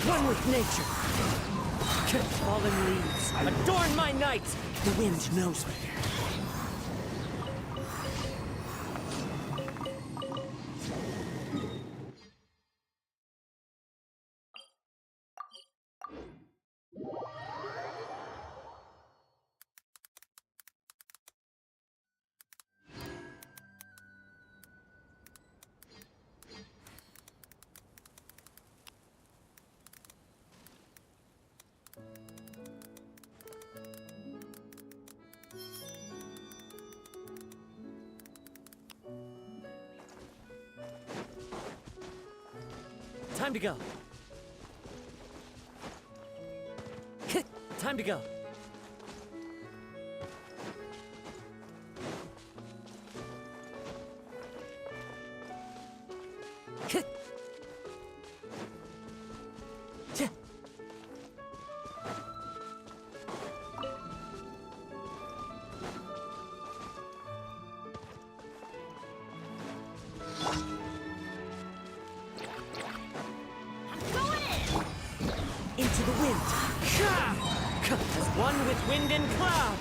One with nature. Fallen leaves, adorn my night. The wind knows me. Time to go. Time to go. Into the wind. As one with wind and cloud.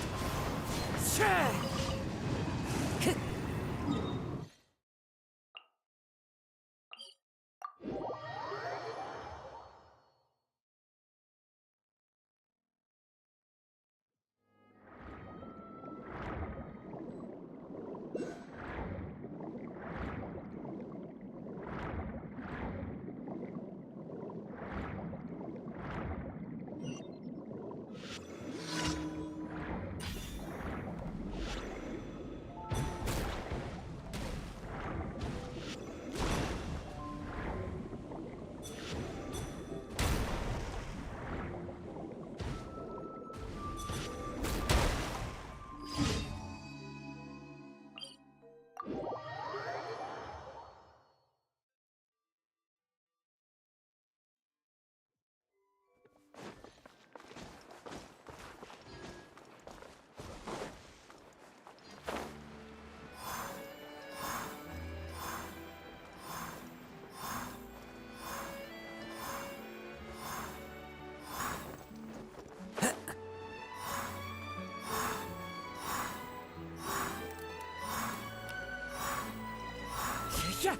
Yeah.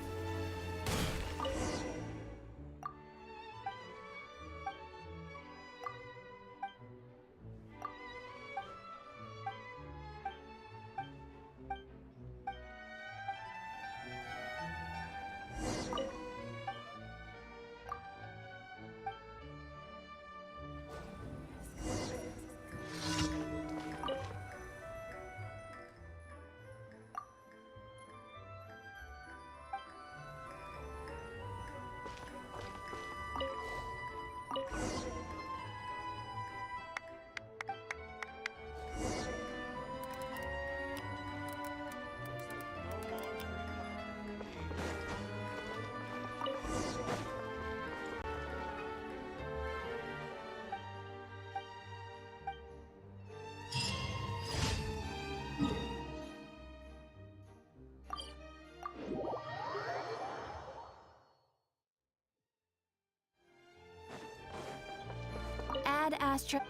Add Astra.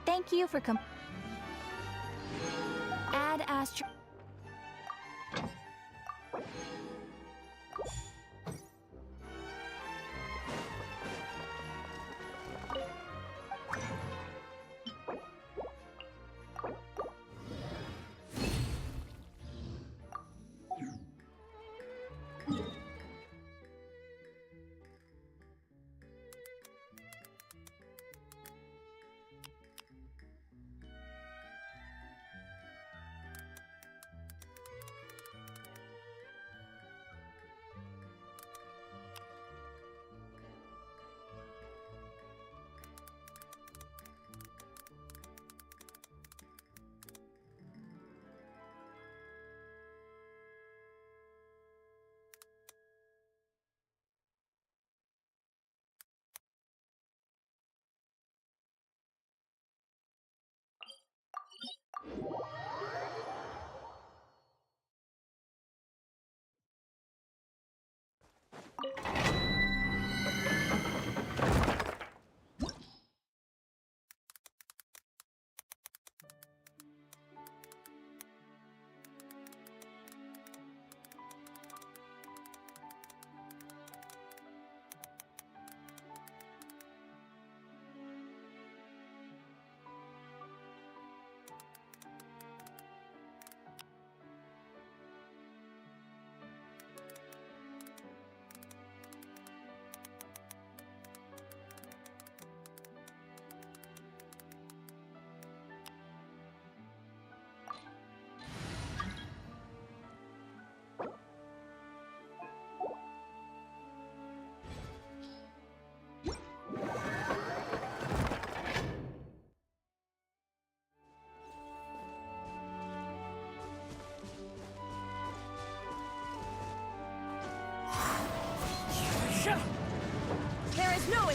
Thank you for Add Astra.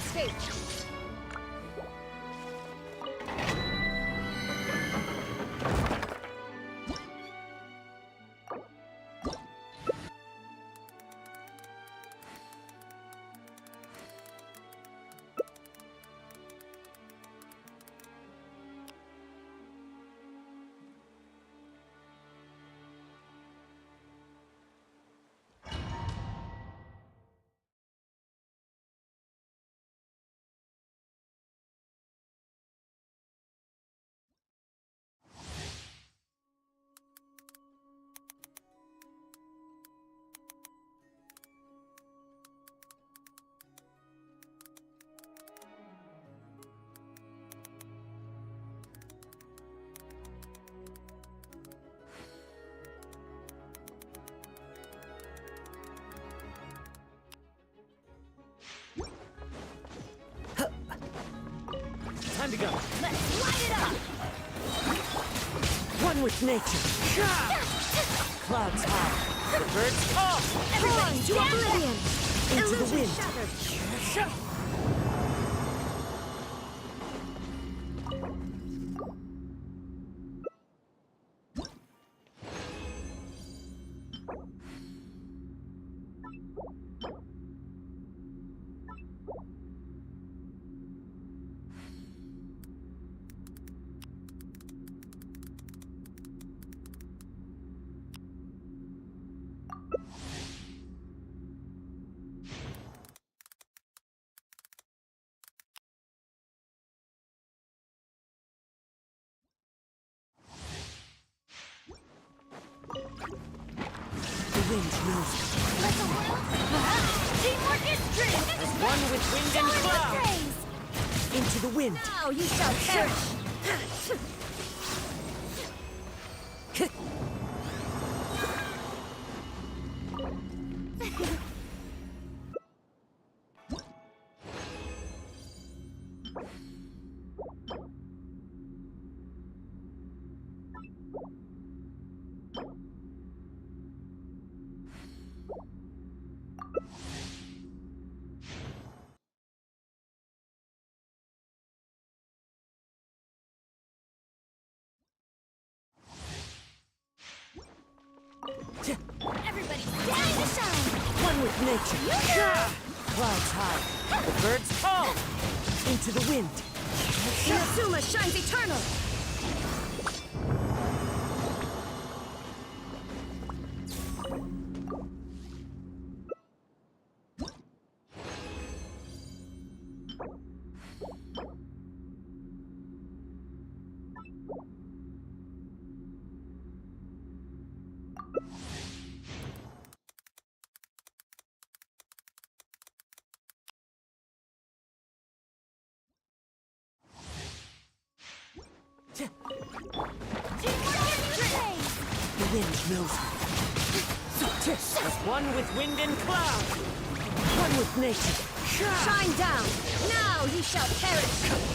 escape. Time to go. Let's light it up! One with nature. Clouds high. The birds call. Everybody to oblivion! Into the Illusion wind. shattered! The wind knows. Let the will! Teamwork is strength! As one with wind and cloud. Praise! Into the wind. Now you shall perish! Everybody stand to shine! One with nature. Clouds high. The birds call. Into the wind. Inazuma shines eternal! The wind knows me. As one with wind and cloud. One with nature. Shine down! Now ye shall perish!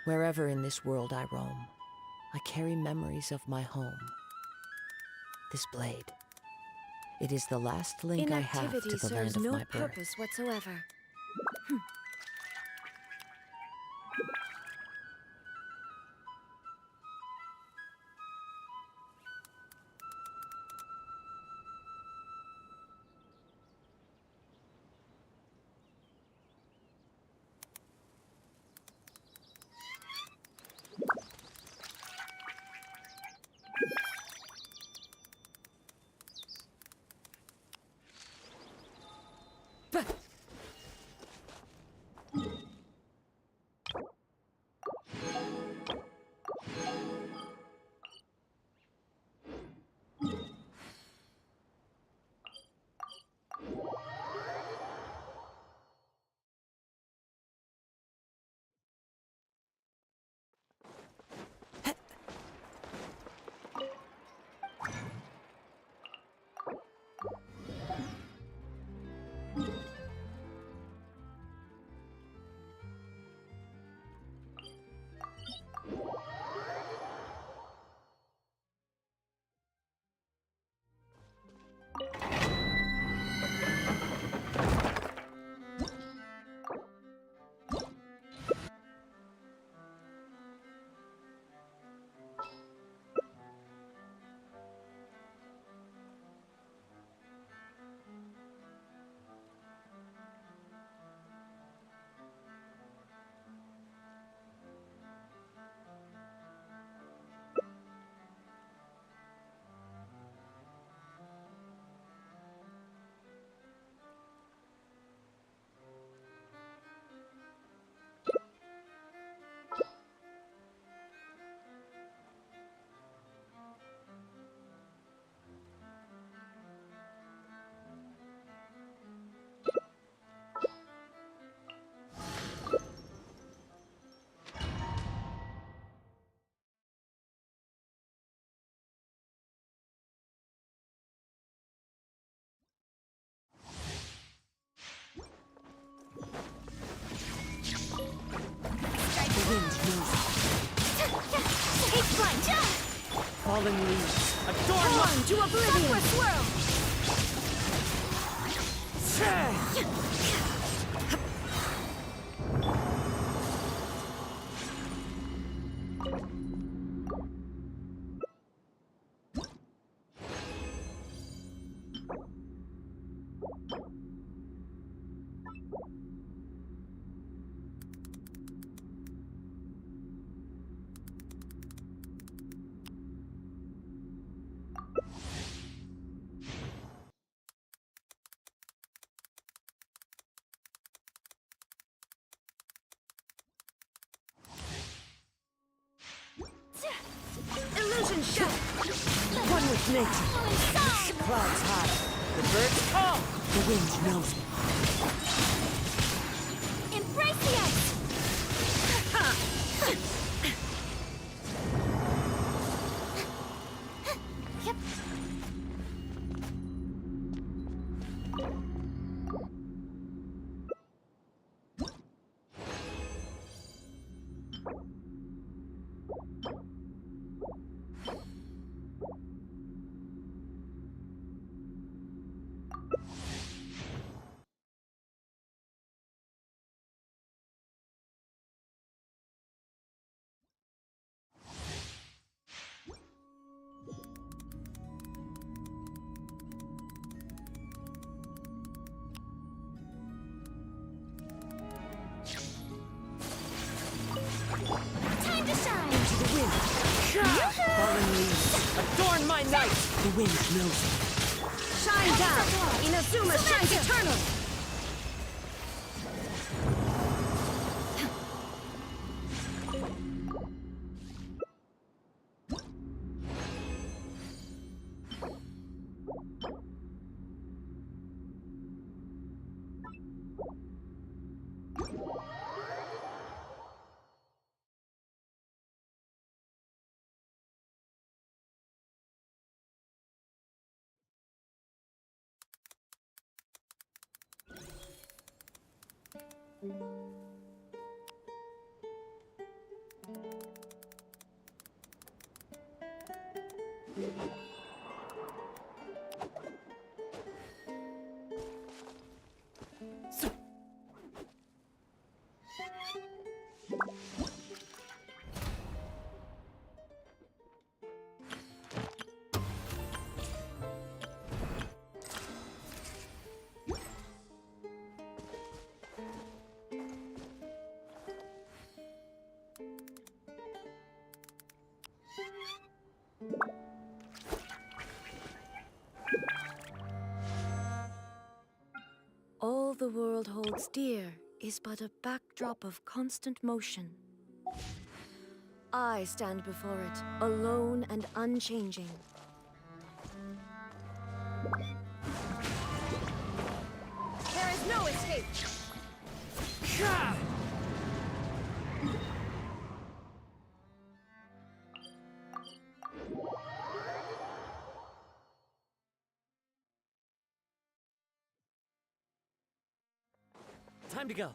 Wherever in this world I roam, I carry memories of my home. This blade. It is the last link I have to the land of no my birth. purpose whatsoever. Fallen leaves. Adorn one to oblivion! Swirl! Illusion shot! One with nature. The clouds high. The birds call. The wind knows me. Embrace the ice! Yep. Time to shine! into the wind. Fallen leaves. Adorn my night. The wind knows me. Shine down! Inazuma shines eternal! All the world holds dear is but a backdrop of constant motion. I stand before it, alone and unchanging. ready! Time to go.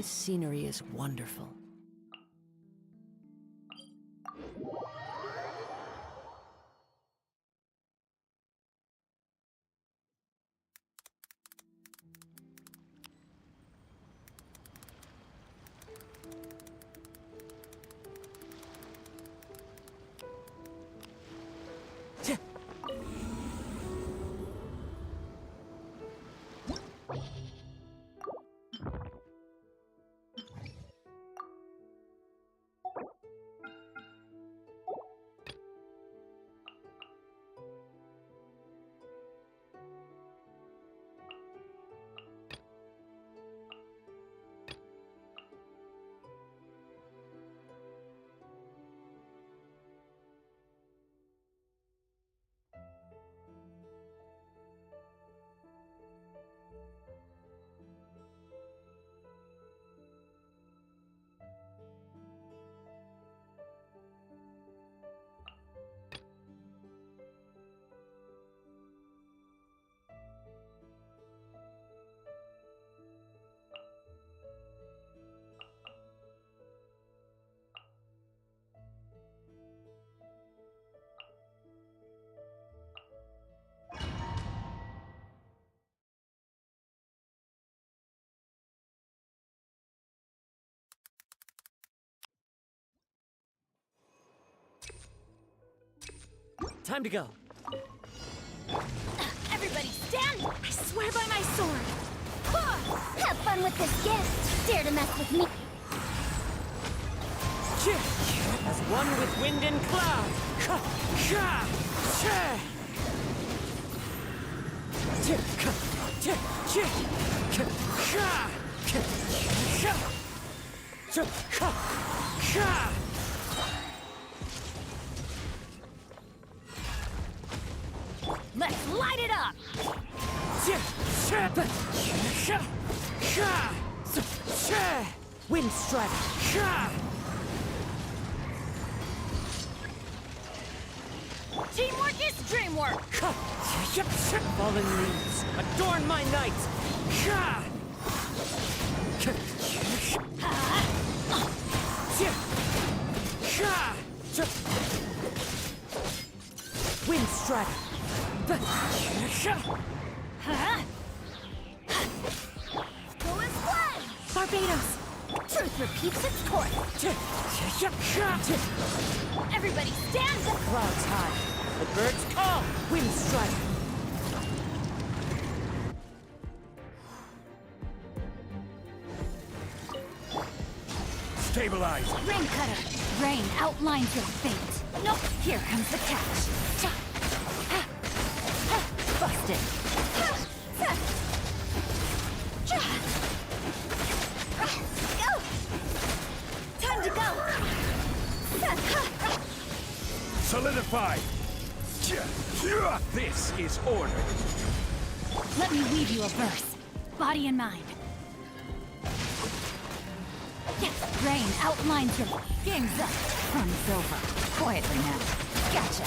This scenery is wonderful. Time to go. Everybody stand! I swear by my sword. Have fun with this gift! Dare to mess with me! As one with wind and cloud. Let's light it up! Wind Strider. Teamwork is dreamwork! Fallen leaves, adorn my night. Wind Strider. Go as one! Barbados. Truth repeats its course! Everybody stand up! Clouds high. The birds call. Wind Strider. Stabilize. Rain cutter! Rain outlines your fate! Nope! Here comes the catch! Busted! Go! Time to go! Solidify! This is order. Let me weave you a verse. Body and mind. Rain outlines your... Game's up. Run's over. Quietly now. Gotcha.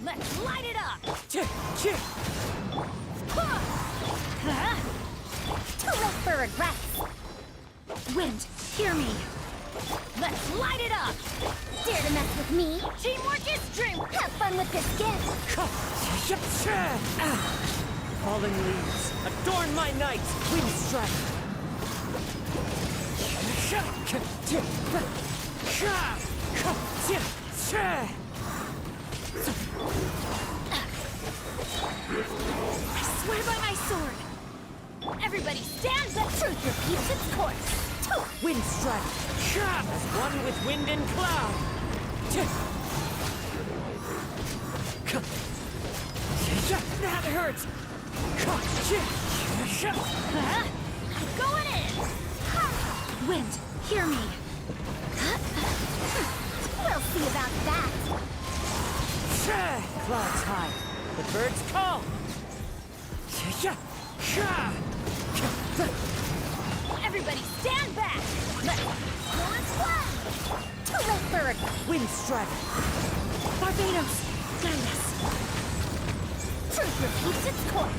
Let's light it up! Too late for regrets! Wind, hear me! Let's light it up! Dare to mess with me? Teamwork is dreamwork! Have fun with this gift! Fallen leaves, adorn my night. Wind Strider. I swear by my sword. Everybody stand up! Truth repeats its course! Wind Strider. As one with wind and cloud. That hurts. I'm going in! Wind, hear me. We'll see about that! Clouds high. The birds call. Everybody stand back! Let's go and fly! Too late for regrets! Wind Strider. Barbados. Guide us. Truth repeats its course!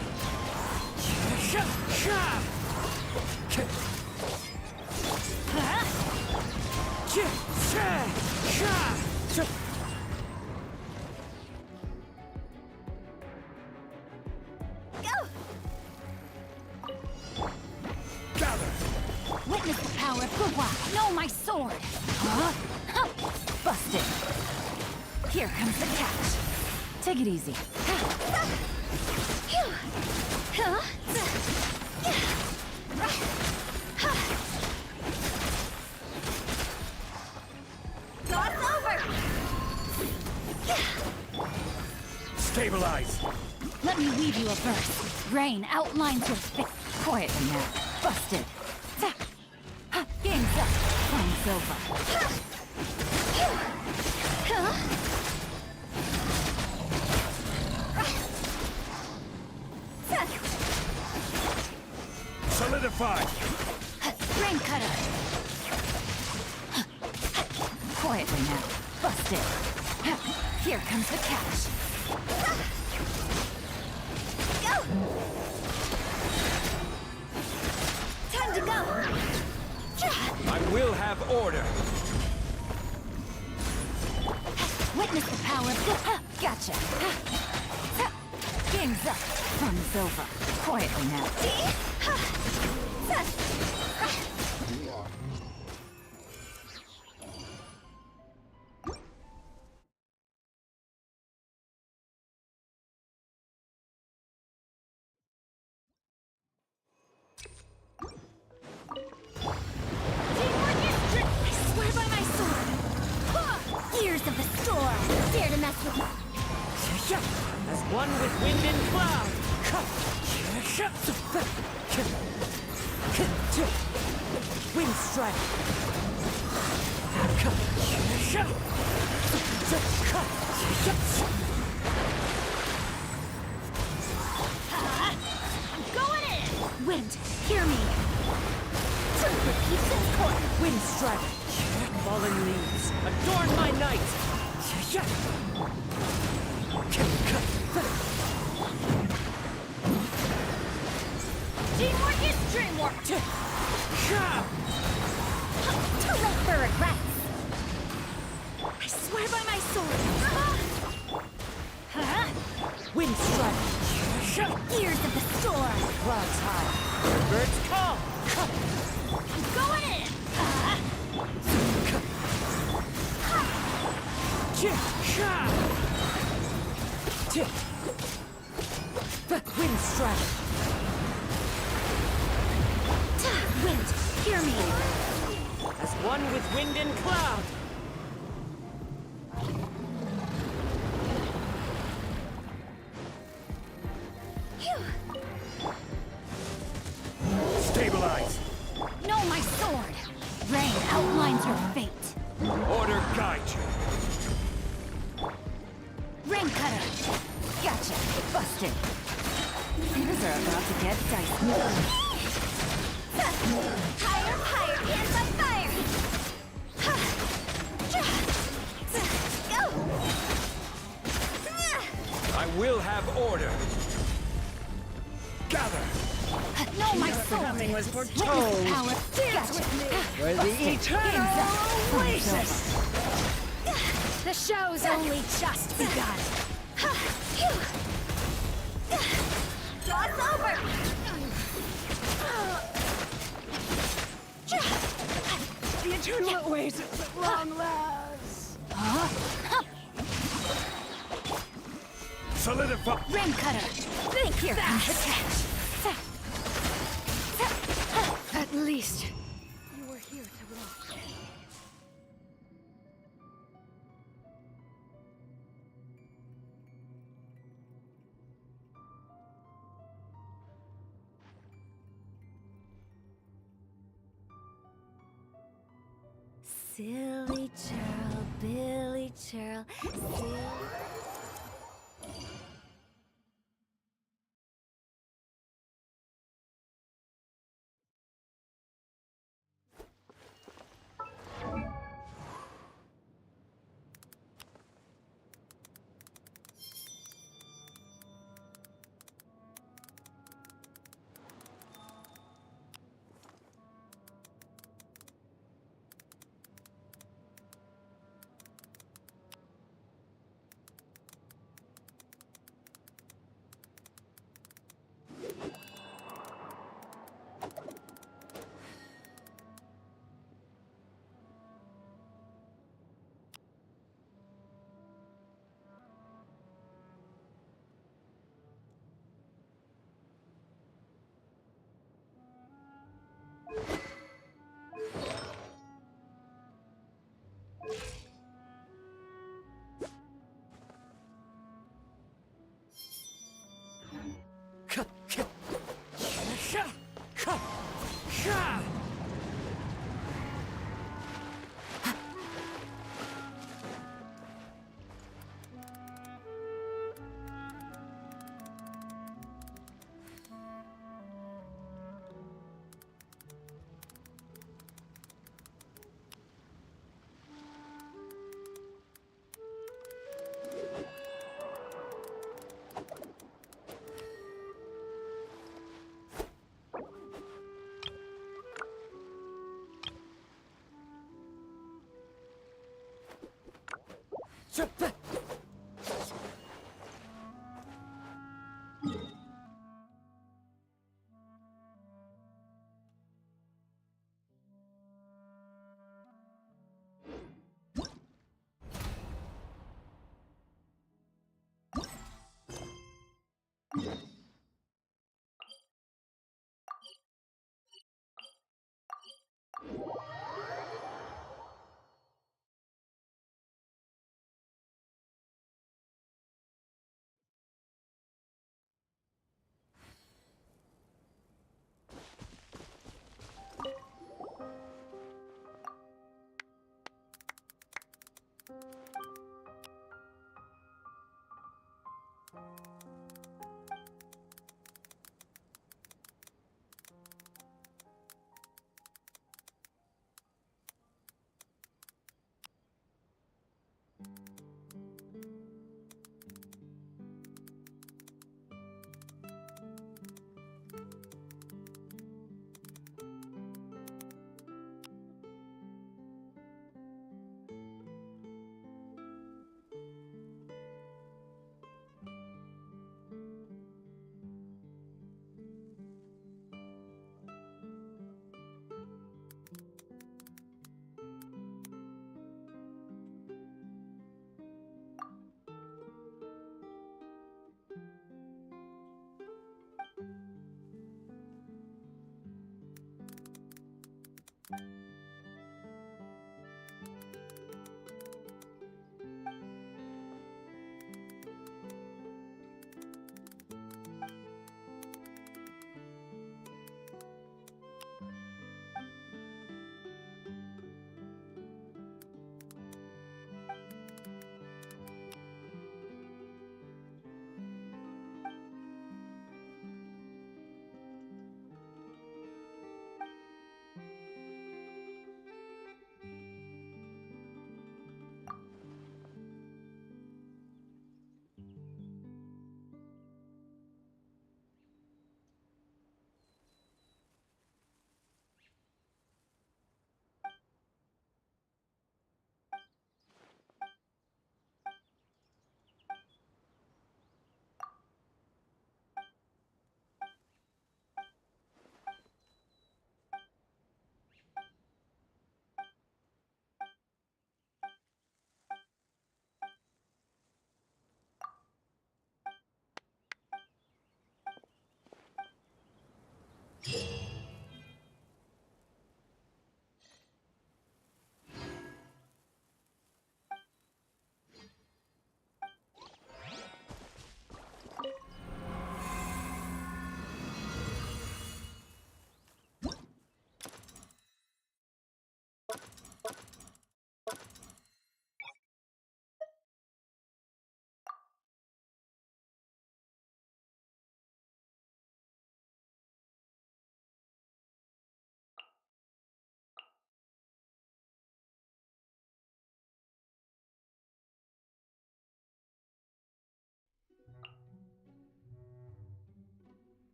Go! Gather! Witness the power of Gua. Know my sword! Huh? Busted! Here comes the catch. Take it easy. Gloss over! Stabilize! Let me weave you a verse. Rain outlines your face. Quietly now. Busted. Game's up. Playing's over. Solidify! Rain cutter. now. Busted. Here comes the catch. Go! Time to go! I will have order. Witness the power of the... Gotcha. Game's up. Fun is over. Quietly now. I swear by my sword! Gears of the storm! Dare to mess with me! As one with wind and cloud. Wind strike. I'm going in! Wind, hear me. Truth repeats its course! Wind strike. Fallen leaves. Adorn my night. Teamwork is dreamwork! Too late for regrets! I swear by my sword! Wind strike. Gears of the storm! Clouds high. Birds call. I'm going in! Wind strike. Wind, hear me. As one with wind and cloud. Stabilize. Know my sword. Rain outlines your fate. Order guide you. Rain cutter. Gotcha. Busted. Things are about to get dicey. Higher, higher, hands on fire! Go! I will have order. Gather. Know my sword. Nothing was Witness foretold. power. Gotcha. For the eternal oasis. The show's only just begun. Draw's over! The eternal oasis at long last. Solidify. Rain cutter. Think here comes the catch. At least you were here to watch. Silly churl, Billy churl, silly...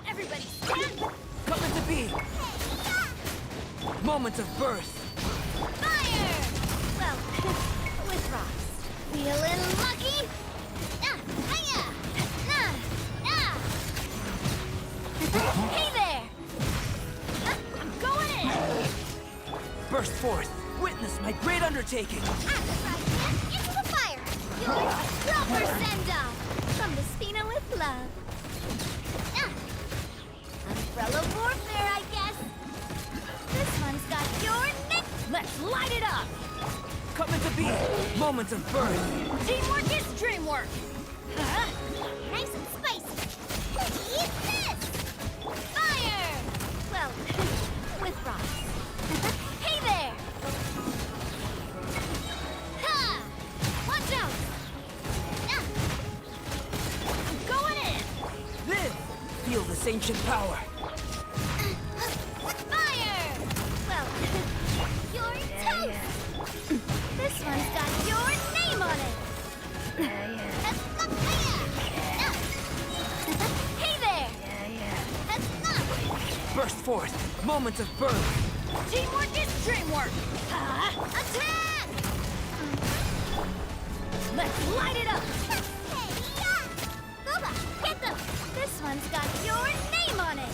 Everybody stand! Coming to be! Moments of birth! Fire! Well, with rocks. Feeling lucky? Hiya! Hey there! I'm going in! Burst forth! Witness my great undertaking! Into the fire! Your proper send-off! From the Spina with love. Umbrella warfare, I guess. This one's got your neck. Let's light it up! Coming to be! Moments of birth! Teamwork is dreamwork! Nice and spicy. Eat this! Fire! Well, with rocks. Hey there! Ha! Watch out! I'm going in! This feels this ancient power. Fire! Well, you're toast! This one's got your name on it! Hey there! Burst forth. Moments of birth. Teamwork is dreamwork! Attack! Let's light it up! Get them! This one's got your name on it!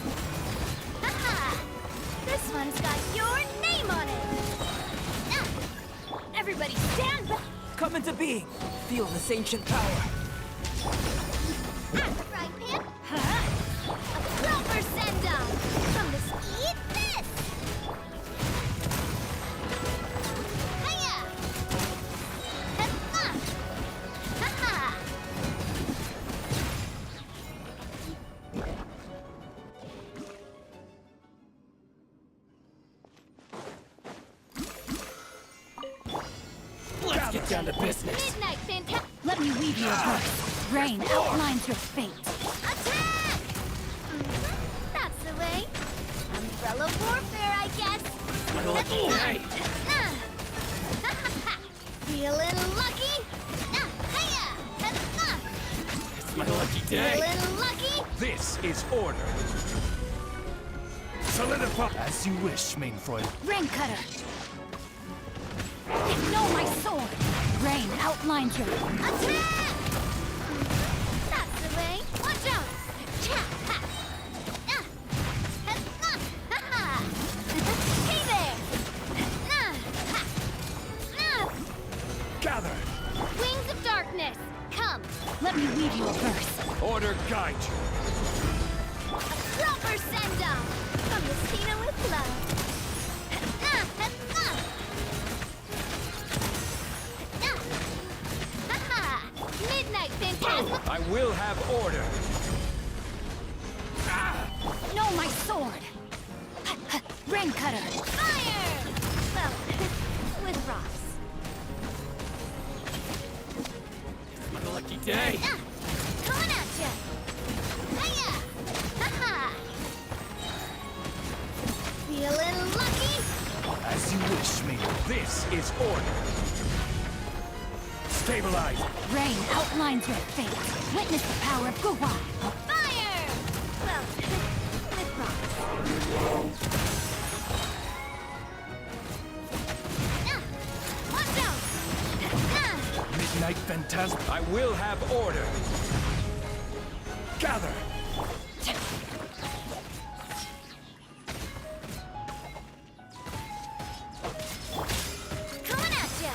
Haha! This one's got your name on it! Everybody stand back! Come into being. Feel this ancient power. Right hand! Huh? A proper send-off! Come to eat this! Hiya! Ha-ha! Ha-ha! Let's get down to business. Midnight Fantastic! Let me weave you a verse. Rain outlines your fate. Attack! That's the way. Umbrella warfare, I guess. Hey! Feeling lucky? Hiya! It's my lucky day. Feeling lucky? This is order. Solidify. As you wish, main Freud. Rain cutter. Know my sword. Rain outlines your Attack! That's the way. Watch out! Ha! Ha! Hey there! Gather. Wings of darkness, come! Let me weave you a verse. Order guide you. Proper send-off from Messina with love. Midnight Fantastic! I will have order. Know my sword. Rain cutter. Fire! Well, with Ross. It's my lucky day. Coming at ya! Hiya! Ha-ha! Feeling lucky? As you wish, main. This is order. Stabilize. Rain outlines your fate. Witness the power of Guwa. Fire! Well, with Ross. Watch out! Midnight Phantasm. I will have order. Gather. Coming at ya!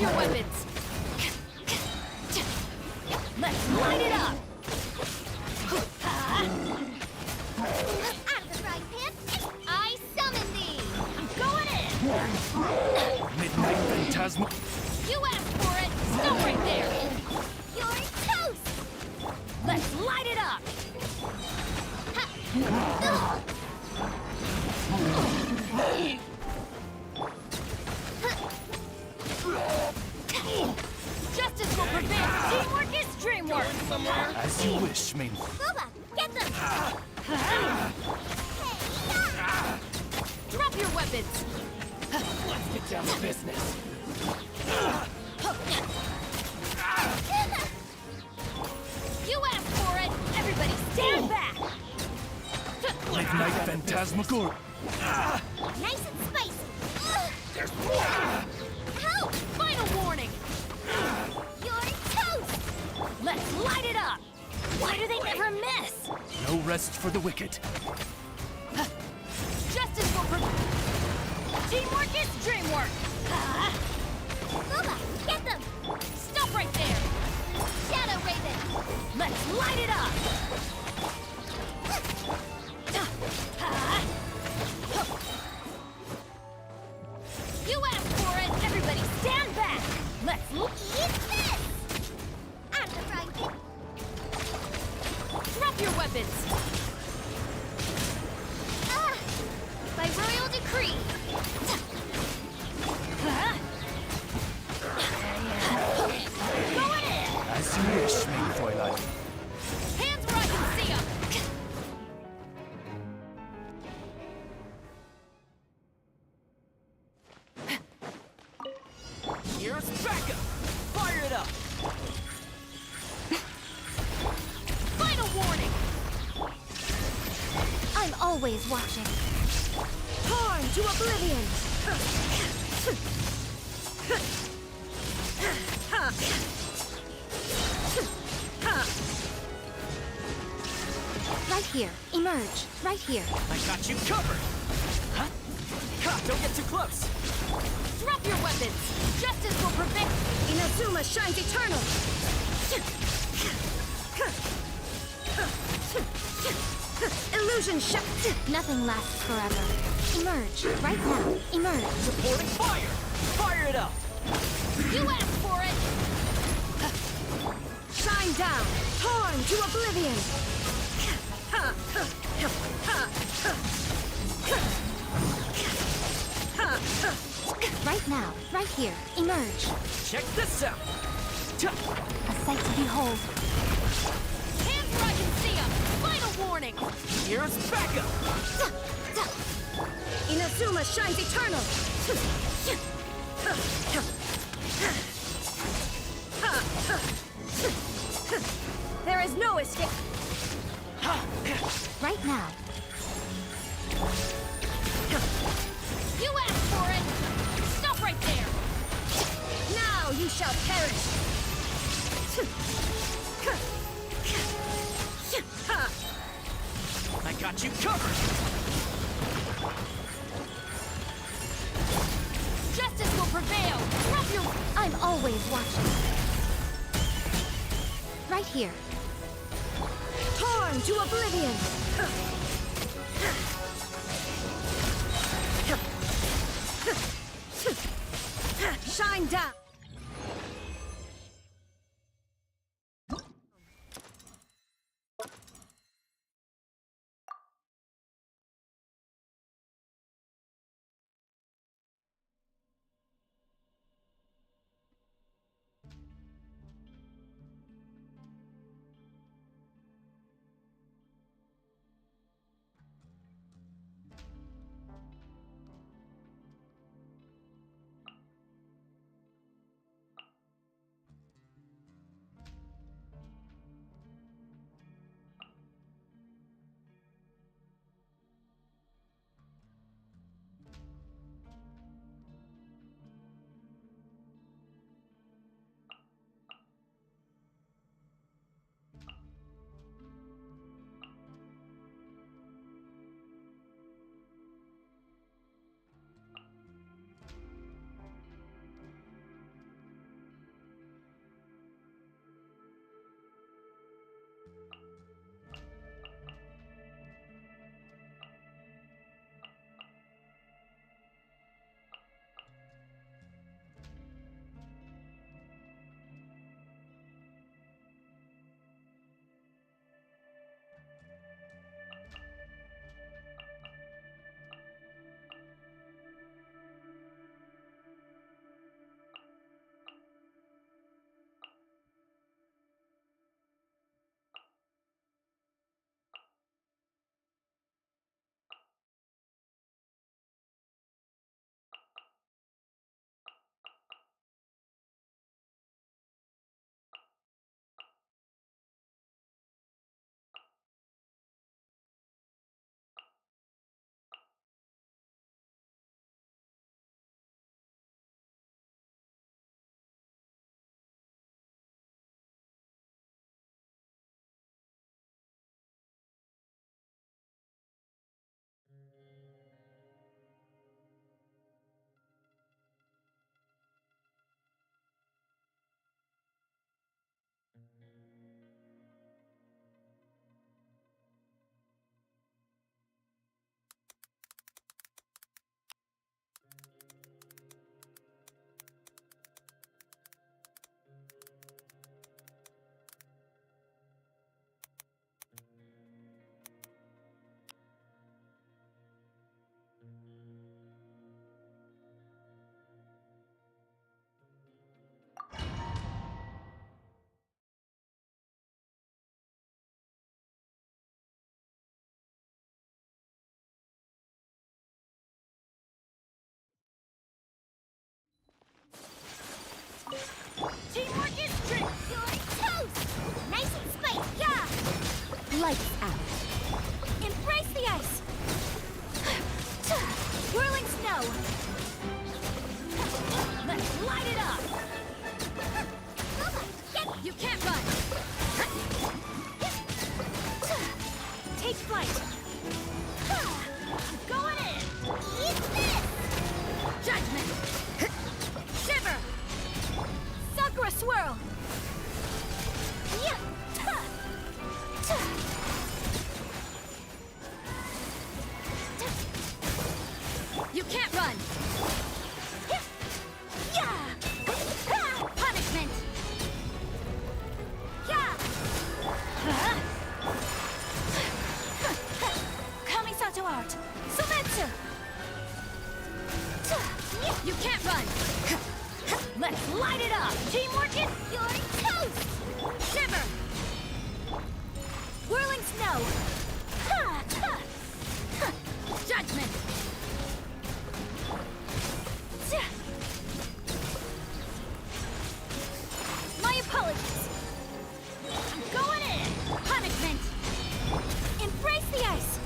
your weapons! Let's light it up! Out of the frying pan, I summon thee! I'm going in! Midnight Phantasma. You asked for it! Stop right there! You're toast! Let's light it up! Justice will prevail! Teamwork is dreamwork! As you wish, main. Booba, get them! Drop your weapons! Let's get down to business. You asked for it! Everybody stand back! Midnight Phantasmagor. Nice and spicy! There's more. Help! Final warning! You're toast! Let's light it up! Why do they never miss? No rest for the wicked. Justice will prevail! Teamwork is dreamwork! Booba, get them! Stop right there! Shadow Raven! Let's light it up! You asked for it! Everybody stand back! Let's Eat this! Out of the frying pan, drop your weapons! by royal decree! Going in! As you wish, main Fräulein. Hands where I can see them! Here's backup. Fire it up. Final warning! I'm always watching. Torn to oblivion! Right here. Emerge. Right here. I got you covered. Huh? Ha, don't get too close. Drop your weapons! Justice will prevail! Inazuma shines eternal! Illusion shot! Nothing lasts forever. Emerge. Right now. Emerge. Supporting fire. Fire it up. You asked for it! Shine down! Torn to oblivion! Right now. Right here. Emerge. Check this out. Ta. A sight to behold. Hands where I can see them! Final warning! Here's backup. Inazuma shines eternal! There is no escape! Right now. You asked for it! Stop right there! Now you shall perish! I got you covered. Justice will prevail! Drop your... I'm always watching. Right here. Torn to oblivion! Shine down! Lights out. Embrace the ice. Whirling snow. Let's light it up! You can't run! Take flight. I'm going in! Eat this! Judgment! Shiver! Sakura swirl! Yeah. You can't run! Yeah. Punishment! Yeah. Kamisato art! Sumetsu! You can't run! Let's light it up! Teamwork is your toast! Shiver! Whirling snow! Judgment! My apologies! I'm going in! Punishment! Embrace the ice!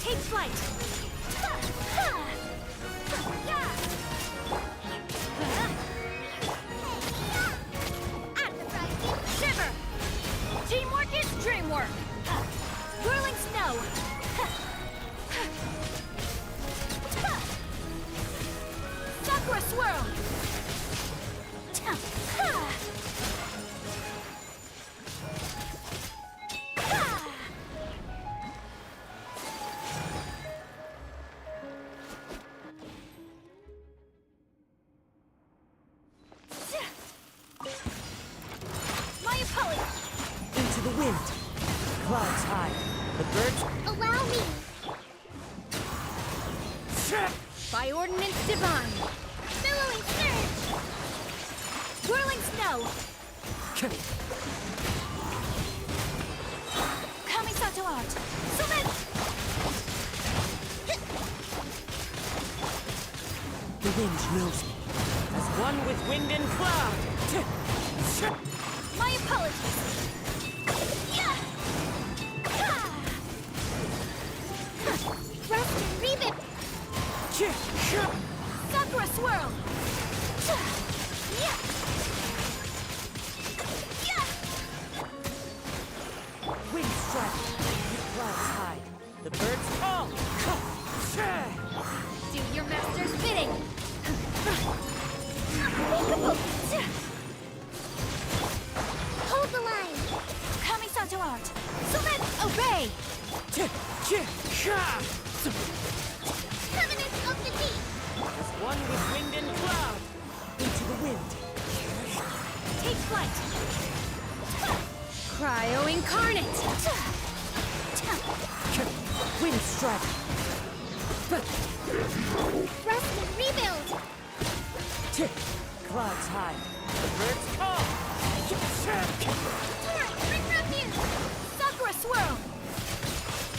Take flight! Shiver! Teamwork is dreamwork! Whirling snow! Sakura swirl! My apologies! Into the wind. Clouds high. The birds. Allow me! By ordinance divine! Billowing surge! Whirling snow! Kamisato art! Summit! The wind knows me. As one with wind and cloud. My apologies! Yeah! Thrust and rebuild! Sakura swirl! Yeah! Yeah! Wind strike. Clouds high. The birds call. Do your master's bidding! Hold the line! Kamisato art! Summit! Obey! Covenant of the deep! As one with wind and cloud. Into the wind. Take flight! Cryo incarnate! Wind strike. Rest and rebuild! Clouds high. The birds call. Bring refuge! Sakura swirl!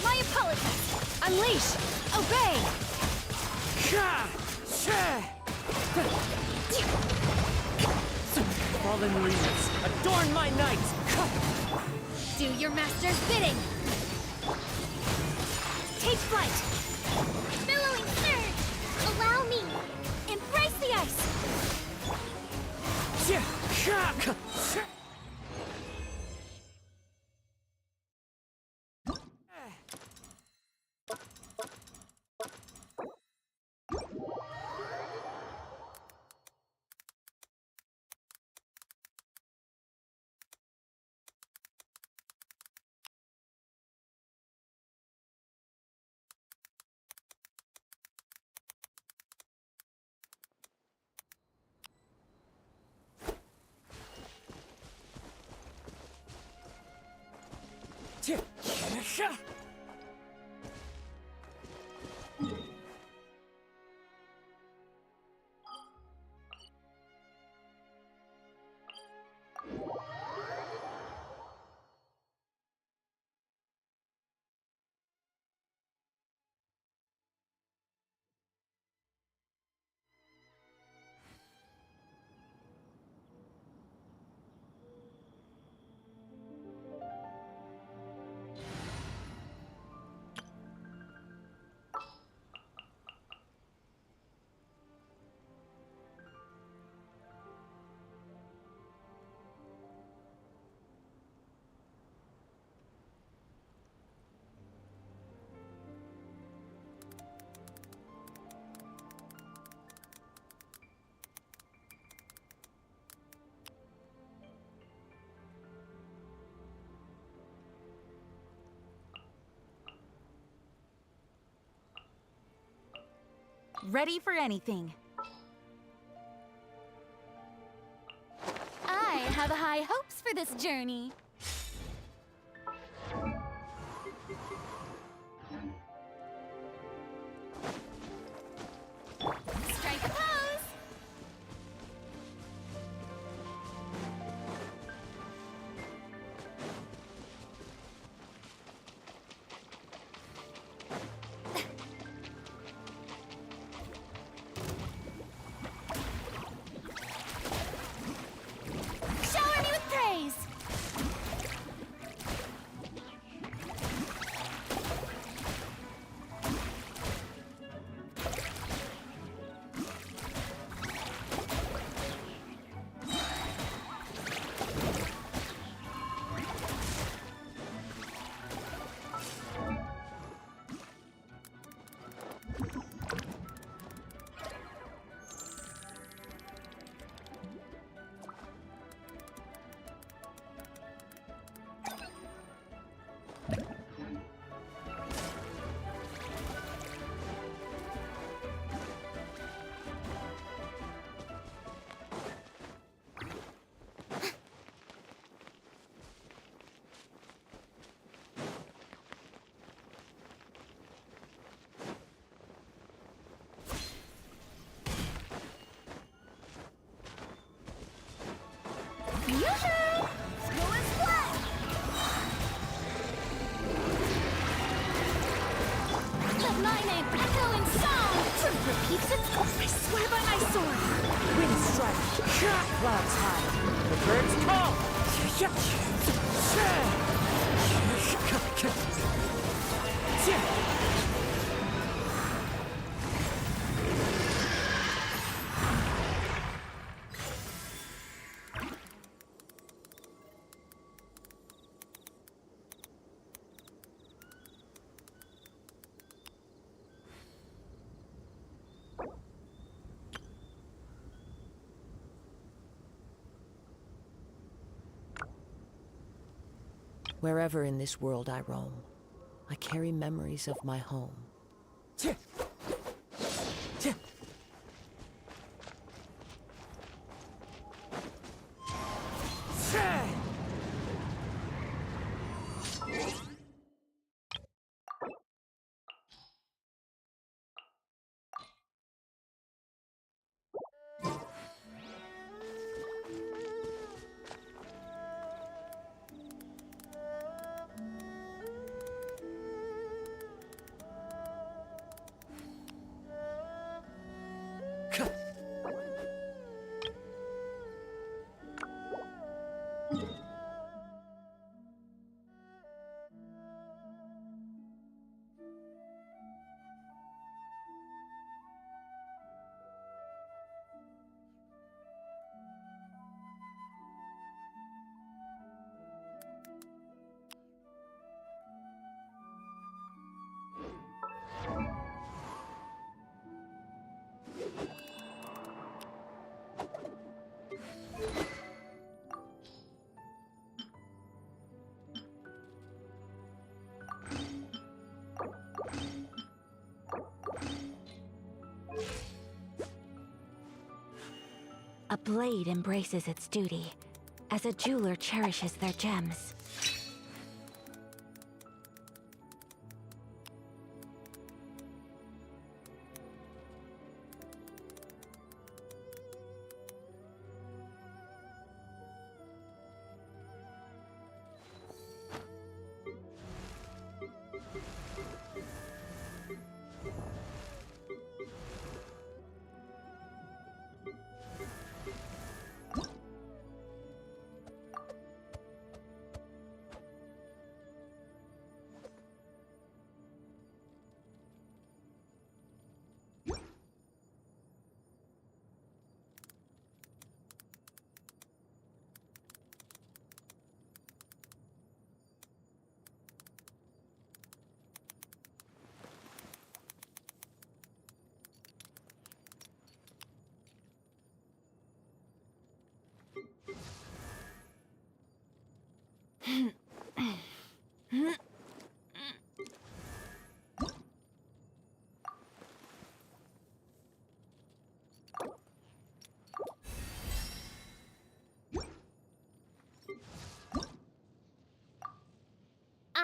My apologies! Unleash! Obey! Fallen leaves. Adorn my night. Do your master's bidding! Take flight! Billowing surge! Allow me! Embrace the ice! Ready for anything. I have high hopes for this journey. Strike a pose! Shower me with praise! Yoo-hoo! School is flat! Let my name echo in song! Truth repeats its course. I swear by my sword! Wind strike. Clouds high. The birds call! Wherever in this world I roam, I carry memories of my home. A blade embraces its duty, as a jeweler cherishes their gems.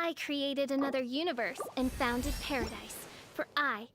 I created another universe and founded paradise. For I...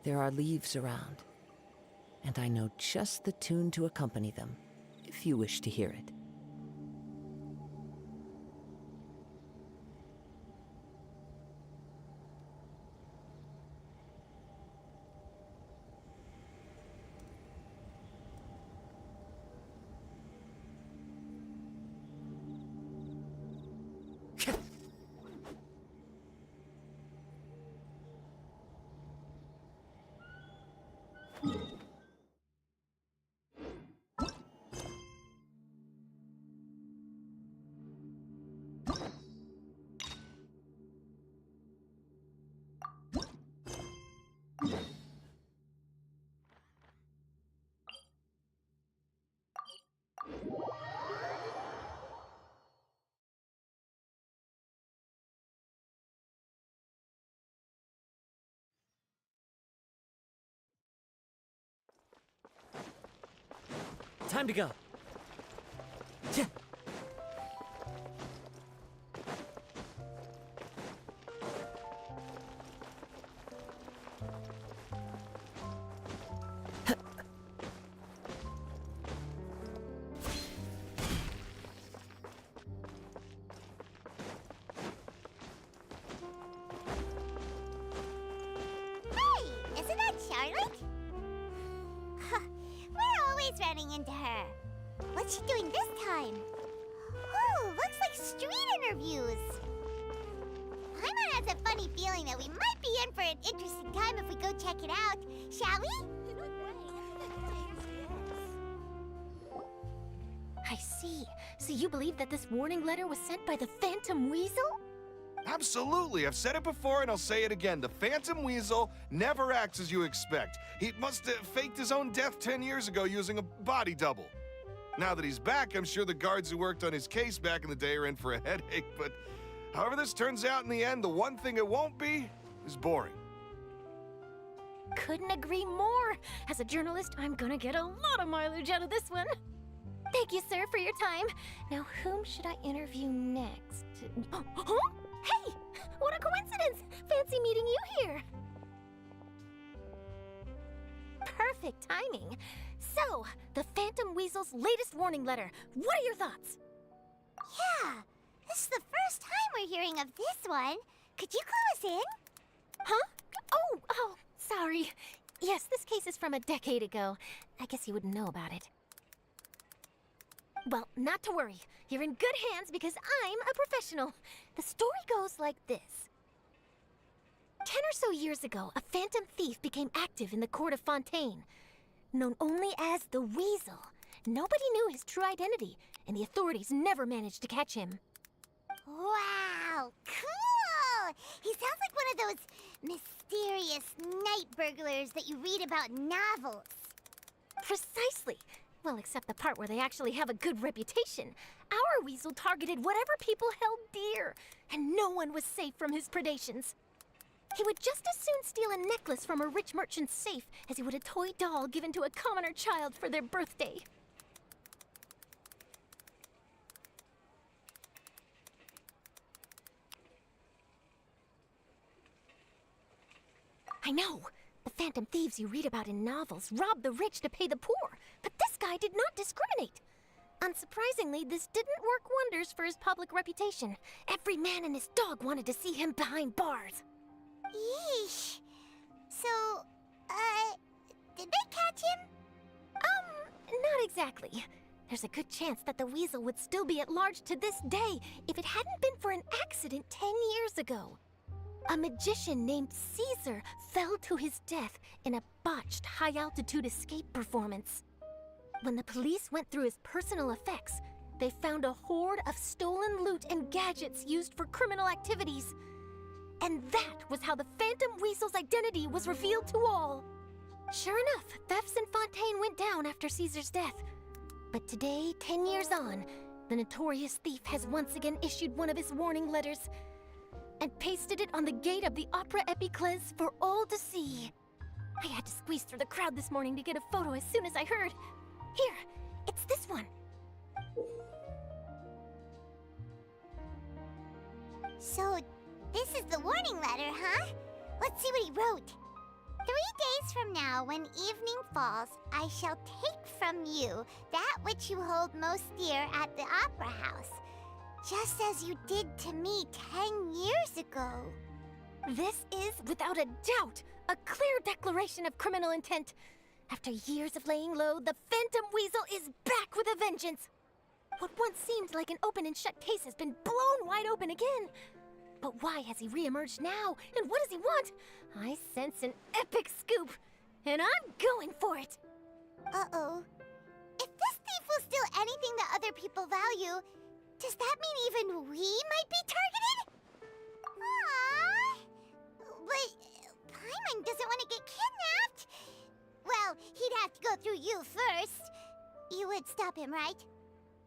There are leaves around, and I know just the tune to accompany them, if you wish to hear it. Time to go. Hey, isn't that Charlotte? We're always running into her. What's she doing this time? Oh, looks like street interviews. Paimon has a funny feeling that we might be in for an interesting time if we go check it out. Shall we? I see. So you believe that this warning letter was sent by the Phantom Weasel? Absolutely. I've said it before and I'll say it again. The Phantom Weasel never acts as you expect. He must have faked his own death 10 years ago using a body double. Now that he's back, I'm sure the guards who worked on his case back in the day are in for a headache, but however this turns out in the end, the one thing it won't be is boring. Couldn't agree more. As a journalist, I'm gonna get a lot of mileage out of this one. Thank you, sir, for your time. Now, whom should I interview next? Huh? Hey! What a coincidence! Fancy meeting you here. Perfect timing. So, the Phantom Weasel's latest warning letter. What are your thoughts? Yeah, this is the first time we're hearing of this one. Could you clue us in? Huh? Oh, sorry. Yes, this case is from a decade ago. I guess you wouldn't know about it. Well, not to worry. You're in good hands because I'm a professional. The story goes like this. 10 or so years ago, a phantom thief became active in the court of Fontaine. Known only as the Weasel. Nobody knew his true identity, and the authorities never managed to catch him. Wow, cool! He sounds like one of those mysterious night burglars that you read about in novels. Precisely. Well, except the part where they actually have a good reputation. Our Weasel targeted whatever people held dear, and no one was safe from his predations. He would just as soon steal a necklace from a rich merchant's safe as he would a toy doll given to a commoner child for their birthday. I know. The phantom thieves you read about in novels rob the rich to pay the poor, but this guy did not discriminate. Unsurprisingly, this didn't work wonders for his public reputation. Every man and his dog wanted to see him behind bars. Yeesh. So, did they catch him? Not exactly. There's a good chance that the Weasel would still be at large to this day if it hadn't been for an accident 10 years ago. A magician named Caesar fell to his death in a botched high-altitude escape performance. When the police went through his personal effects, they found a hoard of stolen loot and gadgets used for criminal activities. And that was how the Phantom Weasel's identity was revealed to all. Sure enough, thefts in Fontaine went down after Caesar's death. But today, 10 years on, the notorious thief has once again issued one of his warning letters and pasted it on the gate of the Opera Epiclese for all to see. I had to squeeze through the crowd this morning to get a photo as soon as I heard. Here, it's this one. So, this is the warning letter, huh? Let's see what he wrote. days from now, when evening falls, I shall take from you that which you hold most dear at the Opera House, just as you did to me 10 years ago. This is, without a doubt, a clear declaration of criminal intent. After years of laying low, the Phantom Weasel is back with a vengeance. What once seemed like an open and shut case has been blown wide open again. But why has he reemerged now, and what does he want? I sense an epic scoop, and I'm going for it. Uh-oh. If this thief will steal anything that other people value, does that mean even we might be targeted? Aww. But Paimon doesn't want to get kidnapped. Well, he'd have to go through you first. You would stop him, right?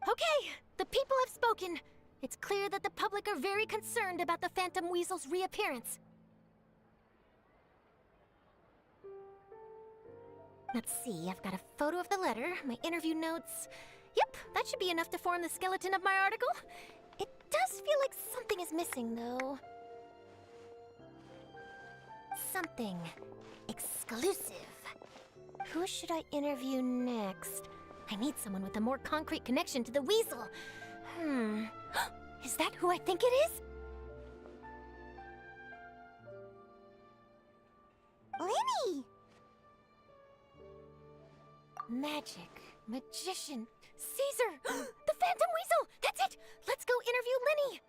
Okay, the people have spoken. It's clear that the public are very concerned about the Phantom Weasel's reappearance. Let's see, I've got a photo of the letter, my interview notes. Yep, that should be enough to form the skeleton of my article. It does feel like something is missing, though. Something exclusive. Who should I interview next? I need someone with a more concrete connection to the Weasel. Is that who I think it is? Lenny! Magic, magician, Caesar! The Phantom Weasel! That's it! Let's go interview Lenny!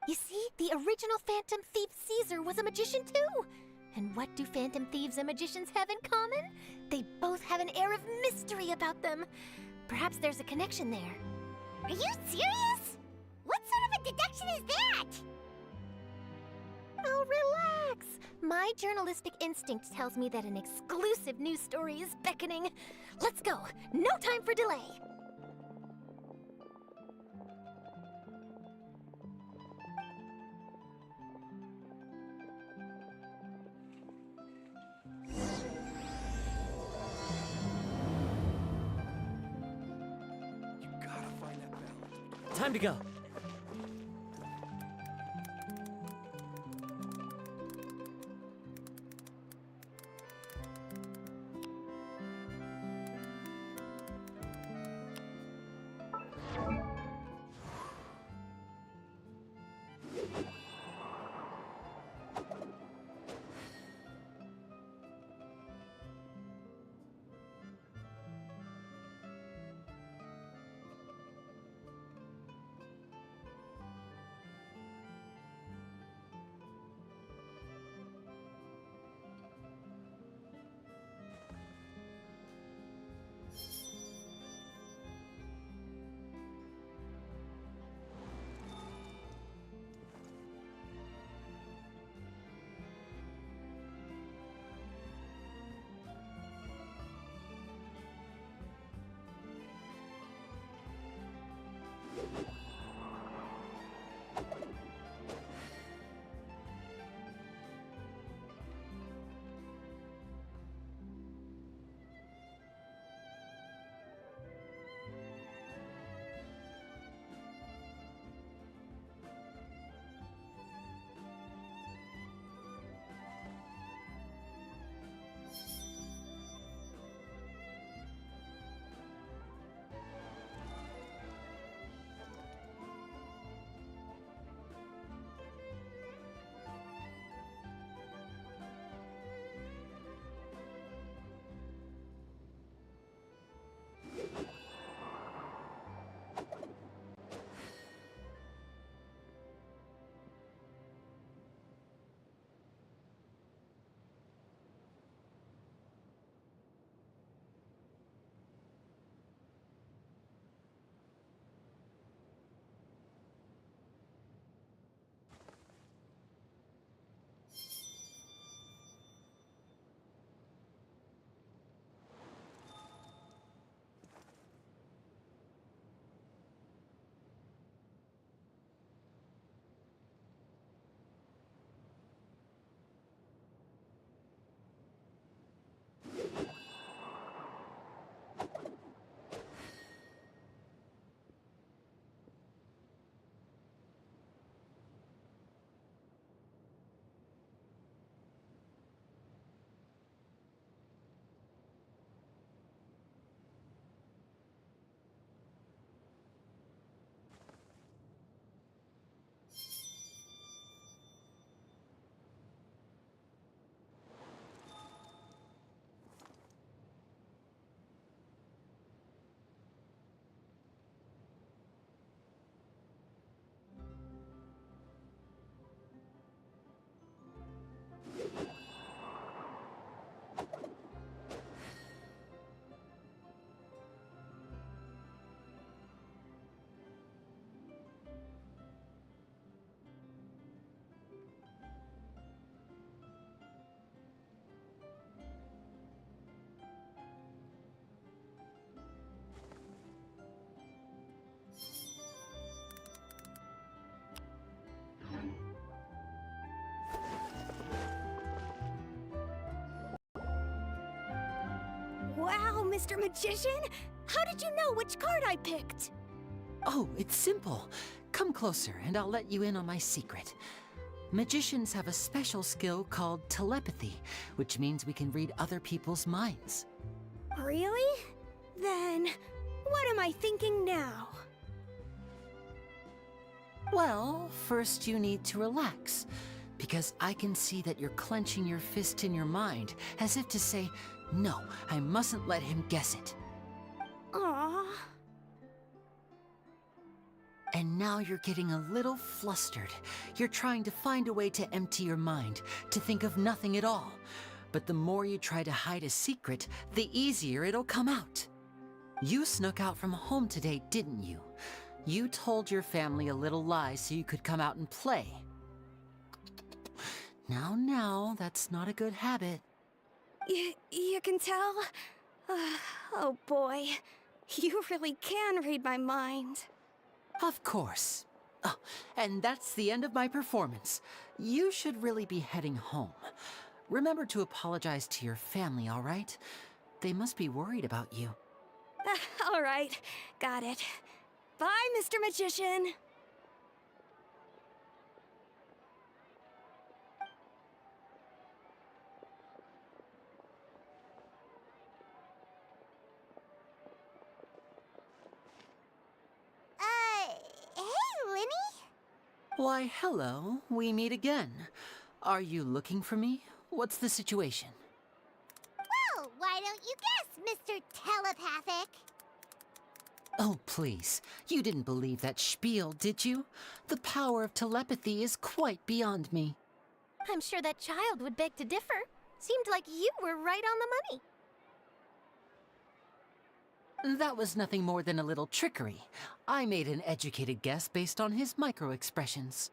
You see, the original Phantom Thief Caesar was a magician too! And what do Phantom Thieves and magicians have in common? They both have an air of mystery about them. Perhaps there's a connection there. Are you serious? What sort of a deduction is that? Oh, relax! My journalistic instinct tells me that an exclusive news story is beckoning. Let's go! No time for delay! You gotta find that balance. Time to go. Mr. Magician! How did you know which card I picked? Oh, it's simple. Come closer and I'll let you in on my secret. Magicians have a special skill called telepathy, which means we can read other people's minds. Really? Then, what am I thinking now? Well, first you need to relax, because I can see that you're clenching your fist in your mind, as if to say, no, I mustn't let him guess it. Aww. And now you're getting a little flustered. You're trying to find a way to empty your mind, to think of nothing at all. But the more you try to hide a secret, the easier it'll come out. You snuck out from home today, didn't you? You told your family a little lie so you could come out and play. Now, that's not a good habit. You can tell? Oh boy, you really can read my mind. Of course. Oh, and that's the end of my performance. You should really be heading home. Remember to apologize to your family, all right? They must be worried about you. All right, got it. Bye, Mr. Magician. Hey, Linny? Why, hello. We meet again. Are you looking for me? What's the situation? Well, why don't you guess, Mr. Telepathic? Oh, please. You didn't believe that spiel, did you? The power of telepathy is quite beyond me. I'm sure that child would beg to differ. Seemed like you were right on the money. That was nothing more than a little trickery. I made an educated guess based on his micro-expressions.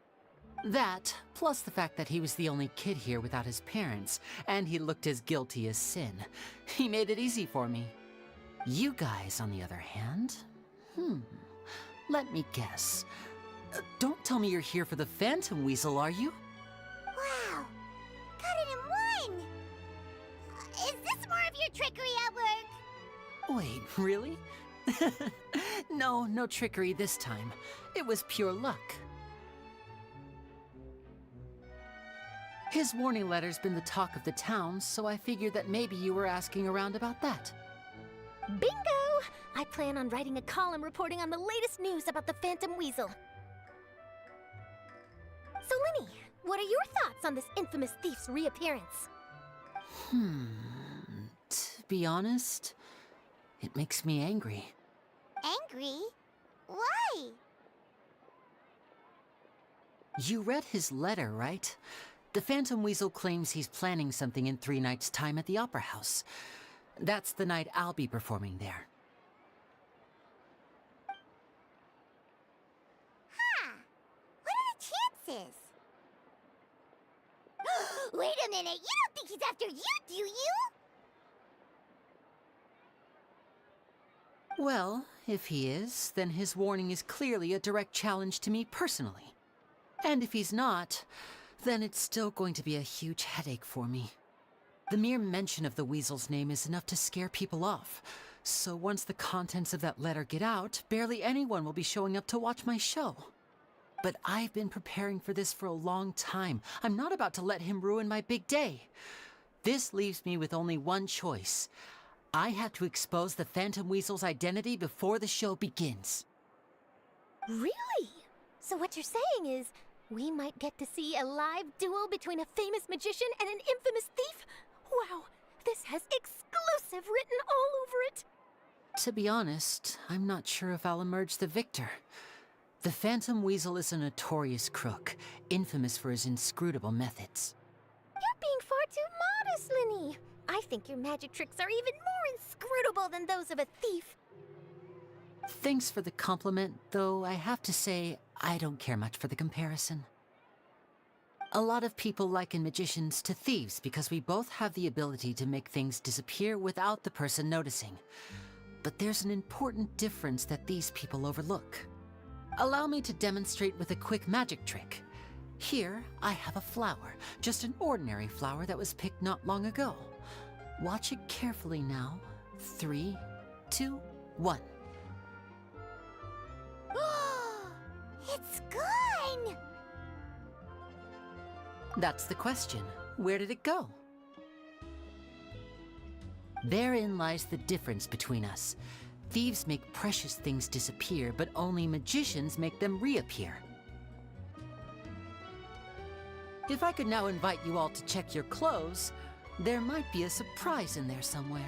That, plus the fact that he was the only kid here without his parents, and he looked as guilty as sin. He made it easy for me. You guys, on the other hand, let me guess. Don't tell me you're here for the Phantom Weasel, are you? Wow, got it in one! Is this more of your trickery at work? Wait, really? No trickery this time. It was pure luck. His warning letter's been the talk of the town, so I figured that maybe you were asking around about that. Bingo! I plan on writing a column reporting on the latest news about the Phantom Weasel. So, Linny, what are your thoughts on this infamous thief's reappearance? To be honest, it makes me angry. Angry? Why? You read his letter, right? The Phantom Weasel claims he's planning something in 3 nights' time at the Opera House. That's the night I'll be performing there. Huh. What are the chances? Wait a minute, you don't think he's after you, do you? Well, if he is, then his warning is clearly a direct challenge to me personally. And if he's not, then it's still going to be a huge headache for me. The mere mention of the Weasel's name is enough to scare people off. So once the contents of that letter get out, barely anyone will be showing up to watch my show. But I've been preparing for this for a long time. I'm not about to let him ruin my big day. This leaves me with only one choice. I have to expose the Phantom Weasel's identity before the show begins. Really? So what you're saying is, we might get to see a live duel between a famous magician and an infamous thief? Wow, this has exclusive written all over it! To be honest, I'm not sure if I'll emerge the victor. The Phantom Weasel is a notorious crook, infamous for his inscrutable methods. You're being far too modest, Linny. I think your magic tricks are even more inscrutable than those of a thief. Thanks for the compliment, though I have to say, I don't care much for the comparison. A lot of people liken magicians to thieves because we both have the ability to make things disappear without the person noticing. But there's an important difference that these people overlook. Allow me to demonstrate with a quick magic trick. Here, I have a flower, just an ordinary flower that was picked not long ago. Watch it carefully now. 3, 2, 1. It's gone! That's the question. Where did it go? Therein lies the difference between us. Thieves make precious things disappear, but only magicians make them reappear. If I could now invite you all to check your clothes, there might be a surprise in there somewhere.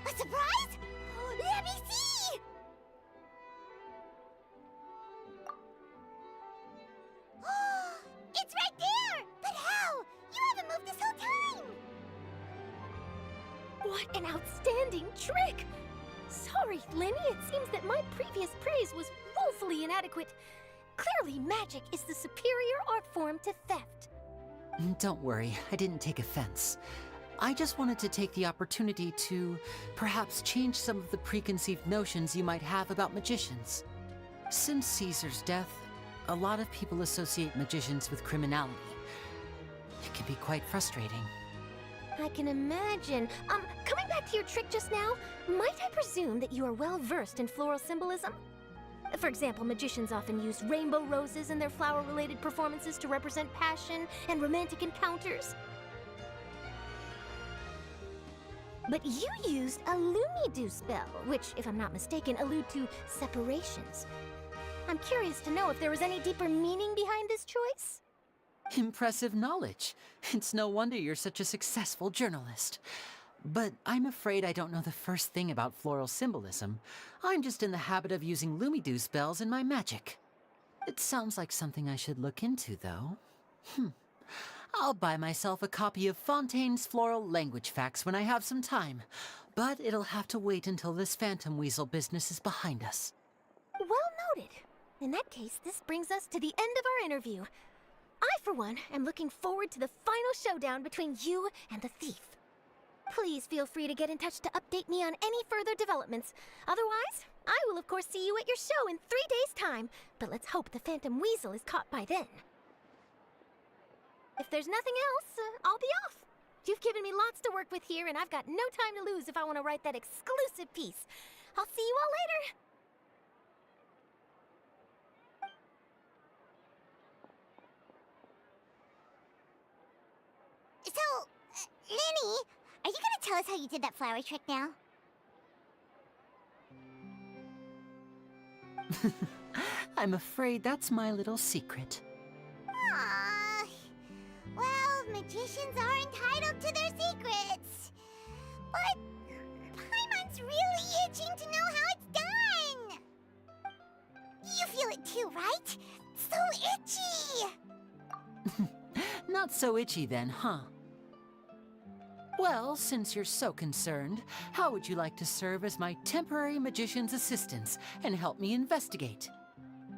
A surprise? Let me see! It's right there! But how? You haven't moved this whole time! What an outstanding trick! Sorry, Lenny, it seems that my previous praise was woefully inadequate. Clearly, magic is the superior art form to theft. Don't worry, I didn't take offense. I just wanted to take the opportunity to perhaps change some of the preconceived notions you might have about magicians. Since Caesar's death, a lot of people associate magicians with criminality. It can be quite frustrating. I can imagine. Coming back to your trick just now, might I presume that you are well versed in floral symbolism? For example, magicians often use rainbow roses in their flower-related performances to represent passion and romantic encounters. But you used a Lumidu spell, which, if I'm not mistaken, allude to separations. I'm curious to know if there was any deeper meaning behind this choice? Impressive knowledge. It's no wonder you're such a successful journalist. But I'm afraid I don't know the first thing about floral symbolism. I'm just in the habit of using Lumidu spells in my magic. It sounds like something I should look into, though. I'll buy myself a copy of Fontaine's Floral Language Facts when I have some time. But it'll have to wait until this phantom weasel business is behind us. Well noted. In that case, this brings us to the end of our interview. I, for one, am looking forward to the final showdown between you and the thief. Please feel free to get in touch to update me on any further developments. Otherwise, I will of course see you at your show in 3 days' time, but let's hope the Phantom Weasel is caught by then. If there's nothing else, I'll be off. You've given me lots to work with here, and I've got no time to lose if I want to write that exclusive piece. I'll see you all later! So, Lenny, are you gonna tell us how you did that flower trick now? I'm afraid that's my little secret. Aww. Well, magicians are entitled to their secrets. But Paimon's really itching to know how it's done. You feel it too, right? So itchy! Not so itchy then, huh? Well, since you're so concerned, how would you like to serve as my temporary magician's assistants and help me investigate?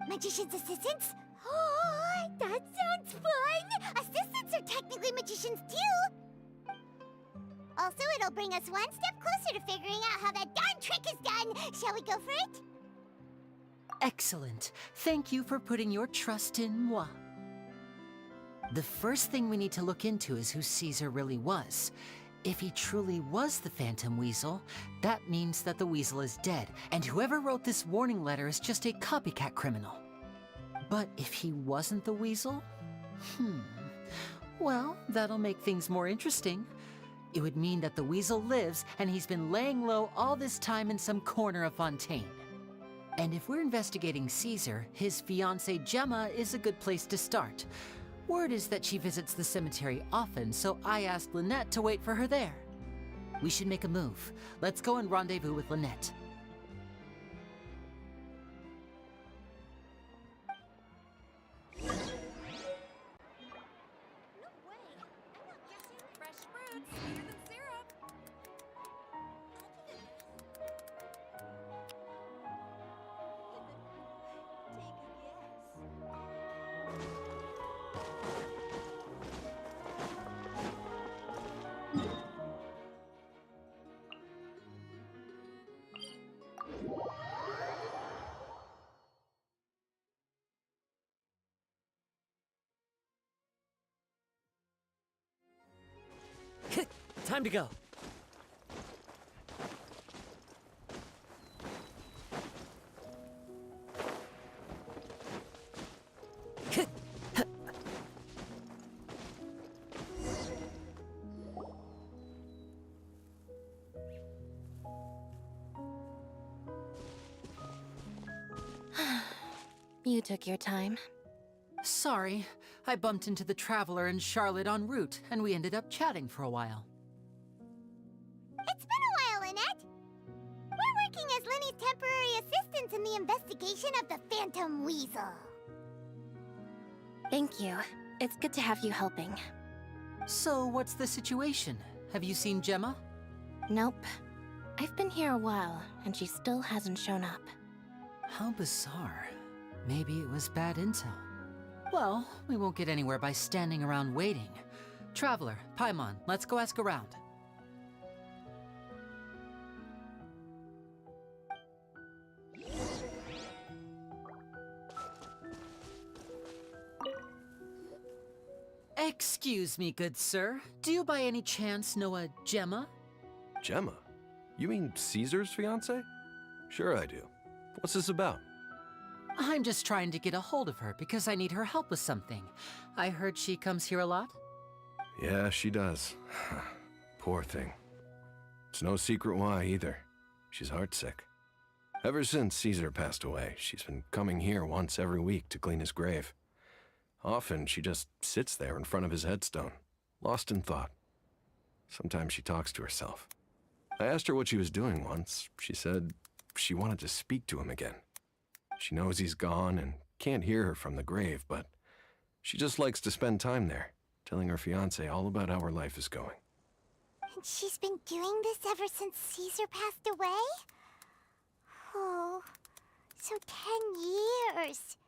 Magician's assistants? Oh, that sounds fun! Assistants are technically magicians too! Also, it'll bring us one step closer to figuring out how that darn trick is done! Shall we go for it? Excellent. Thank you for putting your trust in moi. The first thing we need to look into is who Caesar really was. If he truly was the Phantom Weasel, that means that the Weasel is dead, and whoever wrote this warning letter is just a copycat criminal. But if he wasn't the Weasel? Well, that'll make things more interesting. It would mean that the Weasel lives, and he's been laying low all this time in some corner of Fontaine. And if we're investigating Caesar, his fiancée Gemma is a good place to start. Word is that she visits the cemetery often, so I asked Lynette to wait for her there. We should make a move. Let's go and rendezvous with Lynette. time to go. You took your time. Sorry, I bumped into the Traveler and Charlotte en route, and we ended up chatting for a while. It's been a while, Annette. We're working as Lenny's temporary assistants in the investigation of the Phantom Weasel. Thank you. It's good to have you helping. So, what's the situation? Have you seen Gemma? Nope. I've been here a while, and she still hasn't shown up. How bizarre. Maybe it was bad intel. Well, we won't get anywhere by standing around waiting. Traveler, Paimon, let's go ask around. Excuse me, good sir. Do you by any chance know a Gemma? Gemma? You mean Caesar's fiance? Sure I do. What's this about? I'm just trying to get a hold of her because I need her help with something. I heard she comes here a lot. Yeah, she does. Poor thing. It's no secret why either. She's heartsick. Ever since Caesar passed away, she's been coming here once every week to clean his grave. Often she just sits there in front of his headstone, lost in thought. Sometimes she talks to herself. I asked her what she was doing once. She said she wanted to speak to him again. She knows he's gone and can't hear her from the grave, but she just likes to spend time there, telling her fiancé all about how her life is going. And she's been doing this ever since Caesar passed away? Oh, so 10 years.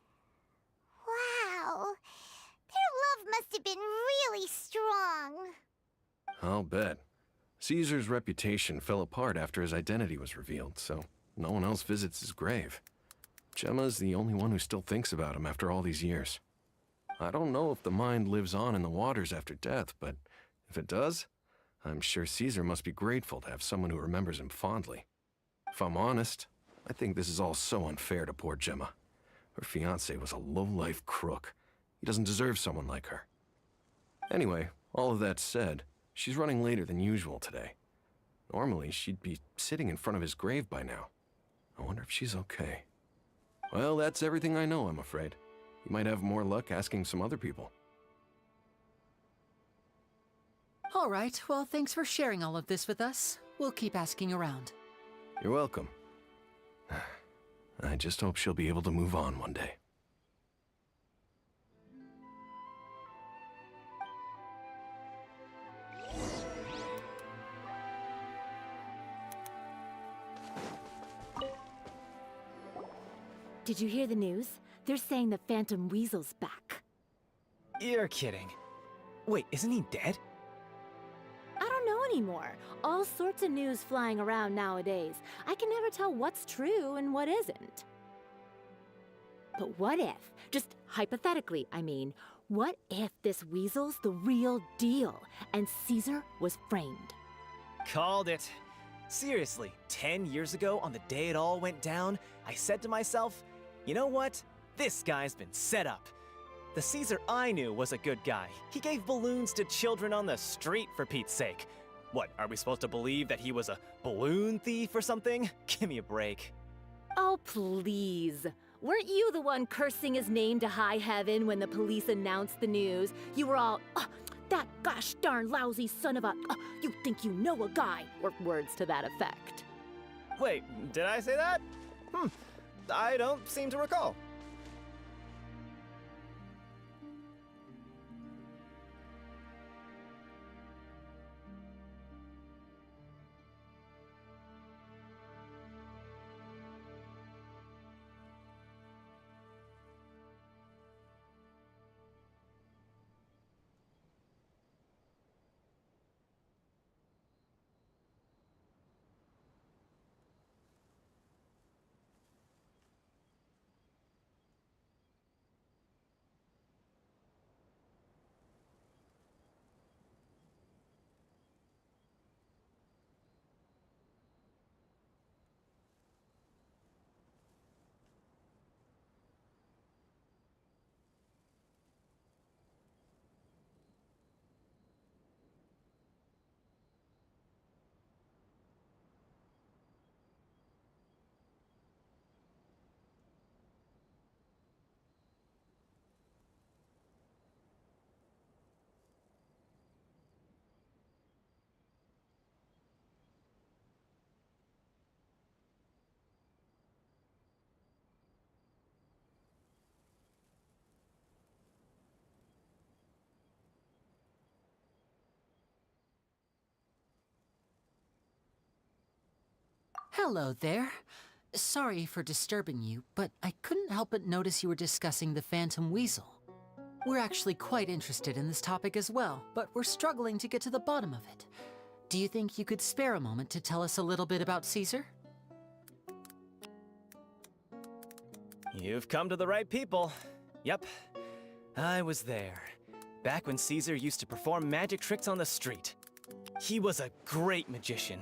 Wow. Their love must have been really strong. I'll bet. Caesar's reputation fell apart after his identity was revealed, so no one else visits his grave. Gemma's the only one who still thinks about him after all these years. I don't know if the mind lives on in the waters after death, but if it does, I'm sure Caesar must be grateful to have someone who remembers him fondly. If I'm honest, I think this is all so unfair to poor Gemma. Her fiancé was a low-life crook. He doesn't deserve someone like her. Anyway, all of that said, she's running later than usual today. Normally, she'd be sitting in front of his grave by now. I wonder if she's okay. Well, that's everything I know, I'm afraid. You might have more luck asking some other people. All right, well, thanks for sharing all of this with us. We'll keep asking around. You're welcome. I just hope she'll be able to move on one day. Did you hear the news? They're saying the Phantom Weasel's back. You're kidding. Wait, isn't he dead? I don't know anymore. All sorts of news flying around nowadays. I can never tell what's true and what isn't. But what if, just hypothetically, I mean, what if this weasel's the real deal and Caesar was framed? Called it. Seriously, 10 years ago, on the day it all went down, I said to myself, you know what? This guy's been set up. The Caesar I knew was a good guy. He gave balloons to children on the street, for Pete's sake. What, are we supposed to believe that he was a balloon thief or something? Give me a break. Oh, please. Weren't you the one cursing his name to high heaven when the police announced the news? You were all, that gosh darn lousy son of a, you think you know a guy, or words to that effect. Wait, did I say that? I don't seem to recall. Hello there. Sorry for disturbing you, but I couldn't help but notice you were discussing the Phantom Weasel. We're actually quite interested in this topic as well, but we're struggling to get to the bottom of it. Do you think you could spare a moment to tell us a little bit about Caesar? You've come to the right people. Yep, I was there. Back when Caesar used to perform magic tricks on the street. He was a great magician.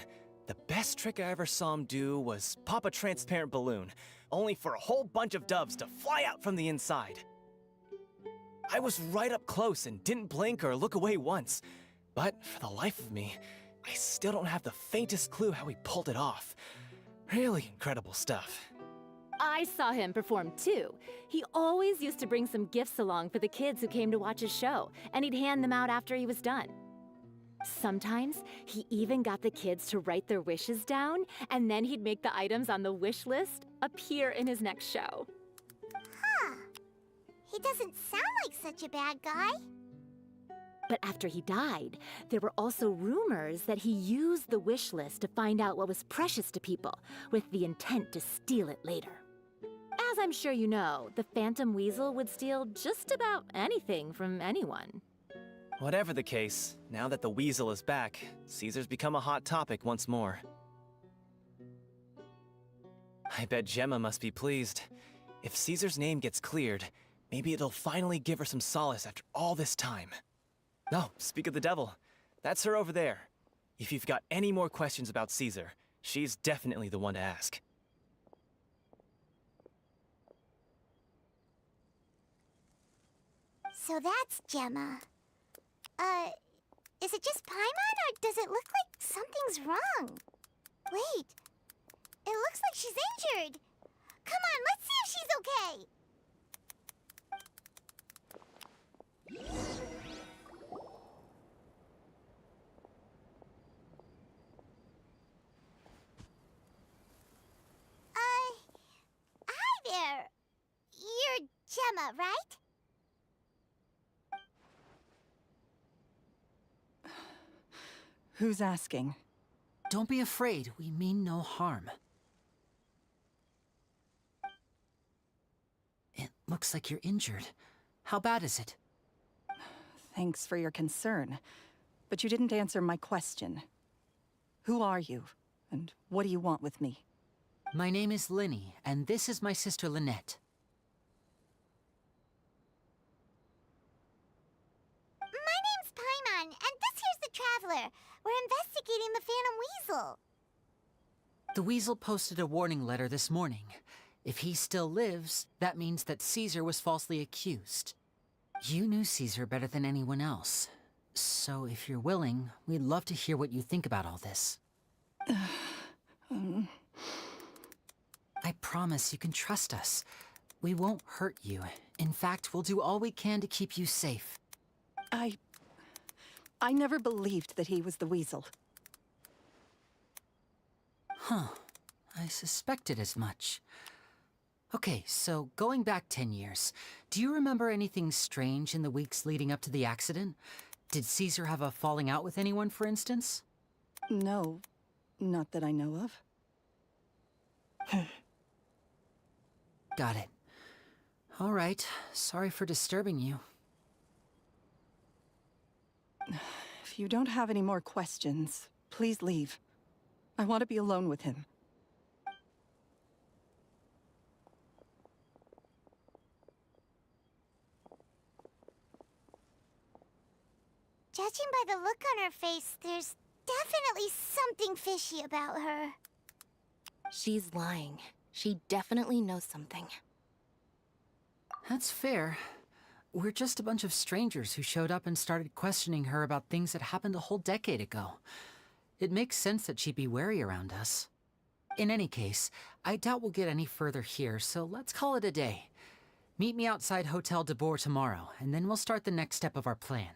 The best trick I ever saw him do was pop a transparent balloon, only for a whole bunch of doves to fly out from the inside. I was right up close and didn't blink or look away once. But for the life of me, I still don't have the faintest clue how he pulled it off. Really incredible stuff. I saw him perform too. He always used to bring some gifts along for the kids who came to watch his show, and he'd hand them out after he was done. Sometimes, he even got the kids to write their wishes down, and then he'd make the items on the wish list appear in his next show. Huh. He doesn't sound like such a bad guy. But after he died, there were also rumors that he used the wish list to find out what was precious to people, with the intent to steal it later. As I'm sure you know, the Phantom Weasel would steal just about anything from anyone. Whatever the case, now that the Weasel is back, Caesar's become a hot topic once more. I bet Gemma must be pleased. If Caesar's name gets cleared, maybe it'll finally give her some solace after all this time. No, speak of the devil. That's her over there. If you've got any more questions about Caesar, she's definitely the one to ask. So that's Gemma. Is it just Paimon, or does it look like something's wrong? Wait, it looks like she's injured. Come on, let's see if she's okay. Hi there. You're Gemma, right? Who's asking? Don't be afraid, we mean no harm. It looks like you're injured. How bad is it? Thanks for your concern, but you didn't answer my question. Who are you, and what do you want with me? My name is Linny, and this is my sister Lynette. My name's Paimon, and this here's the Traveler. We're investigating the Phantom Weasel. The Weasel posted a warning letter this morning. If he still lives, that means that Caesar was falsely accused. You knew Caesar better than anyone else. So if you're willing, we'd love to hear what you think about all this. I promise you can trust us. We won't hurt you. In fact, we'll do all we can to keep you safe. I never believed that he was the Weasel. Huh. I suspected as much. Okay, so going back 10 years, do you remember anything strange in the weeks leading up to the accident? Did Caesar have a falling out with anyone, for instance? No, not that I know of. Got it. All right, sorry for disturbing you. If you don't have any more questions, please leave. I want to be alone with him. Judging by the look on her face, there's definitely something fishy about her. She's lying. She definitely knows something. That's fair. We're just a bunch of strangers who showed up and started questioning her about things that happened a whole decade ago. It makes sense that she'd be wary around us. In any case, I doubt we'll get any further here, so let's call it a day. Meet me outside Hotel de Boer tomorrow, and then we'll start the next step of our plan.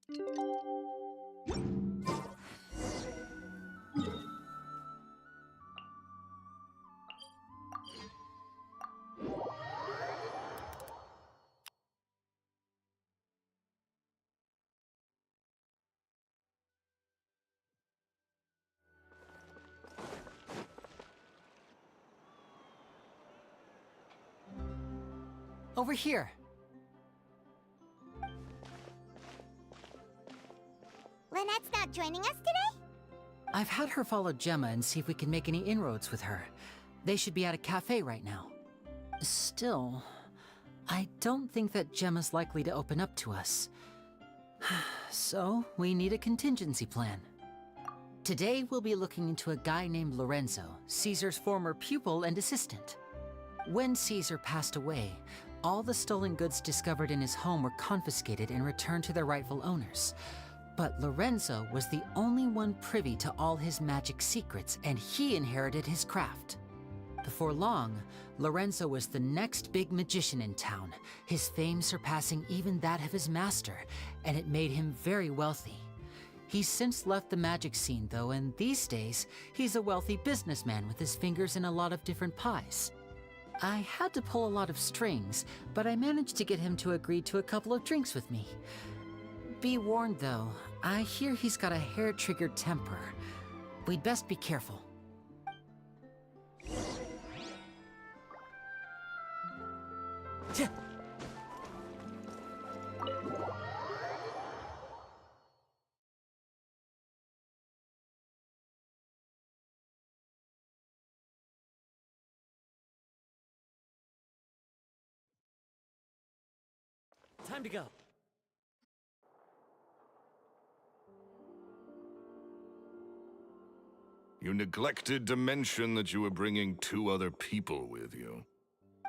Over here. Lynette's not joining us today? I've had her follow Gemma and see if we can make any inroads with her. They should be at a cafe right now. Still, I don't think that Gemma's likely to open up to us. So, we need a contingency plan. Today, we'll be looking into a guy named Lorenzo, Caesar's former pupil and assistant. When Caesar passed away, all the stolen goods discovered in his home were confiscated and returned to their rightful owners. But Lorenzo was the only one privy to all his magic secrets, and he inherited his craft. Before long, Lorenzo was the next big magician in town, his fame surpassing even that of his master, and it made him very wealthy. He's since left the magic scene, though, and these days, he's a wealthy businessman with his fingers in a lot of different pies. I had to pull a lot of strings, but I managed to get him to agree to a couple of drinks with me. Be warned, though, I hear he's got a hair-triggered temper. We'd best be careful. Time to go. You neglected to mention that you were bringing 2 other people with you.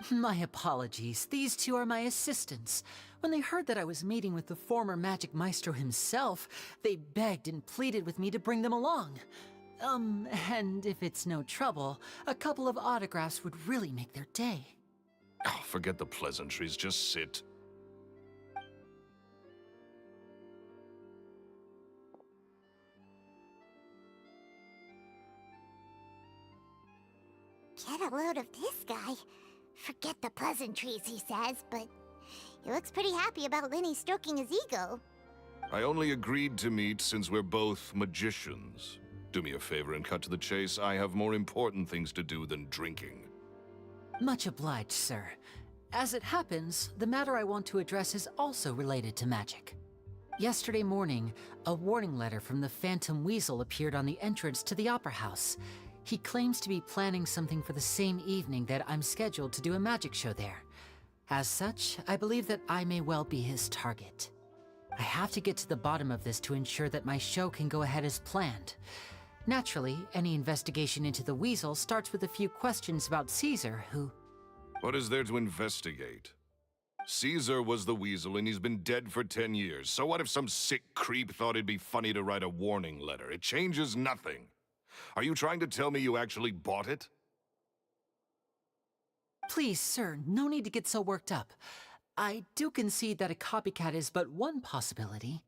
My apologies. These 2 are my assistants. When they heard that I was meeting with the former magic maestro himself, they begged and pleaded with me to bring them along. And if it's no trouble, a couple of autographs would really make their day. Oh, forget the pleasantries, just sit. Get a load of this guy. Forget the pleasantries, he says, but he looks pretty happy about Lenny stroking his ego. I only agreed to meet since we're both magicians. Do me a favor and cut to the chase. I have more important things to do than drinking. Much obliged, sir. As it happens, the matter I want to address is also related to magic. Yesterday morning, a warning letter from the Phantom Weasel appeared on the entrance to the Opera House. He claims to be planning something for the same evening that I'm scheduled to do a magic show there. As such, I believe that I may well be his target. I have to get to the bottom of this to ensure that my show can go ahead as planned. Naturally, any investigation into the Weasel starts with a few questions about Caesar, who... What is there to investigate? Caesar was the Weasel and he's been dead for 10 years. So what if some sick creep thought it'd be funny to write a warning letter? It changes nothing. Are you trying to tell me you actually bought it? Please, sir, no need to get so worked up. I do concede that a copycat is but one possibility.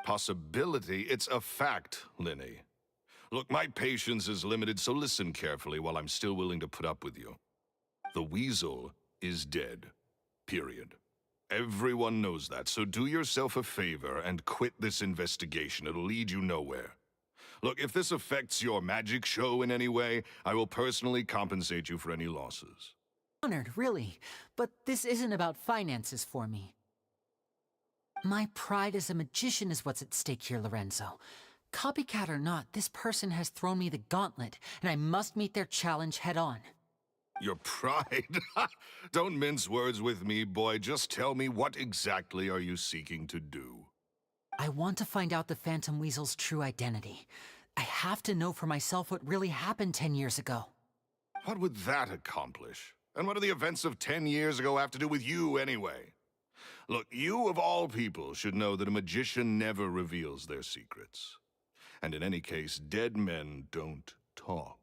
Possibility? It's a fact, Linny. Look, my patience is limited, so listen carefully while I'm still willing to put up with you. The Weasel is dead. Period. Everyone knows that, so do yourself a favor and quit this investigation. It'll lead you nowhere. Look, if this affects your magic show in any way, I will personally compensate you for any losses. Honored, really, but this isn't about finances for me. My pride as a magician is what's at stake here, Lorenzo. Copycat or not, this person has thrown me the gauntlet, and I must meet their challenge head-on. Your pride? Don't mince words with me, boy. Just tell me, what exactly are you seeking to do? I want to find out the Phantom Weasel's true identity. I have to know for myself what really happened 10 years ago. What would that accomplish? And what do the events of 10 years ago have to do with you, anyway? Look, you of all people should know that a magician never reveals their secrets. And in any case, dead men don't talk.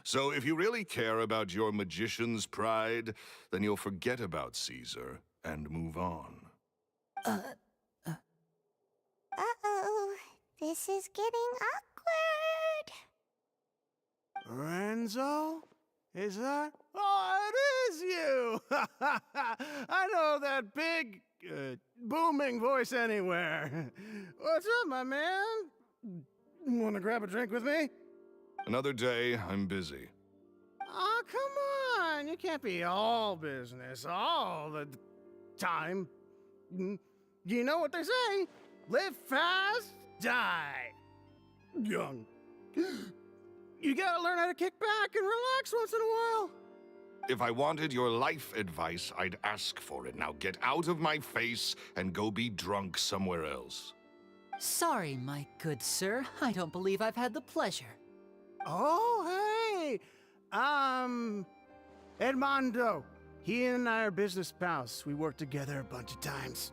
So if you really care about your magician's pride, then you'll forget about Caesar and move on. This is getting awkward. Renzo? Is that? Oh, it is you! I know that big, booming voice anywhere. What's up, my man? Want to grab a drink with me? Another day, I'm busy. Oh, come on! You can't be all business all the time. You know what they say? Live fast, die young. You gotta learn how to kick back and relax once in a while. If I wanted your life advice, I'd ask for it. Now get out of my face and go be drunk somewhere else. Sorry, my good sir. I don't believe I've had the pleasure. Oh, hey! Edmondo. He and I are business pals. We worked together a bunch of times.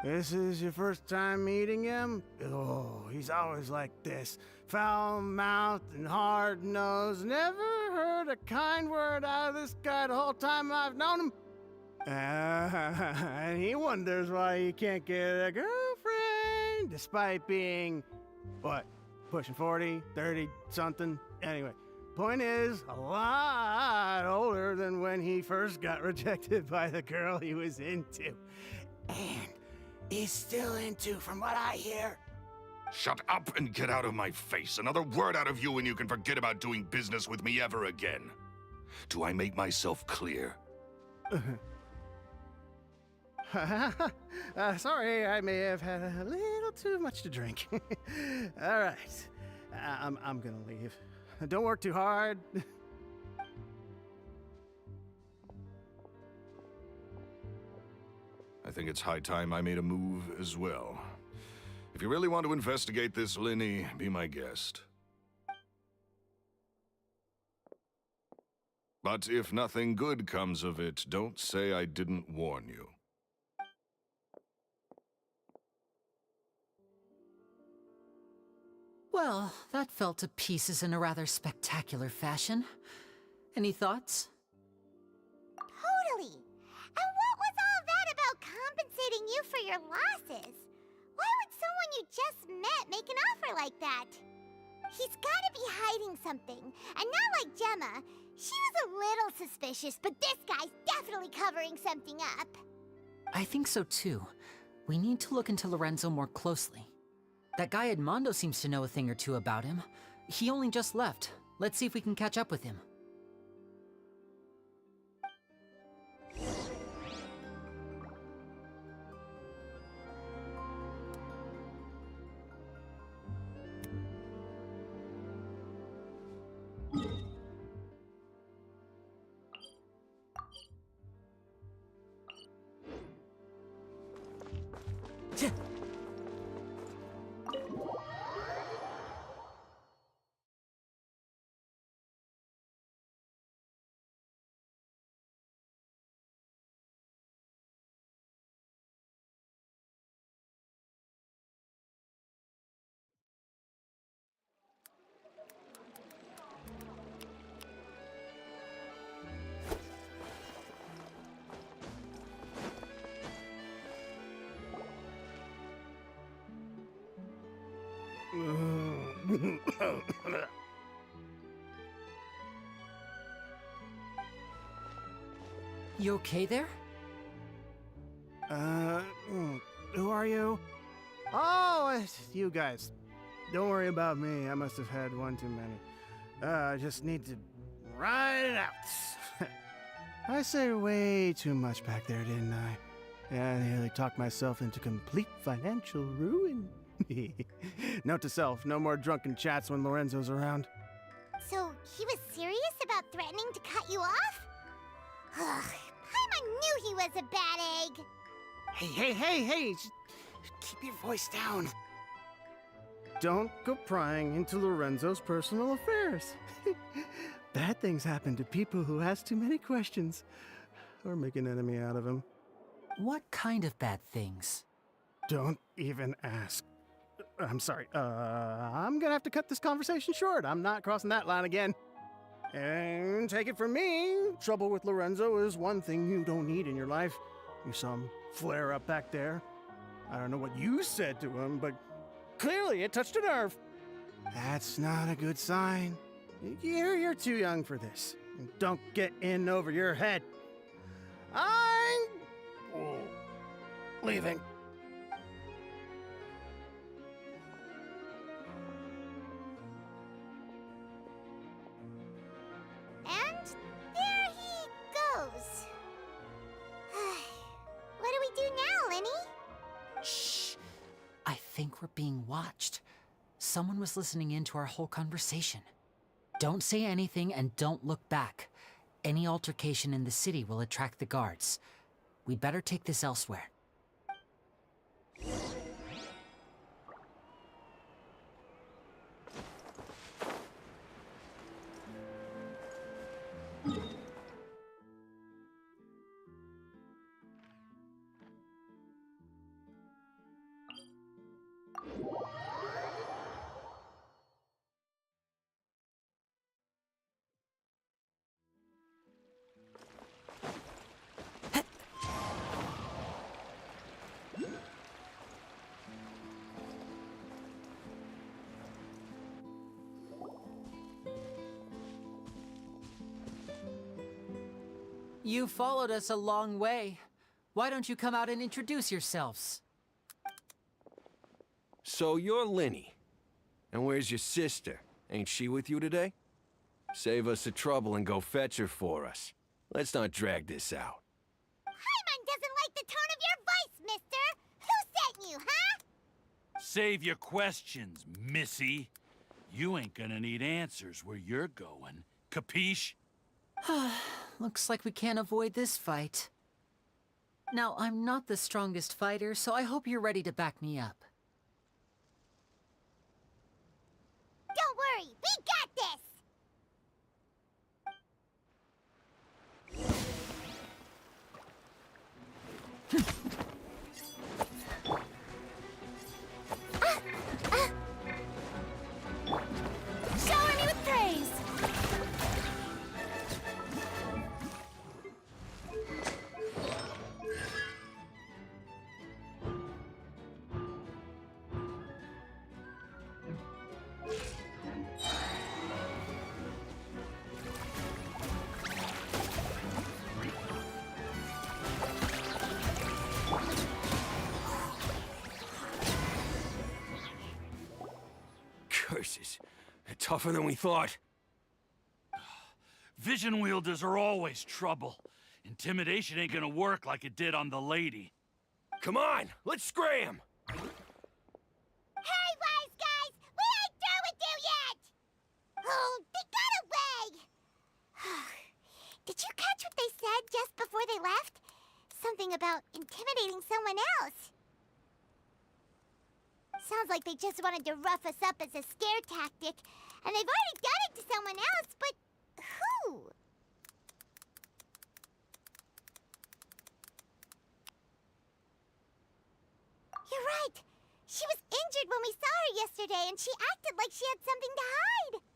This is your first time meeting him? Oh, he's always like this. Foul-mouthed and hard-nosed. Never heard a kind word out of this guy the whole time I've known him. And he wonders why he can't get a girlfriend, despite being, what, pushing 40, 30, something? Anyway, point is, a lot older than when he first got rejected by the girl he was into. And he's still into, from what I hear. Shut up and get out of my face. Another word out of you and you can forget about doing business with me ever again. Do I make myself clear? Sorry, I may have had a little too much to drink. All right, I'm gonna leave. Don't work too hard. I think it's high time I made a move as well. If you really want to investigate this, Linny, be my guest. But if nothing good comes of it, don't say I didn't warn you. Well, that fell to pieces in a rather spectacular fashion. Any thoughts? Totally. And what was all that about compensating you for your losses? Why would someone you just met make an offer like that? He's gotta be hiding something. And not like Gemma. She was a little suspicious, but this guy's definitely covering something up. I think so too. We need to look into Lorenzo more closely. That guy Edmondo seems to know a thing or two about him. He only just left. Let's see if we can catch up with him. You okay there? Who are you? Oh, it's you guys. Don't worry about me. I must have had one too many. I just need to ride it out. I said way too much back there, didn't I? Yeah, I nearly talked myself into complete financial ruin. Note to self, no more drunken chats when Lorenzo's around. So, he was serious about threatening to cut you off? Ugh, Paimon knew he was a bad egg. Hey, just keep your voice down. Don't go prying into Lorenzo's personal affairs. Bad things happen to people who ask too many questions, or make an enemy out of him. What kind of bad things? Don't even ask. I'm sorry, I'm gonna have to cut this conversation short. I'm not crossing that line again. And take it from me, trouble with Lorenzo is one thing you don't need in your life. You saw him flare up back there. I don't know what you said to him, but Clearly, it touched a nerve. That's not a good sign. You're too young for this. Don't get in over your head. I'm leaving. And there he goes. What do we do now, Lenny? Shh. I think we're being watched. Someone was listening in to our whole conversation. Don't say anything and don't look back. Any altercation in the city will attract the guards. We'd better take this elsewhere. You followed us a long way. Why don't you come out and introduce yourselves? So you're Linny. And where's your sister? Ain't she with you today? Save us the trouble and go fetch her for us. Let's not drag this out. Paimon doesn't like the tone of your voice, mister! Who sent you, huh? Save your questions, missy. You ain't gonna need answers where you're going. Capiche? Looks like we can't avoid this fight. Now, I'm not the strongest fighter, so I hope you're ready to back me up. Don't worry, we got this! Shower me with praise! Curses. They're tougher than we thought. Vision wielders are always trouble. Intimidation ain't gonna work like it did on the lady. Come on, let's scram! Hey, wise guys! We ain't through with you yet! Oh, they got away! Did you catch what they said just before they left? Something about intimidating someone else. Sounds like they just wanted to rough us up as a scare tactic, and they've already done it to someone else, but who? You're right. She was injured when we saw her yesterday, and she acted like she had something to hide.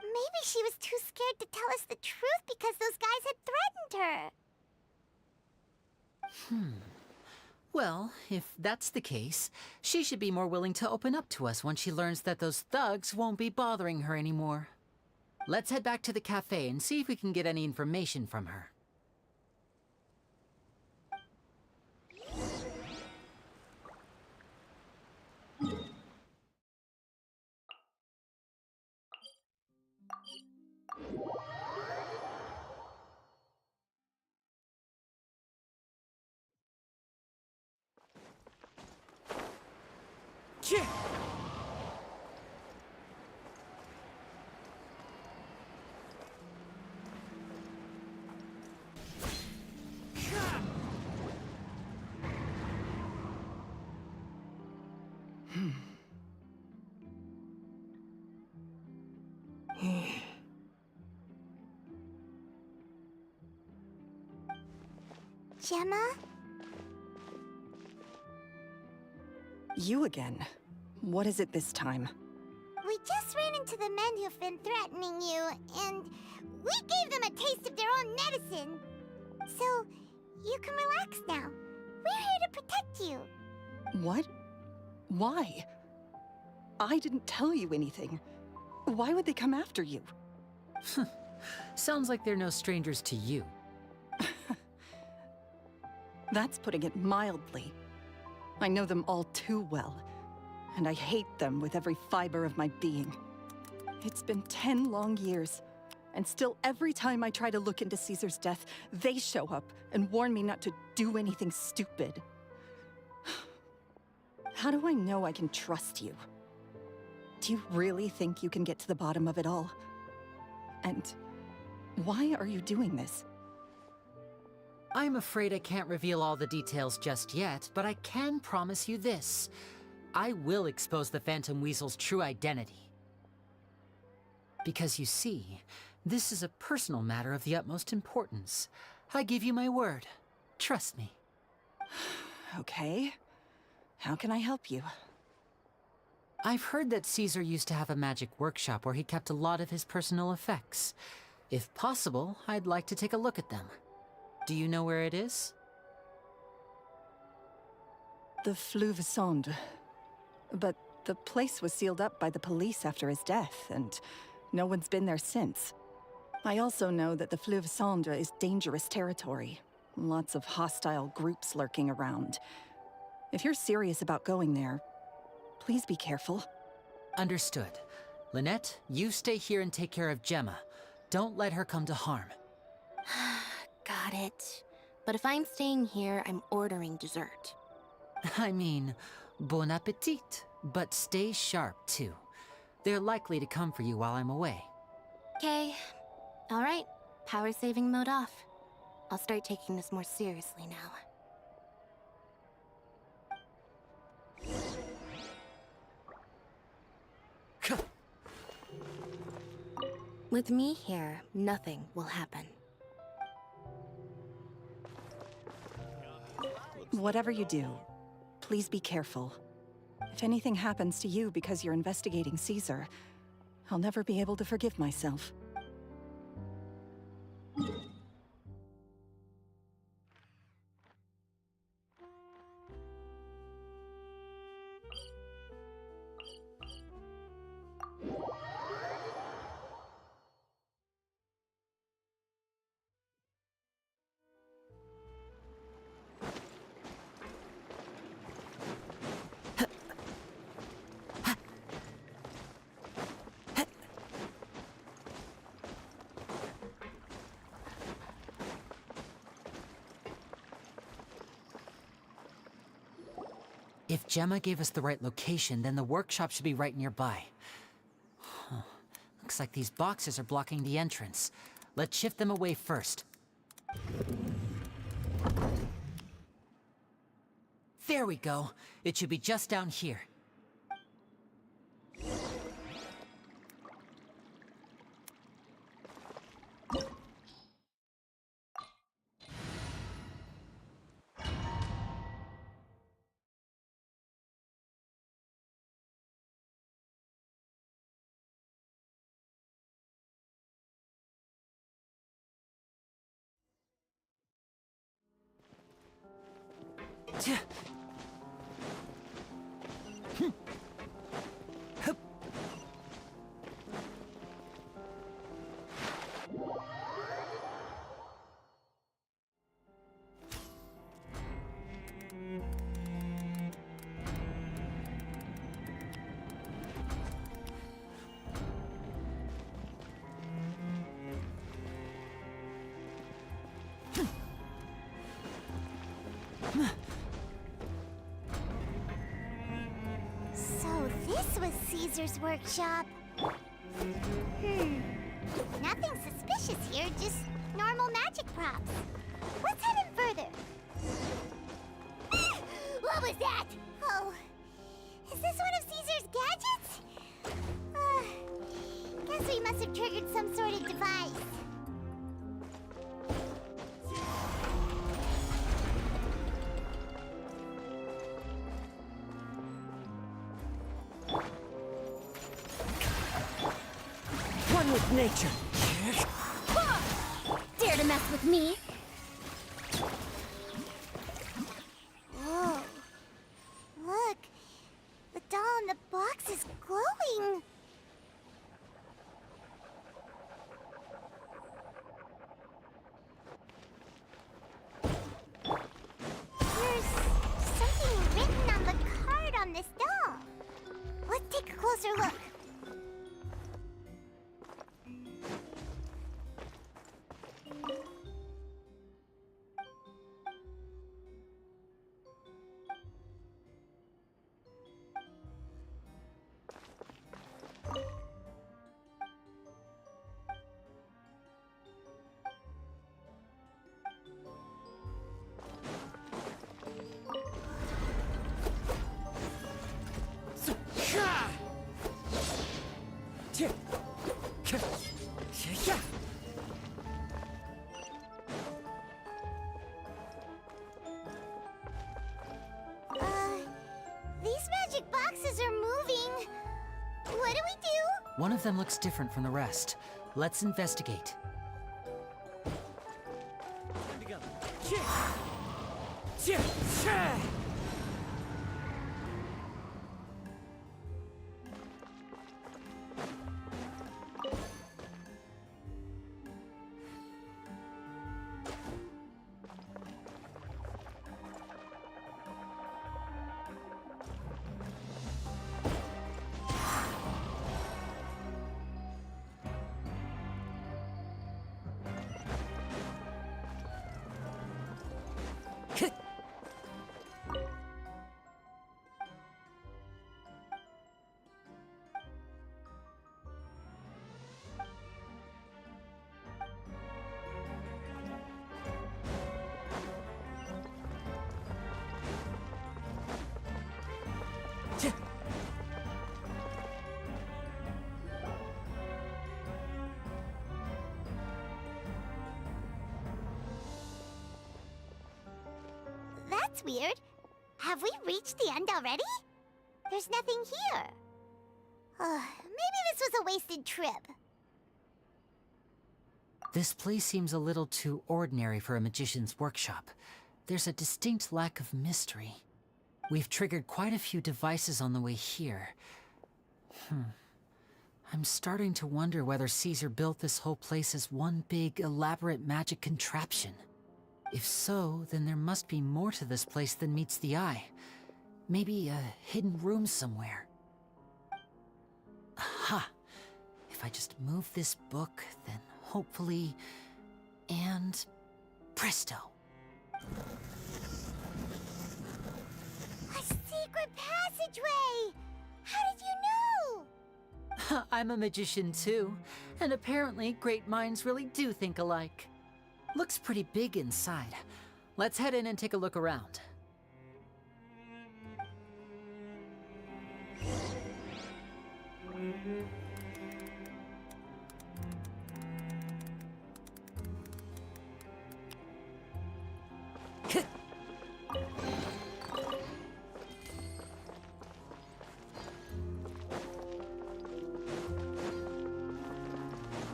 Maybe she was too scared to tell us the truth because those guys had threatened her. Well, if that's the case, she should be more willing to open up to us once she learns that those thugs won't be bothering her anymore. Let's head back to the cafe and see if we can get any information from her. Gemma? You again. What is it this time? We just ran into the men who've been threatening you, and we gave them a taste of their own medicine. So, you can relax now. We're here to protect you. What? Why? I didn't tell you anything. Why would they come after you? Sounds like they're no strangers to you. That's putting it mildly. I know them all too well, and I hate them with every fiber of my being. It's been 10 long years, and still every time I try to look into Caesar's death, they show up and warn me not to do anything stupid. How do I know I can trust you? Do you really think you can get to the bottom of it all? And why are you doing this? I'm afraid I can't reveal all the details just yet, but I can promise you this. I will expose the Phantom Weasel's true identity. Because you see, this is a personal matter of the utmost importance. I give you my word. Trust me. Okay. How can I help you? I've heard that Caesar used to have a magic workshop where he kept a lot of his personal effects. If possible, I'd like to take a look at them. Do you know where it is? The Fleuve Sonde. But the place was sealed up by the police after his death, and no one's been there since. I also know that the Fleuve Sonde is dangerous territory. Lots of hostile groups lurking around. If you're serious about going there, please be careful. Understood. Lynette, you stay here and take care of Gemma. Don't let her come to harm. Got it. But if I'm staying here, I'm ordering dessert. I mean, bon appetit. But stay sharp, too. They're likely to come for you while I'm away. Okay. Alright. Power saving mode off. I'll start taking this more seriously now. With me here, nothing will happen. Whatever you do, please be careful. If anything happens to you because you're investigating Caesar, I'll never be able to forgive myself. If Gemma gave us the right location, then the workshop should be right nearby. Huh. Looks like these boxes are blocking the entrance. Let's shift them away first. There we go. It should be just down here. So this was Caesar's workshop. Nothing suspicious here, just normal magic props. Let's head in further. What was that? Oh, is this one of Caesar's gadgets? Guess we must have triggered some sort of device. One with nature. Dare to mess with me? Whoa. These magic boxes are moving. What do we do? One of them looks different from the rest. Let's investigate. Time to go. That's weird. Have we reached the end already? There's nothing here. Maybe this was a wasted trip. This place seems a little too ordinary for a magician's workshop. There's a distinct lack of mystery. We've triggered quite a few devices on the way here. I'm starting to wonder whether Caesar built this whole place as one big, elaborate magic contraption. If so, then there must be more to this place than meets the eye. Maybe a hidden room somewhere. Aha! If I just move this book, then hopefully... and... presto! A secret passageway! How did you know? I'm a magician too, and apparently great minds really do think alike. Looks pretty big inside. Let's head in and take a look around.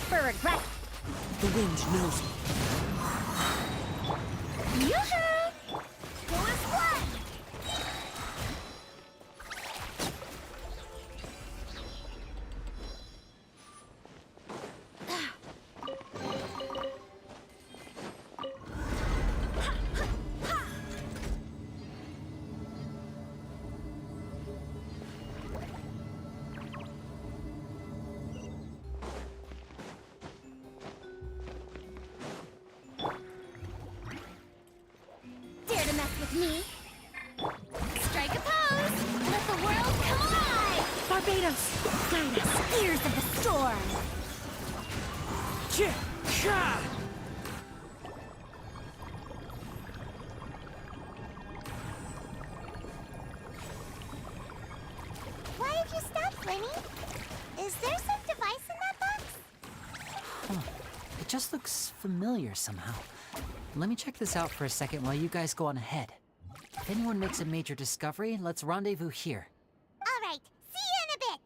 Regret. The wind knows me. Yoo-hoo! Who is what? Me? Strike a pose! Let the world come alive! Barbados! Guide us, ears of the storm! Why have you stopped, Lenny? Is there some device in that box? It just looks familiar somehow. Let me check this out for a second while you guys go on ahead. If anyone makes a major discovery, let's rendezvous here. All right, see you in a bit!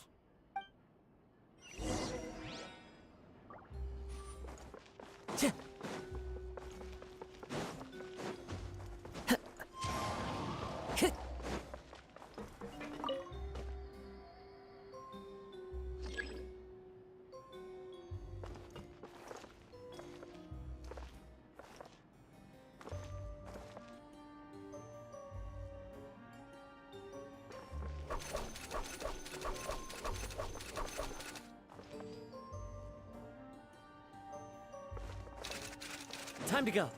Time to go.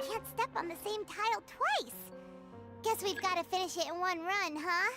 Can't step on the same tile twice. Guess we've got to finish it in one run, huh?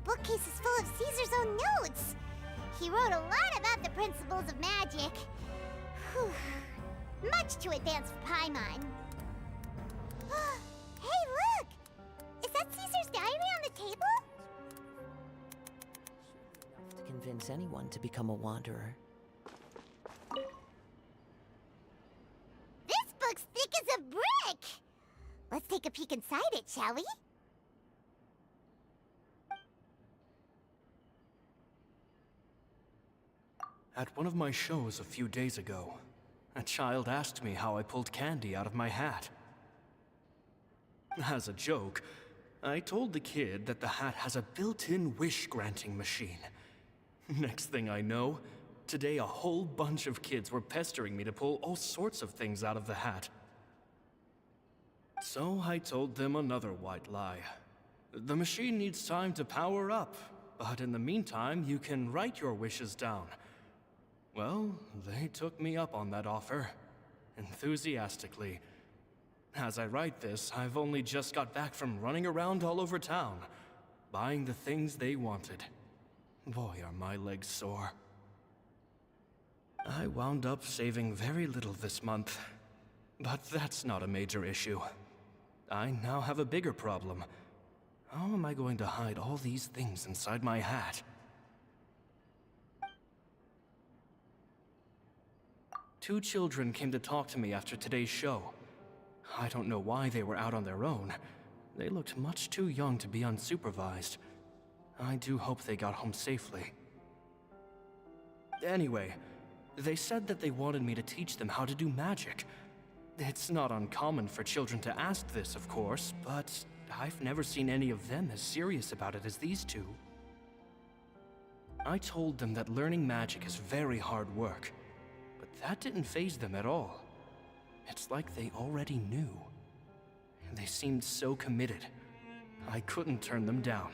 Bookcase is full of Caesar's own notes. He wrote a lot about the principles of magic. Whew. Much to advance for Paimon. Hey, look! Is that Caesar's diary on the table? To convince anyone to become a wanderer. This book's thick as a brick! Let's take a peek inside it, shall we? At one of my shows a few days ago, a child asked me how I pulled candy out of my hat. As a joke, I told the kid that the hat has a built-in wish-granting machine. Next thing I know, today a whole bunch of kids were pestering me to pull all sorts of things out of the hat. So I told them another white lie. The machine needs time to power up, but in the meantime, you can write your wishes down. Well, they took me up on that offer, enthusiastically. As I write this, I've only just got back from running around all over town, buying the things they wanted. Boy, are my legs sore. I wound up saving very little this month, but that's not a major issue. I now have a bigger problem. How am I going to hide all these things inside my hat? Two children came to talk to me after today's show. I don't know why they were out on their own. They looked much too young to be unsupervised. I do hope they got home safely. Anyway, they said that they wanted me to teach them how to do magic. It's not uncommon for children to ask this, of course, but I've never seen any of them as serious about it as these two. I told them that learning magic is very hard work. That didn't faze them at all. It's like they already knew. They seemed so committed. I couldn't turn them down.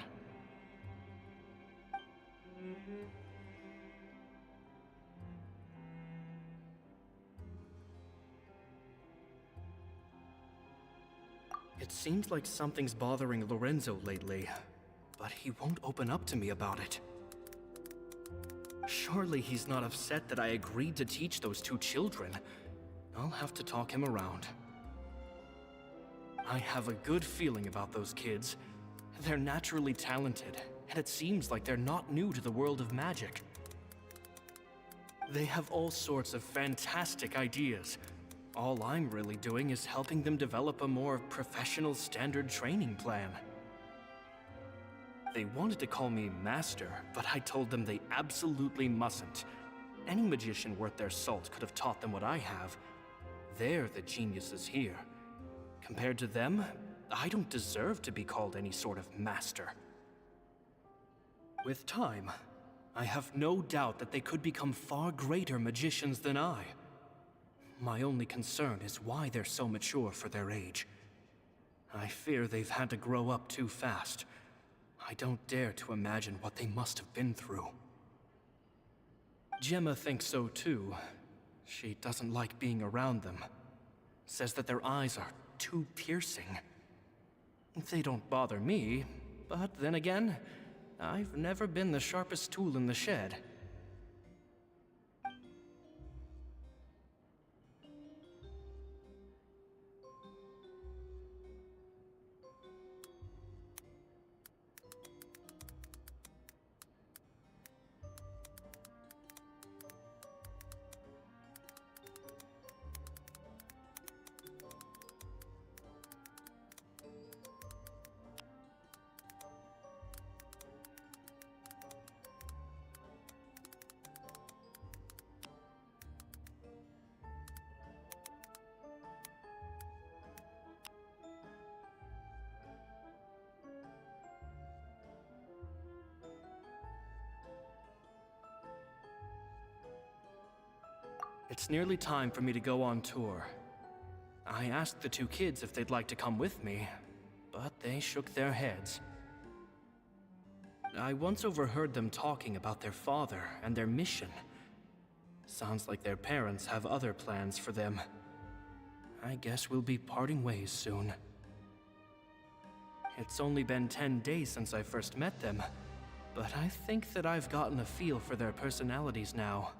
It seems like something's bothering Lorenzo lately, but he won't open up to me about it. Surely he's not upset that I agreed to teach those two children. I'll have to talk him around. I have a good feeling about those kids. They're naturally talented, and it seems like they're not new to the world of magic. They have all sorts of fantastic ideas. All I'm really doing is helping them develop a more professional standard training plan. They wanted to call me Master, but I told them they absolutely mustn't. Any magician worth their salt could have taught them what I have. They're the geniuses here. Compared to them, I don't deserve to be called any sort of master. With time, I have no doubt that they could become far greater magicians than I. My only concern is why they're so mature for their age. I fear they've had to grow up too fast. I don't dare to imagine what they must have been through. Gemma thinks so too. She doesn't like being around them. Says that their eyes are too piercing. They don't bother me, but then again, I've never been the sharpest tool in the shed. It's nearly time for me to go on tour. I asked the two kids if they'd like to come with me, but they shook their heads. I once overheard them talking about their father and their mission. Sounds like their parents have other plans for them. I guess we'll be parting ways soon. It's only been 10 days since I first met them, but I think that I've gotten a feel for their personalities now.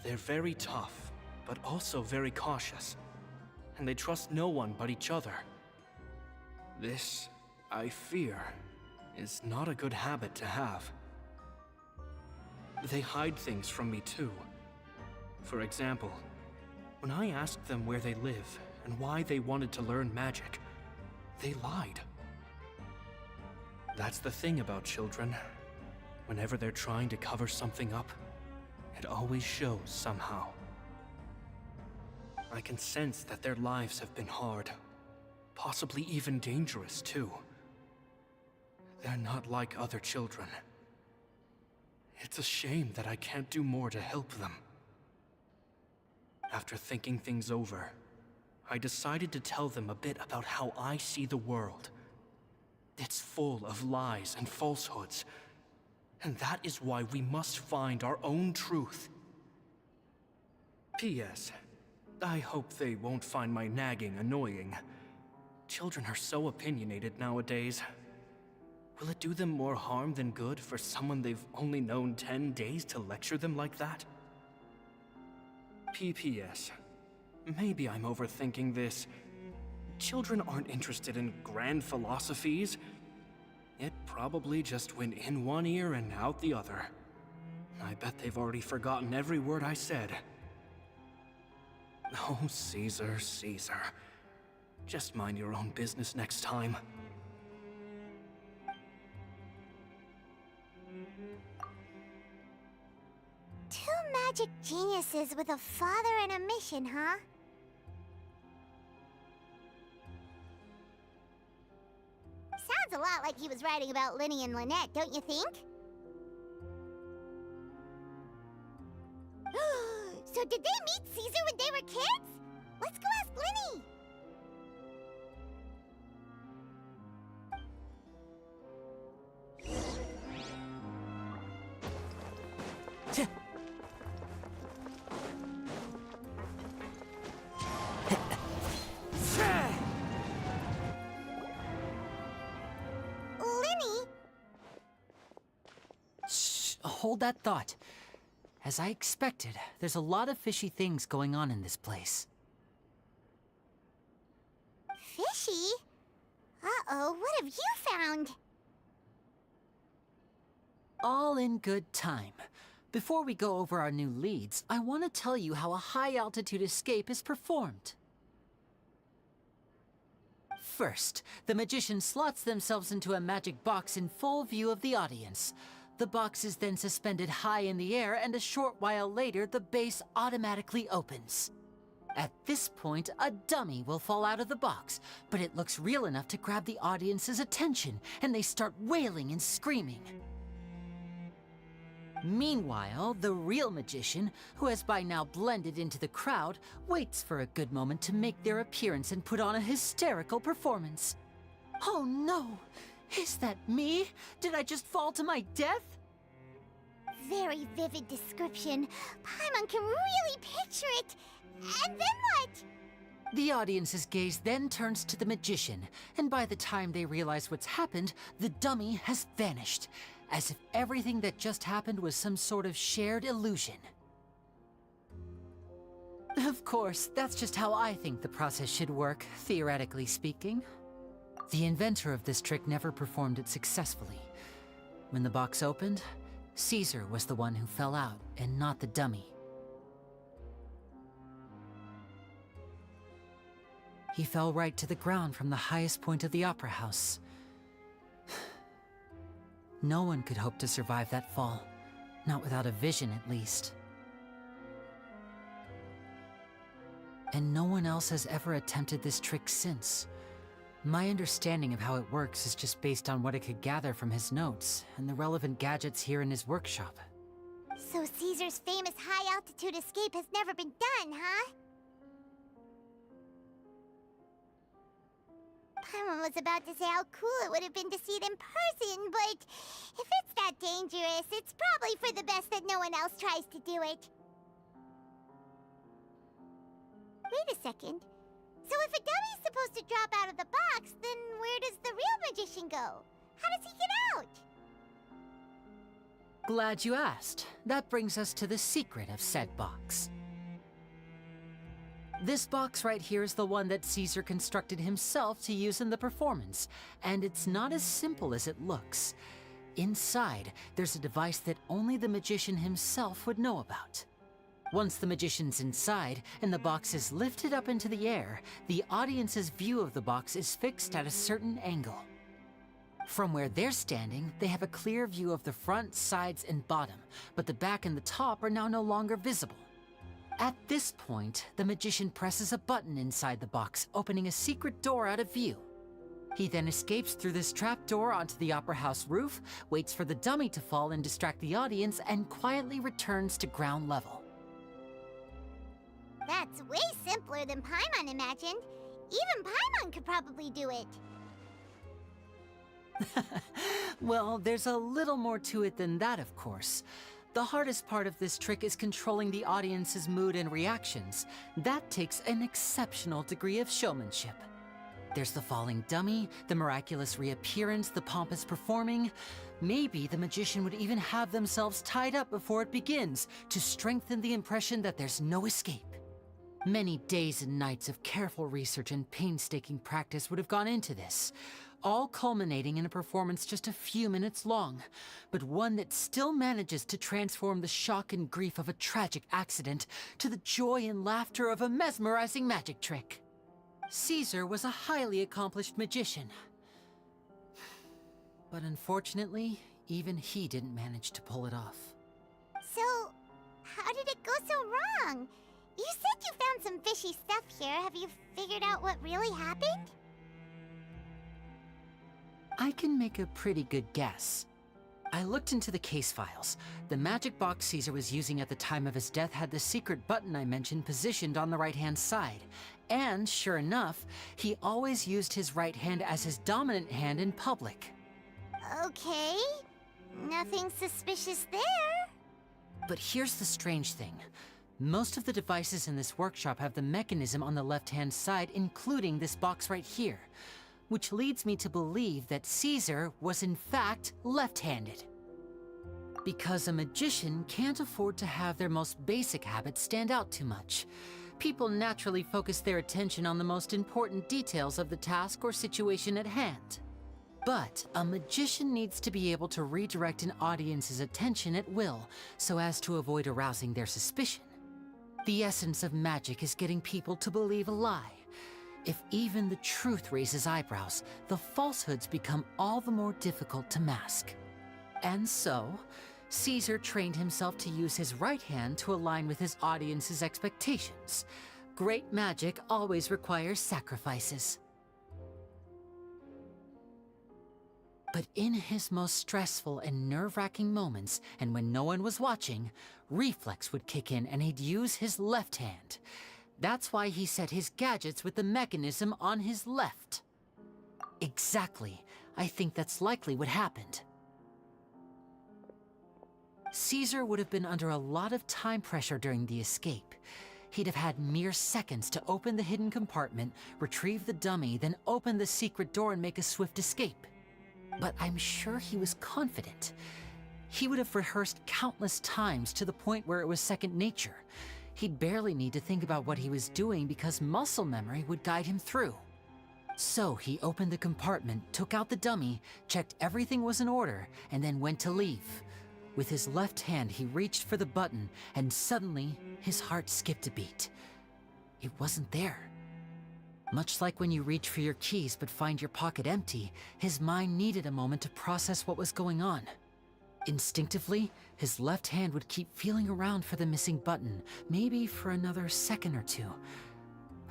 They're very tough, but also very cautious, and they trust no one but each other. This, I fear, is not a good habit to have. They hide things from me too. For example, when I asked them where they live and why they wanted to learn magic, they lied. That's the thing about children. Whenever they're trying to cover something up, it always shows somehow. I can sense that their lives have been hard, possibly even dangerous too. They're not like other children. It's a shame that I can't do more to help them. After thinking things over, I decided to tell them a bit about how I see the world. It's full of lies and falsehoods. And that is why we must find our own truth. P.S. I hope they won't find my nagging annoying. Children are so opinionated nowadays. Will it do them more harm than good for someone they've only known 10 days to lecture them like that? P.P.S. Maybe I'm overthinking this. Children aren't interested in grand philosophies. It probably just went in one ear and out the other. I bet they've already forgotten every word I said. Oh, Caesar, Caesar. Just mind your own business next time. Two magic geniuses with a father and a mission, huh? Sounds a lot like he was writing about Linny and Lynette, don't you think? So did they meet Caesar when they were kids? Let's go ask Linny! Hold that thought. As I expected, there's a lot of fishy things going on in this place. Fishy? Uh-oh, what have you found? All in good time. Before we go over our new leads, I want to tell you how a high-altitude escape is performed. First, the magician slots themselves into a magic box in full view of the audience. The box is then suspended high in the air, and a short while later, the base automatically opens. At this point, a dummy will fall out of the box, but it looks real enough to grab the audience's attention, and they start wailing and screaming. Meanwhile, the real magician, who has by now blended into the crowd, waits for a good moment to make their appearance and put on a hysterical performance. Oh no! Is that me? Did I just fall to my death? Very vivid description. Paimon can really picture it. And then what? The audience's gaze then turns to the magician, and by the time they realize what's happened, the dummy has vanished, as if everything that just happened was some sort of shared illusion. Of course, that's just how I think the process should work, theoretically speaking. The inventor of this trick never performed it successfully. When the box opened, Caesar was the one who fell out, and not the dummy. He fell right to the ground from the highest point of the opera house. No one could hope to survive that fall, not without a vision at least. And no one else has ever attempted this trick since. My understanding of how it works is just based on what I could gather from his notes and the relevant gadgets here in his workshop. So Caesar's famous high-altitude escape has never been done, huh? Paimon was about to say how cool it would have been to see it in person, but if it's that dangerous, it's probably for the best that no one else tries to do it. Wait a second. So if a dummy's supposed to drop out of the box, then where does the real magician go? How does he get out? Glad you asked. That brings us to the secret of said box. This box right here is the one that Caesar constructed himself to use in the performance, and it's not as simple as it looks. Inside, there's a device that only the magician himself would know about. Once the magician's inside and the box is lifted up into the air, the audience's view of the box is fixed at a certain angle. From where they're standing, they have a clear view of the front, sides, and bottom, but the back and the top are now no longer visible. At this point, the magician presses a button inside the box, opening a secret door out of view. He then escapes through this trapdoor onto the opera house roof, waits for the dummy to fall and distract the audience, and quietly returns to ground level. That's way simpler than Paimon imagined. Even Paimon could probably do it. Well, there's a little more to it than that, of course. The hardest part of this trick is controlling the audience's mood and reactions. That takes an exceptional degree of showmanship. There's the falling dummy, the miraculous reappearance, the pompous performing. Maybe the magician would even have themselves tied up before it begins to strengthen the impression that there's no escape. Many days and nights of careful research and painstaking practice would have gone into this, all culminating in a performance just a few minutes long, but one that still manages to transform the shock and grief of a tragic accident to the joy and laughter of a mesmerizing magic trick. Caesar was a highly accomplished magician, but unfortunately, even he didn't manage to pull it off. So, how did it go so wrong? You said you found some fishy stuff here. Have you figured out what really happened? I can make a pretty good guess. I looked into the case files. The magic box Caesar was using at the time of his death had the secret button I mentioned positioned on the right-hand side. And sure enough, he always used his right hand as his dominant hand in public. Okay. Nothing suspicious there. But here's the strange thing. Most of the devices in this workshop have the mechanism on the left-hand side, including this box right here, which leads me to believe that Caesar was in fact left-handed. Because a magician can't afford to have their most basic habits stand out too much. People naturally focus their attention on the most important details of the task or situation at hand. But a magician needs to be able to redirect an audience's attention at will so as to avoid arousing their suspicion. The essence of magic is getting people to believe a lie. If even the truth raises eyebrows, the falsehoods become all the more difficult to mask. And so, Caesar trained himself to use his right hand to align with his audience's expectations. Great magic always requires sacrifices. But in his most stressful and nerve-wracking moments, and when no one was watching, reflex would kick in and he'd use his left hand. That's why he set his gadgets with the mechanism on his left. Exactly. I think that's likely what happened. Caesar would have been under a lot of time pressure during the escape. He'd have had mere seconds to open the hidden compartment, retrieve the dummy, then open the secret door and make a swift escape. But I'm sure he was confident. He would have rehearsed countless times to the point where it was second nature. He'd barely need to think about what he was doing because muscle memory would guide him through. So he opened the compartment, took out the dummy, checked everything was in order, and then went to leave. With his left hand, he reached for the button, and suddenly, his heart skipped a beat. It wasn't there. Much like when you reach for your keys but find your pocket empty, his mind needed a moment to process what was going on. Instinctively, his left hand would keep feeling around for the missing button, maybe for another second or two,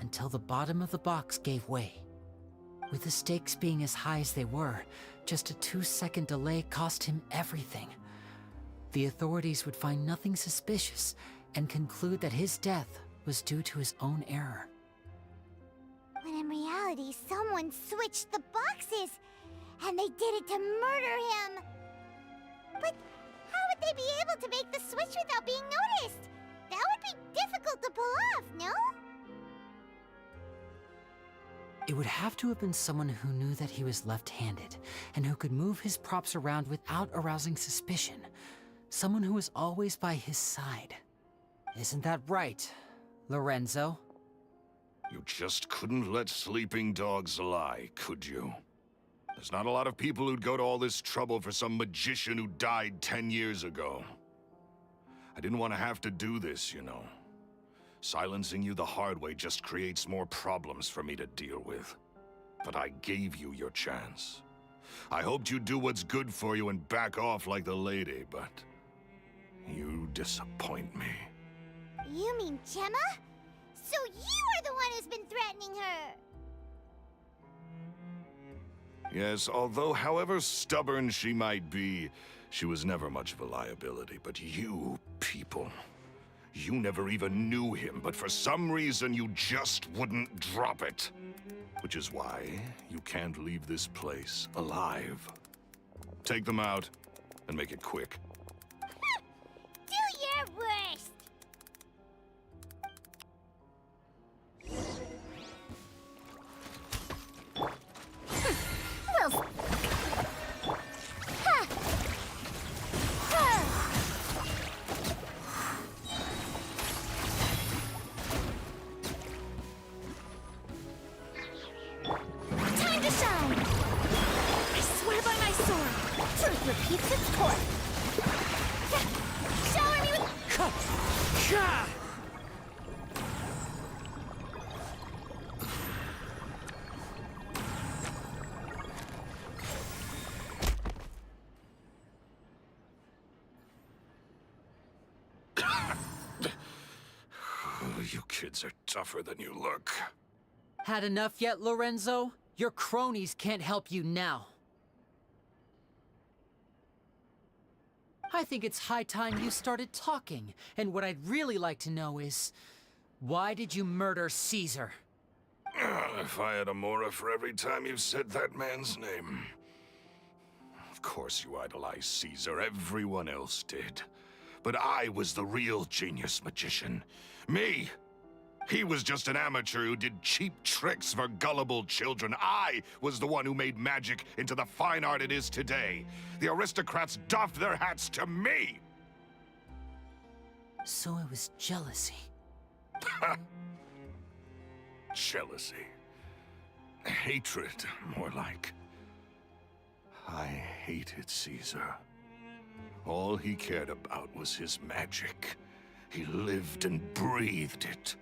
until the bottom of the box gave way. With the stakes being as high as they were, just a 2-second delay cost him everything. The authorities would find nothing suspicious and conclude that his death was due to his own error. When in reality, someone switched the boxes, and they did it to murder him. But how would they be able to make the switch without being noticed? That would be difficult to pull off, no? It would have to have been someone who knew that he was left-handed, and who could move his props around without arousing suspicion. Someone who was always by his side. Isn't that right, Lorenzo? You just couldn't let sleeping dogs lie, could you? There's not a lot of people who'd go to all this trouble for some magician who died 10 years ago. I didn't want to have to do this, you know. Silencing you the hard way just creates more problems for me to deal with. But I gave you your chance. I hoped you'd do what's good for you and back off like the lady, but you disappoint me. You mean Gemma? So you are the one who's been threatening her! Yes, although however stubborn she might be, she was never much of a liability. But you people, you never even knew him, but for some reason you just wouldn't drop it. Which is why you can't leave this place alive. Take them out, and make it quick. Do your worst! Well, ha! Ha! Time to shine! I swear by my sword, truth repeats its course. Shower me with... You kids are tougher than you look. Had enough yet, Lorenzo? Your cronies can't help you now. I think it's high time you started talking, and what I'd really like to know is, why did you murder Caesar? If I had a mora for every time you said that man's name. Of course you idolized Caesar, everyone else did. But I was the real genius magician. Me! He was just an amateur who did cheap tricks for gullible children. I was the one who made magic into the fine art it is today. The aristocrats doffed their hats to me! So it was jealousy. Jealousy. Hatred, more like. I hated Caesar. All he cared about was his magic. He lived and breathed it.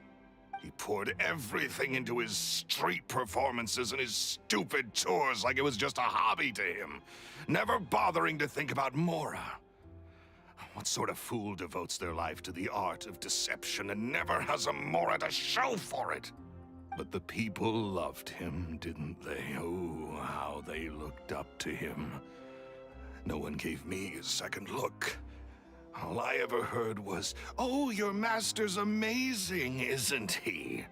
He poured everything into his street performances and his stupid tours like it was just a hobby to him, never bothering to think about Mora. What sort of fool devotes their life to the art of deception and never has a Mora to show for it? But the people loved him, didn't they? Oh, how they looked up to him. No one gave me a second look. All I ever heard was, "Oh, your master's amazing, isn't he?"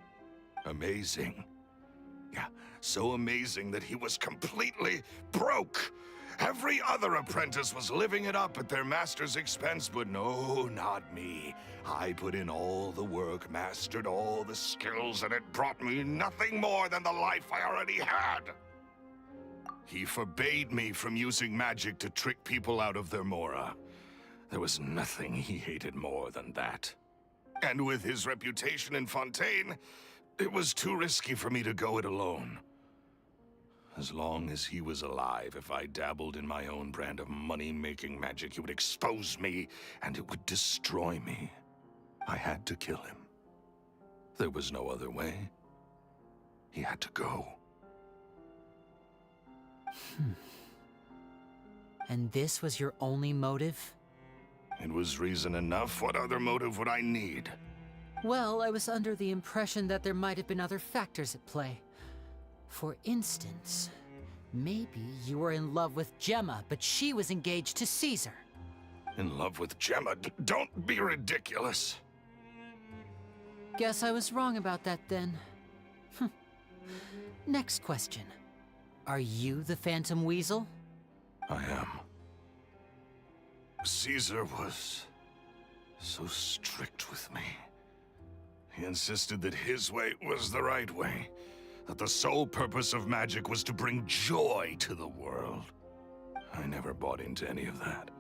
Amazing. Yeah, so amazing that he was completely broke. Every other apprentice was living it up at their master's expense, but no, not me. I put in all the work, mastered all the skills, and it brought me nothing more than the life I already had. He forbade me from using magic to trick people out of their Mora. There was nothing he hated more than that. And with his reputation in Fontaine, it was too risky for me to go it alone. As long as he was alive, if I dabbled in my own brand of money-making magic, he would expose me, and it would destroy me. I had to kill him. There was no other way. He had to go. And this was your only motive? It was reason enough. What other motive would I need? Well, I was under the impression that there might have been other factors at play. For instance, maybe you were in love with Gemma, but she was engaged to Caesar. In love with Gemma? Don't be ridiculous. Guess I was wrong about that then. Next question. Are you the Phantom Weasel? I am. Caesar was so strict with me. He insisted that his way was the right way, that the sole purpose of magic was to bring joy to the world. I never bought into any of that.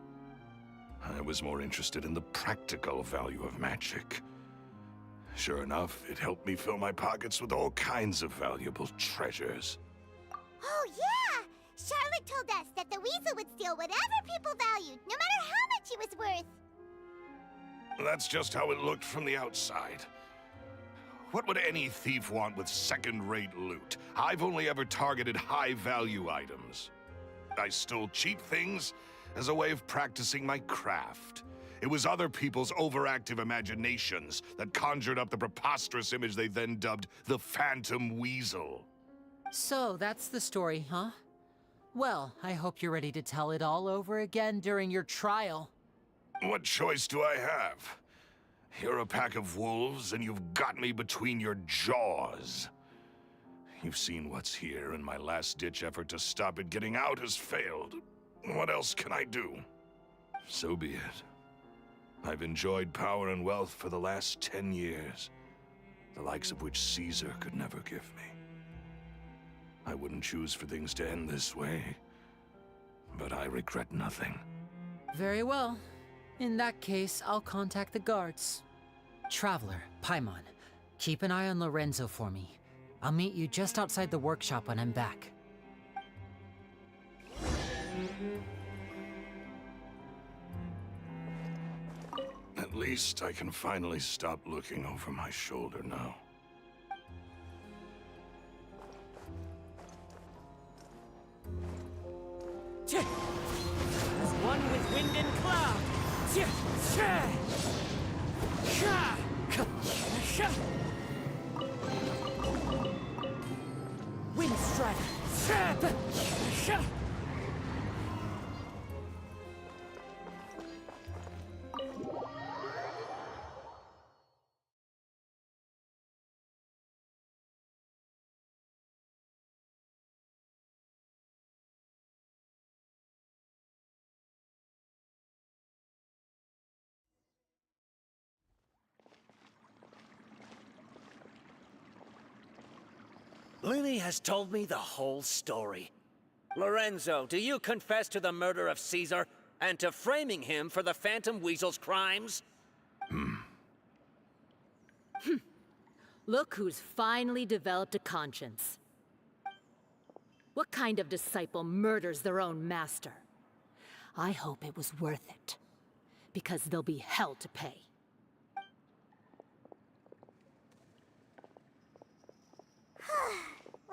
I was more interested in the practical value of magic. Sure enough, it helped me fill my pockets with all kinds of valuable treasures. Oh, yeah! Charlotte told us that the weasel would steal whatever people valued, no matter how much it was worth. That's just how it looked from the outside. What would any thief want with second-rate loot? I've only ever targeted high-value items. I stole cheap things as a way of practicing my craft. It was other people's overactive imaginations that conjured up the preposterous image they then dubbed the Phantom Weasel. So, that's the story, huh? Well, I hope you're ready to tell it all over again during your trial. What choice do I have? You're a pack of wolves, and you've got me between your jaws. You've seen what's here, and my last-ditch effort to stop it getting out has failed. What else can I do? So be it. I've enjoyed power and wealth for the last 10 years, the likes of which Caesar could never give me. I wouldn't choose for things to end this way, but I regret nothing. Very well. In that case, I'll contact the guards. Traveler, Paimon, keep an eye on Lorenzo for me. I'll meet you just outside the workshop when I'm back. At least I can finally stop looking over my shoulder now. As one with wind and cloud. Wind strider. Lily has told me the whole story. Lorenzo, do you confess to the murder of Caesar and to framing him for the Phantom Weasel's crimes? Look who's finally developed a conscience. What kind of disciple murders their own master? I hope it was worth it, because there'll be hell to pay.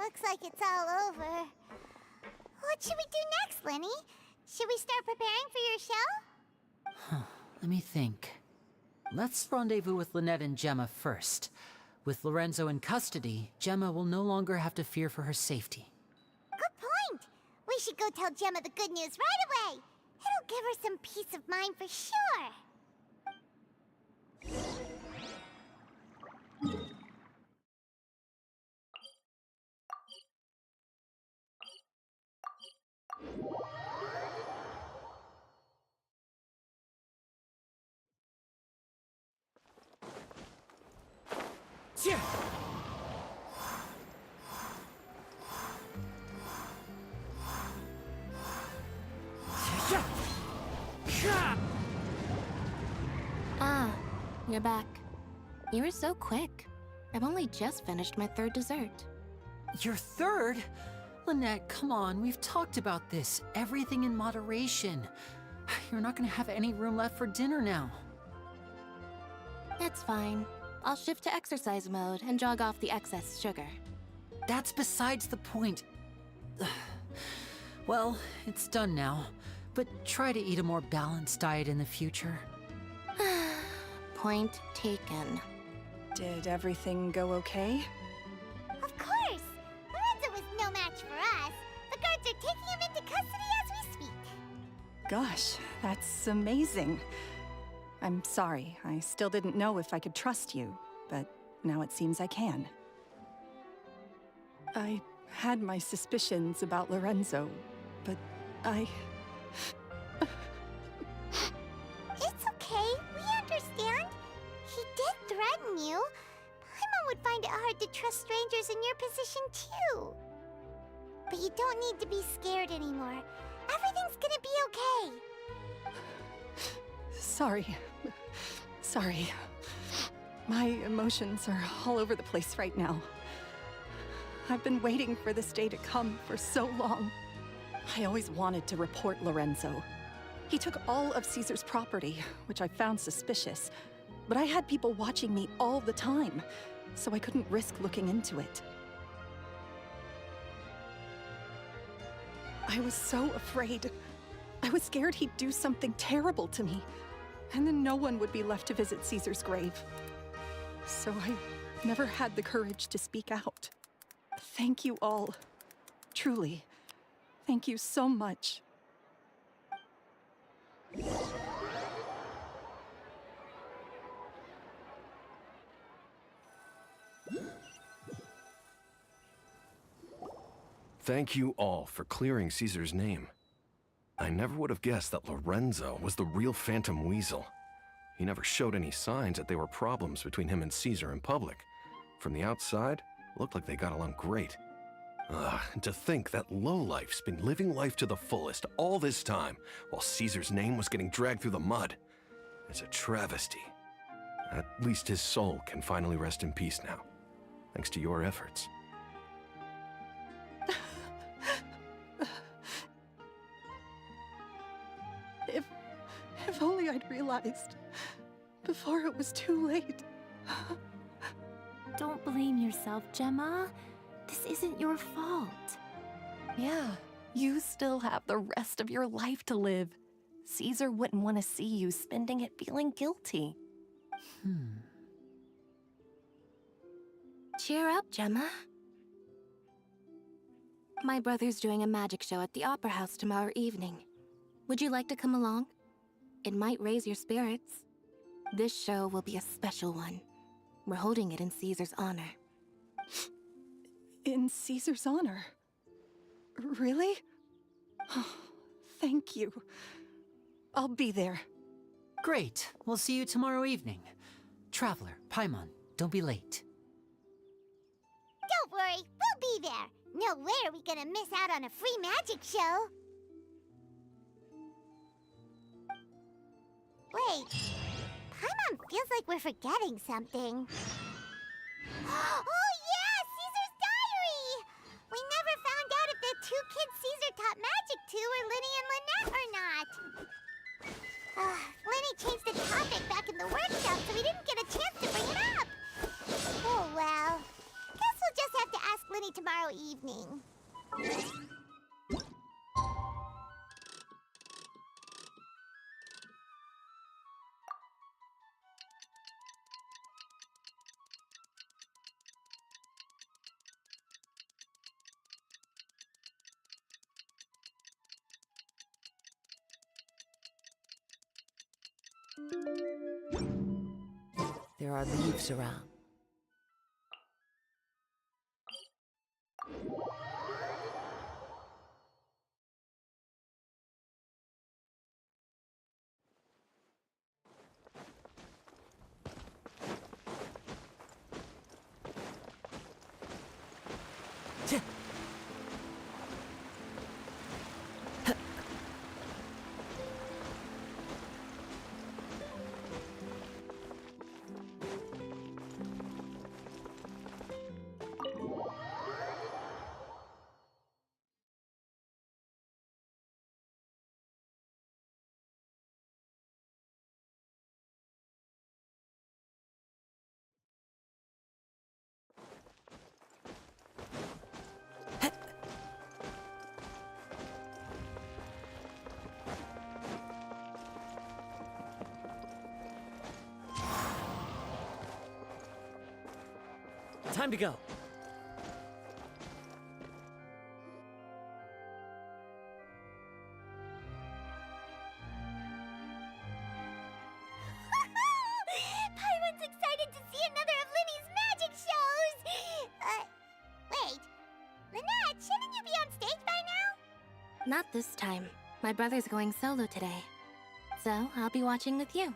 Looks like it's all over. What should we do next, Lenny? Should we start preparing for your show? Let me think. Let's rendezvous with Lynette and Gemma first. With Lorenzo in custody, Gemma will no longer have to fear for her safety. Good point. We should go tell Gemma the good news right away. It'll give her some peace of mind for sure. Ah, you're back. You were so quick. I've only just finished my third dessert. Your third? Lynette, come on, we've talked about this. Everything in moderation. You're not gonna have any room left for dinner now. That's fine. I'll shift to exercise mode and jog off the excess sugar. That's besides the point. Well, it's done now, but try to eat a more balanced diet in the future. Point taken. Did everything go okay? Of course! Lorenzo was no match for us. The guards are taking him into custody as we speak. Gosh, that's amazing. I'm sorry, I still didn't know if I could trust you, but now it seems I can. I had my suspicions about Lorenzo, but It's okay, we understand. He did threaten you. Paimon would find it hard to trust strangers in your position too. But you don't need to be scared anymore. Everything's gonna be okay. Sorry. My emotions are all over the place right now. I've been waiting for this day to come for so long. I always wanted to report Lorenzo. He took all of Caesar's property, which I found suspicious, but I had people watching me all the time, so I couldn't risk looking into it. I was so afraid. I was scared he'd do something terrible to me, and then no one would be left to visit Caesar's grave. So I never had the courage to speak out. Thank you all. Truly. Thank you so much. Thank you all for clearing Caesar's name. I never would have guessed that Lorenzo was the real Phantom Weasel. He never showed any signs that there were problems between him and Caesar in public. From the outside, it looked like they got along great. And to think that lowlife's been living life to the fullest all this time, while Caesar's name was getting dragged through the mud. It's a travesty. At least his soul can finally rest in peace now, thanks to your efforts. If only I'd realized before it was too late. Don't blame yourself, Gemma. This isn't your fault. Yeah, you still have the rest of your life to live. Caesar wouldn't want to see you spending it feeling guilty. Cheer up, Gemma. My brother's doing a magic show at the Opera House tomorrow evening. Would you like to come along? It might raise your spirits. This show will be a special one. We're holding it in Caesar's honor. In Caesar's honor? Really? Oh, thank you. I'll be there. Great. We'll see you tomorrow evening. Traveler, Paimon, don't be late. Don't worry, we'll be there. No way are we gonna miss out on a free magic show. Wait, Paimon feels like we're forgetting something. Oh yeah, Caesar's diary! We never found out if the two kids Caesar taught magic to were Linny and Lynette or not. Linny changed the topic back in the workshop, so we didn't get a chance to bring it up. Oh well. Guess we'll just have to ask Linny tomorrow evening. evening. There are leaves around. Time to go. Paimon's excited to see another of Linny's magic shows! Wait. Lynette, shouldn't you be on stage by now? Not this time. My brother's going solo today. So, I'll be watching with you.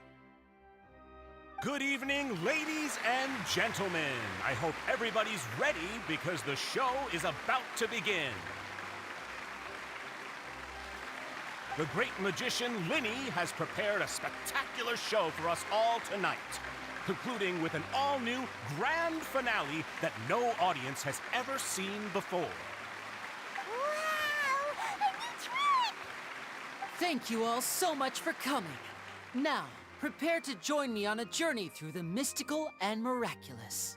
Good evening, ladies and gentlemen. I hope everybody's ready because the show is about to begin. The great magician Linny has prepared a spectacular show for us all tonight, concluding with an all-new grand finale that no audience has ever seen before. Wow! A new trick! Thank you all so much for coming. Now, prepare to join me on a journey through the mystical and miraculous.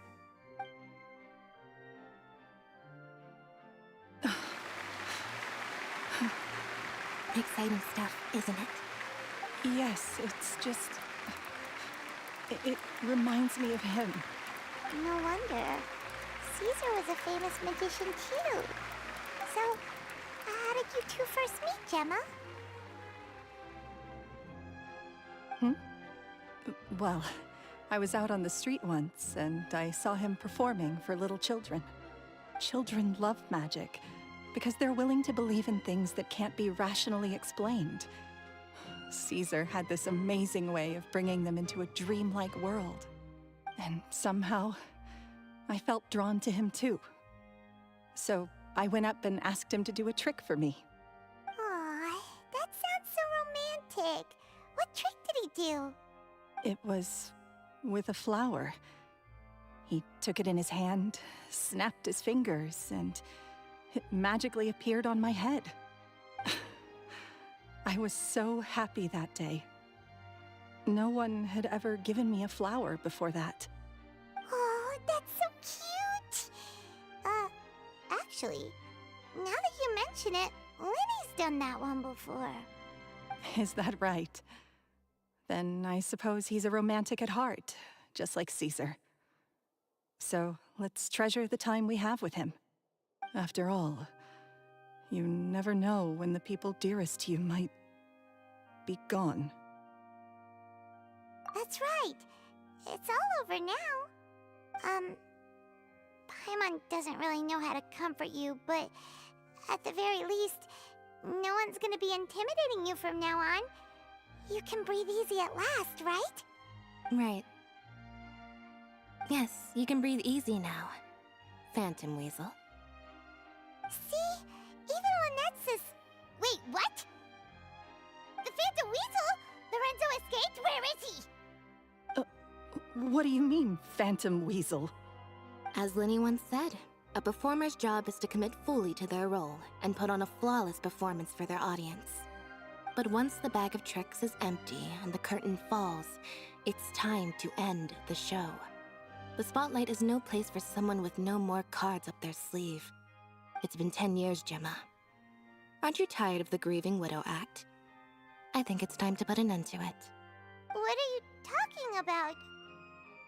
Exciting stuff, isn't it? Yes, it's just... It reminds me of him. No wonder. Caesar was a famous magician too. So, how did you two first meet, Gemma? Well, I was out on the street once, and I saw him performing for little children. Children love magic, because they're willing to believe in things that can't be rationally explained. Caesar had this amazing way of bringing them into a dreamlike world. And somehow, I felt drawn to him too. So I went up and asked him to do a trick for me. Aw, that sounds so romantic. What trick did he do? It was with a flower. He took it in his hand, snapped his fingers, and it magically appeared on my head. I was so happy that day. No one had ever given me a flower before that. Oh, that's so cute! Actually, now that you mention it, Linny's done that one before. Is that right? Then I suppose he's a romantic at heart, just like Caesar. So let's treasure the time we have with him. After all, you never know when the people dearest to you might be gone. That's right. It's all over now. Paimon doesn't really know how to comfort you, but at the very least, no one's gonna be intimidating you from now on. You can breathe easy at last, right? Right. Yes, you can breathe easy now, Phantom Weasel. See? Even Lynette says... Wait, what? The Phantom Weasel? Lorenzo escaped? Where is he? What do you mean, Phantom Weasel? As Linny once said, a performer's job is to commit fully to their role and put on a flawless performance for their audience. But once the bag of tricks is empty and the curtain falls, it's time to end the show. The spotlight is no place for someone with no more cards up their sleeve. It's been 10 years, Gemma. Aren't you tired of the grieving widow act? I think it's time to put an end to it. What are you talking about?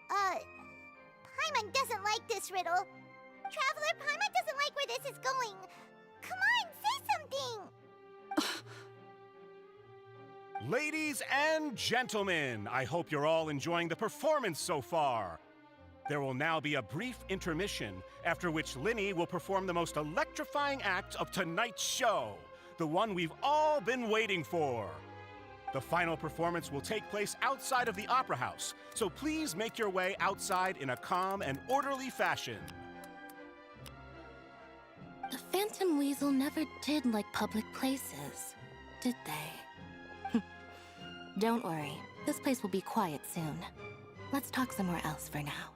Paimon doesn't like this riddle. Traveler, Paimon doesn't like where this is going. Come on, say something! Ladies and gentlemen, I hope you're all enjoying the performance so far. There will now be a brief intermission, after which Linny will perform the most electrifying act of tonight's show, the one we've all been waiting for. The final performance will take place outside of the Opera House, so please make your way outside in a calm and orderly fashion. The Phantom Weasel never did like public places, did they? Don't worry, this place will be quiet soon. Let's talk somewhere else for now.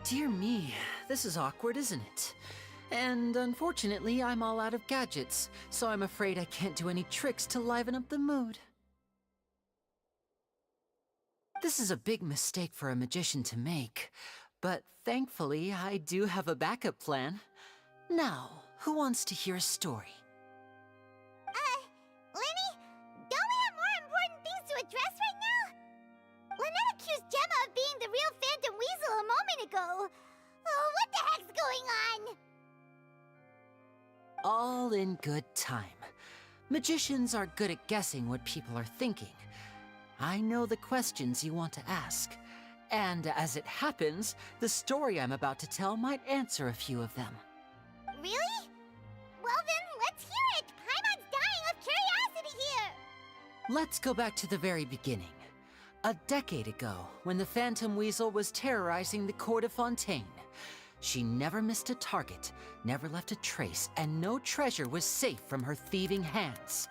Dear me, this is awkward, isn't it? And unfortunately, I'm all out of gadgets, so I'm afraid I can't do any tricks to liven up the mood. This is a big mistake for a magician to make, but thankfully, I do have a backup plan. Now, who wants to hear a story? Linny, don't we have more important things to address right now? Lynette accused Gemma of being the real Phantom Weasel a moment ago. Oh, what the heck's going on? All in good time. Magicians are good at guessing what people are thinking. I know the questions you want to ask. And as it happens, the story I'm about to tell might answer a few of them. Really? Well then, let's hear it! Paimon's dying of curiosity here! Let's go back to the very beginning. A decade ago, when the Phantom Weasel was terrorizing the court of Fontaine. She never missed a target, never left a trace, and no treasure was safe from her thieving hands.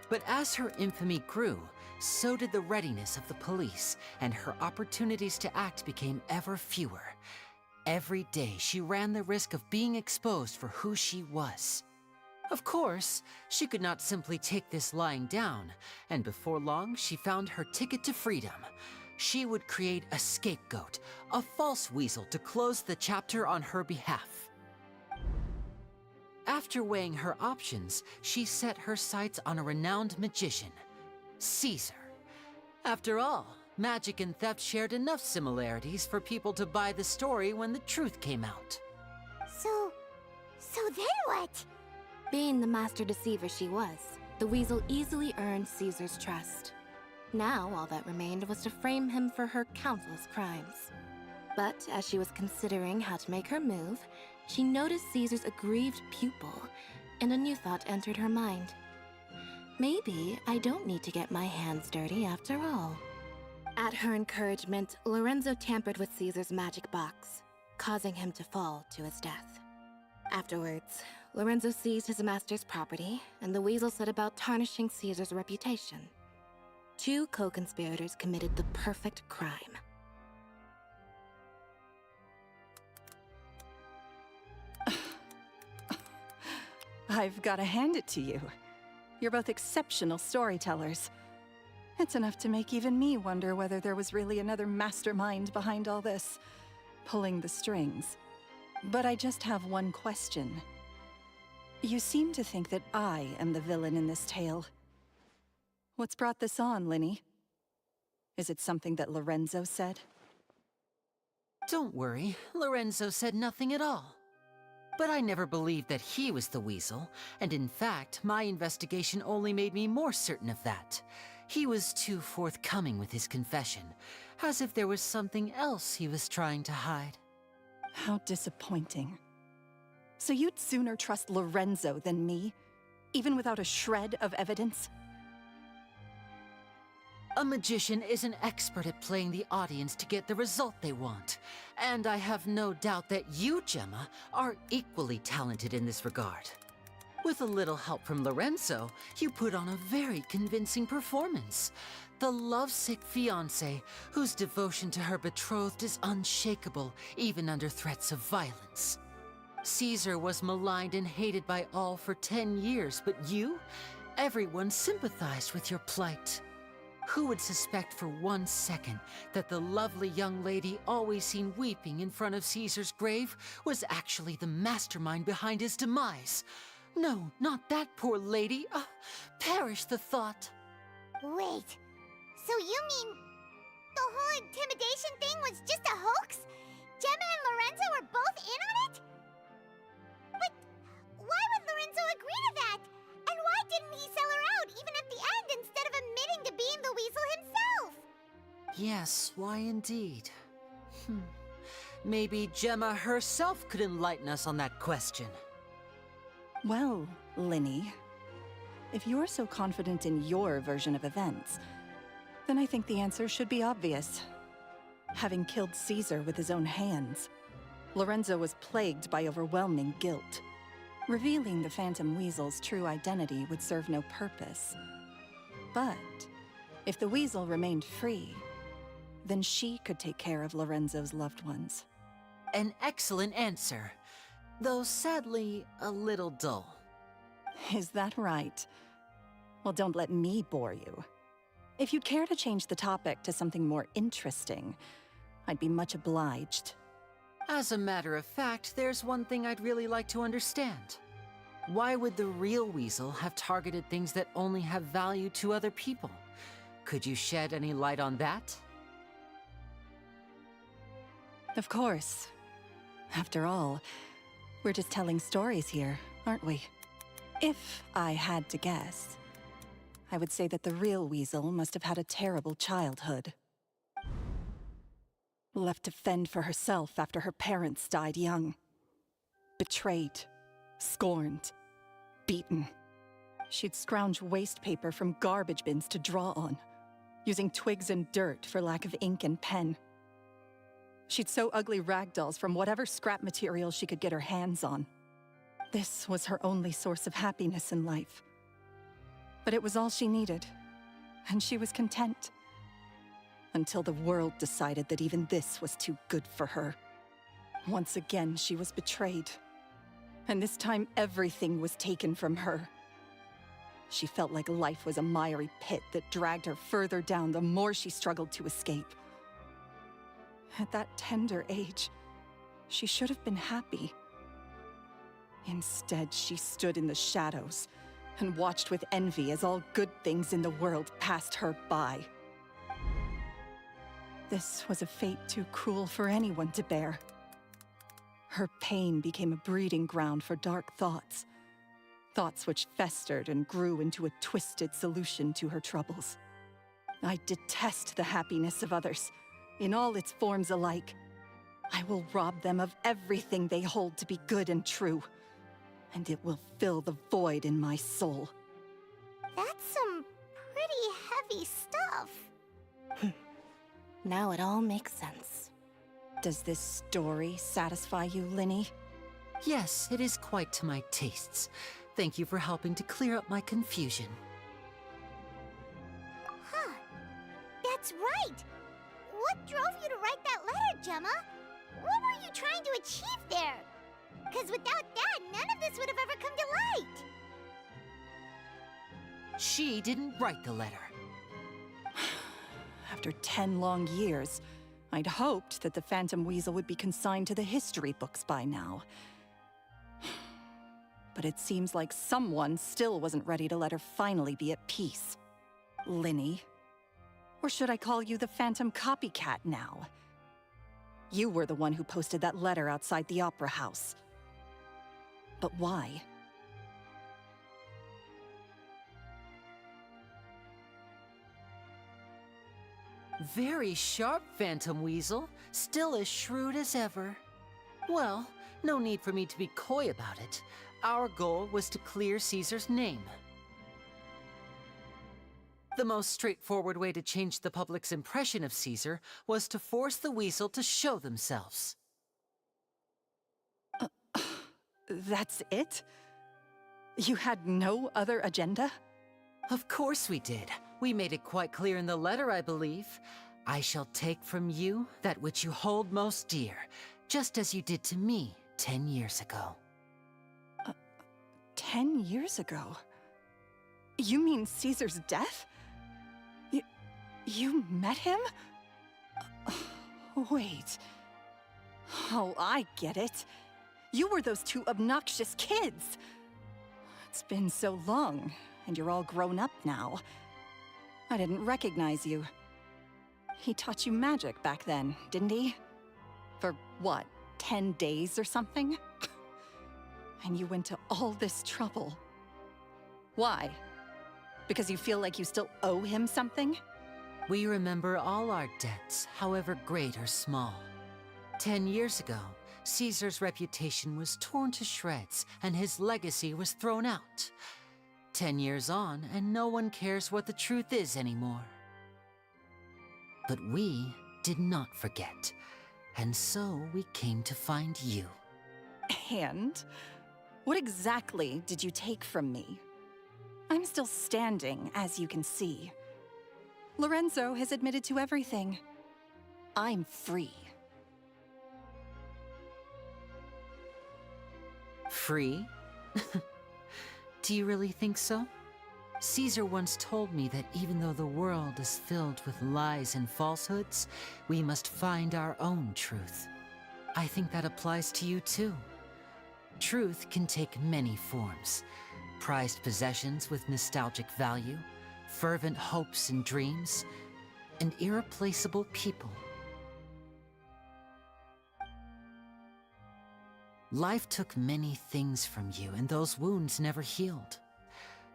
But as her infamy grew, so did the readiness of the police, and her opportunities to act became ever fewer. Every day, she ran the risk of being exposed for who she was. Of course, she could not simply take this lying down, and before long, she found her ticket to freedom. She would create a scapegoat, a false weasel to close the chapter on her behalf. After weighing her options, she set her sights on a renowned magician, Caesar. After all, magic and theft shared enough similarities for people to buy the story when the truth came out. So then what? Being the master deceiver she was, the weasel easily earned Caesar's trust. Now, all that remained was to frame him for her countless crimes. But as she was considering how to make her move, she noticed Caesar's aggrieved pupil, and a new thought entered her mind. Maybe I don't need to get my hands dirty after all. At her encouragement, Lorenzo tampered with Caesar's magic box, causing him to fall to his death. Afterwards, Lorenzo seized his master's property, and the weasel set about tarnishing Caesar's reputation. Two co-conspirators committed the perfect crime. I've got to hand it to you. You're both exceptional storytellers. It's enough to make even me wonder whether there was really another mastermind behind all this, pulling the strings. But I just have one question. You seem to think that I am the villain in this tale. What's brought this on, Linny? Is it something that Lorenzo said? Don't worry, Lorenzo said nothing at all. But I never believed that he was the weasel, and in fact, my investigation only made me more certain of that. He was too forthcoming with his confession, as if there was something else he was trying to hide. How disappointing. So you'd sooner trust Lorenzo than me, even without a shred of evidence? A magician is an expert at playing the audience to get the result they want. And I have no doubt that you, Gemma, are equally talented in this regard. With a little help from Lorenzo, you put on a very convincing performance. The lovesick fiancé, whose devotion to her betrothed is unshakable, even under threats of violence. Caesar was maligned and hated by all for 10 years, but you? Everyone sympathized with your plight. Who would suspect for 1 second that the lovely young lady always seen weeping in front of Caesar's grave was actually the mastermind behind his demise? No, not that poor lady. Perish the thought. Wait, so you mean the whole intimidation thing was just a hoax? Gemma and Lorenzo were both in on it? But why would Lorenzo agree to that? And why didn't he sell her out even at the end instead of admitting to being the weasel himself? Yes, why indeed? Maybe Gemma herself could enlighten us on that question. Well, Linny, if you're so confident in your version of events, then I think the answer should be obvious. Having killed Caesar with his own hands, Lorenzo was plagued by overwhelming guilt. Revealing the Phantom Weasel's true identity would serve no purpose. But if the Weasel remained free, then she could take care of Lorenzo's loved ones. An excellent answer, though sadly a little dull. Is that right? Well, don't let me bore you. If you'd care to change the topic to something more interesting, I'd be much obliged. As a matter of fact, there's one thing I'd really like to understand. Why would the real Weasel have targeted things that only have value to other people? Could you shed any light on that? Of course. After all, we're just telling stories here, aren't we? If I had to guess, I would say that the real Weasel must have had a terrible childhood. Left to fend for herself after her parents died young. Betrayed, scorned, beaten. She'd scrounge waste paper from garbage bins to draw on, using twigs and dirt for lack of ink and pen. She'd sew ugly rag dolls from whatever scrap material she could get her hands on. This was her only source of happiness in life. But it was all she needed, and she was content. Until the world decided that even this was too good for her. Once again, she was betrayed. And this time, everything was taken from her. She felt like life was a miry pit that dragged her further down the more she struggled to escape. At that tender age, she should have been happy. Instead, she stood in the shadows and watched with envy as all good things in the world passed her by. This was a fate too cruel for anyone to bear. Her pain became a breeding ground for dark thoughts. Thoughts which festered and grew into a twisted solution to her troubles. I detest the happiness of others, in all its forms alike. I will rob them of everything they hold to be good and true, and it will fill the void in my soul. That's some pretty heavy stuff. Now it all makes sense. Does this story satisfy you, Linny? Yes, it is quite to my tastes. Thank you for helping to clear up my confusion. Huh. That's right. What drove you to write that letter, Gemma? What were you trying to achieve there? Because without that, none of this would have ever come to light. She didn't write the letter. After 10 long years, I'd hoped that the Phantom Weasel would be consigned to the history books by now. But it seems like someone still wasn't ready to let her finally be at peace. Linny. Or should I call you the Phantom Copycat now? You were the one who posted that letter outside the Opera House. But why? Very sharp, Phantom Weasel. Still as shrewd as ever. Well, no need for me to be coy about it. Our goal was to clear Caesar's name. The most straightforward way to change the public's impression of Caesar was to force the weasel to show themselves. That's it? You had no other agenda? Of course we did. We made it quite clear in the letter, I believe. I shall take from you that which you hold most dear, just as you did to me 10 years ago. 10 years ago? You mean Caesar's death? You met him? Wait. Oh, I get it. You were those two obnoxious kids. It's been so long, and you're all grown up now. I didn't recognize you. He taught you magic back then, didn't he? For what, 10 days or something? And you went to all this trouble. Why? Because you feel like you still owe him something? We remember all our debts, however great or small. 10 years ago, Caesar's reputation was torn to shreds, and his legacy was thrown out. 10 years on, and no one cares what the truth is anymore. But we did not forget, and so we came to find you. And? What exactly did you take from me? I'm still standing, as you can see. Lorenzo has admitted to everything. I'm free. Free? Do you really think so? Caesar once told me that even though the world is filled with lies and falsehoods, we must find our own truth. I think that applies to you too. Truth can take many forms. Prized possessions with nostalgic value, fervent hopes and dreams, and irreplaceable people. Life took many things from you, and those wounds never healed.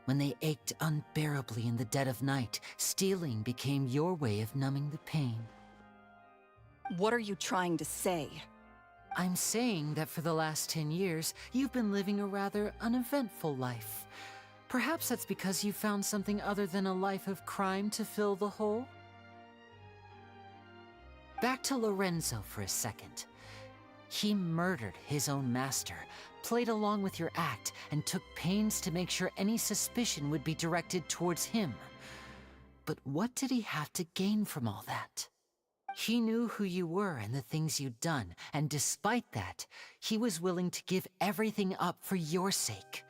When they ached unbearably in the dead of night, stealing became your way of numbing the pain. What are you trying to say? I'm saying that for the last 10 years, you've been living a rather uneventful life. Perhaps that's because you found something other than a life of crime to fill the hole? Back to Lorenzo for a second. He murdered his own master, played along with your act, and took pains to make sure any suspicion would be directed towards him. But what did he have to gain from all that? He knew who you were and the things you'd done, and despite that, he was willing to give everything up for your sake.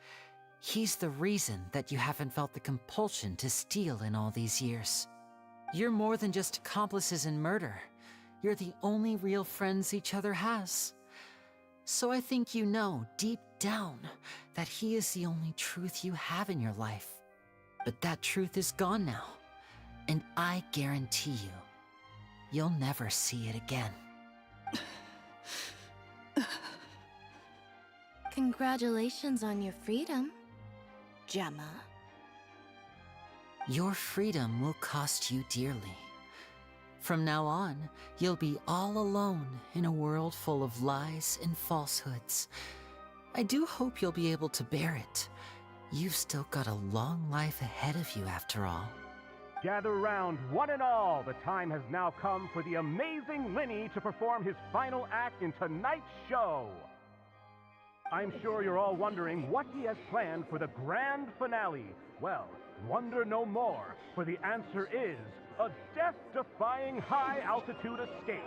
He's the reason that you haven't felt the compulsion to steal in all these years. You're more than just accomplices in murder. You're the only real friends each other has. So I think you know, deep down, that he is the only truth you have in your life. But that truth is gone now, and I guarantee you, you'll never see it again. Congratulations on your freedom, Gemma. Your freedom will cost you dearly. From now on, you'll be all alone in a world full of lies and falsehoods. I do hope you'll be able to bear it. You've still got a long life ahead of you after all. Gather round, one and all. The time has now come for the amazing Linny to perform his final act in tonight's show. I'm sure you're all wondering what he has planned for the grand finale. Well, wonder no more, for the answer is a death-defying high-altitude escape.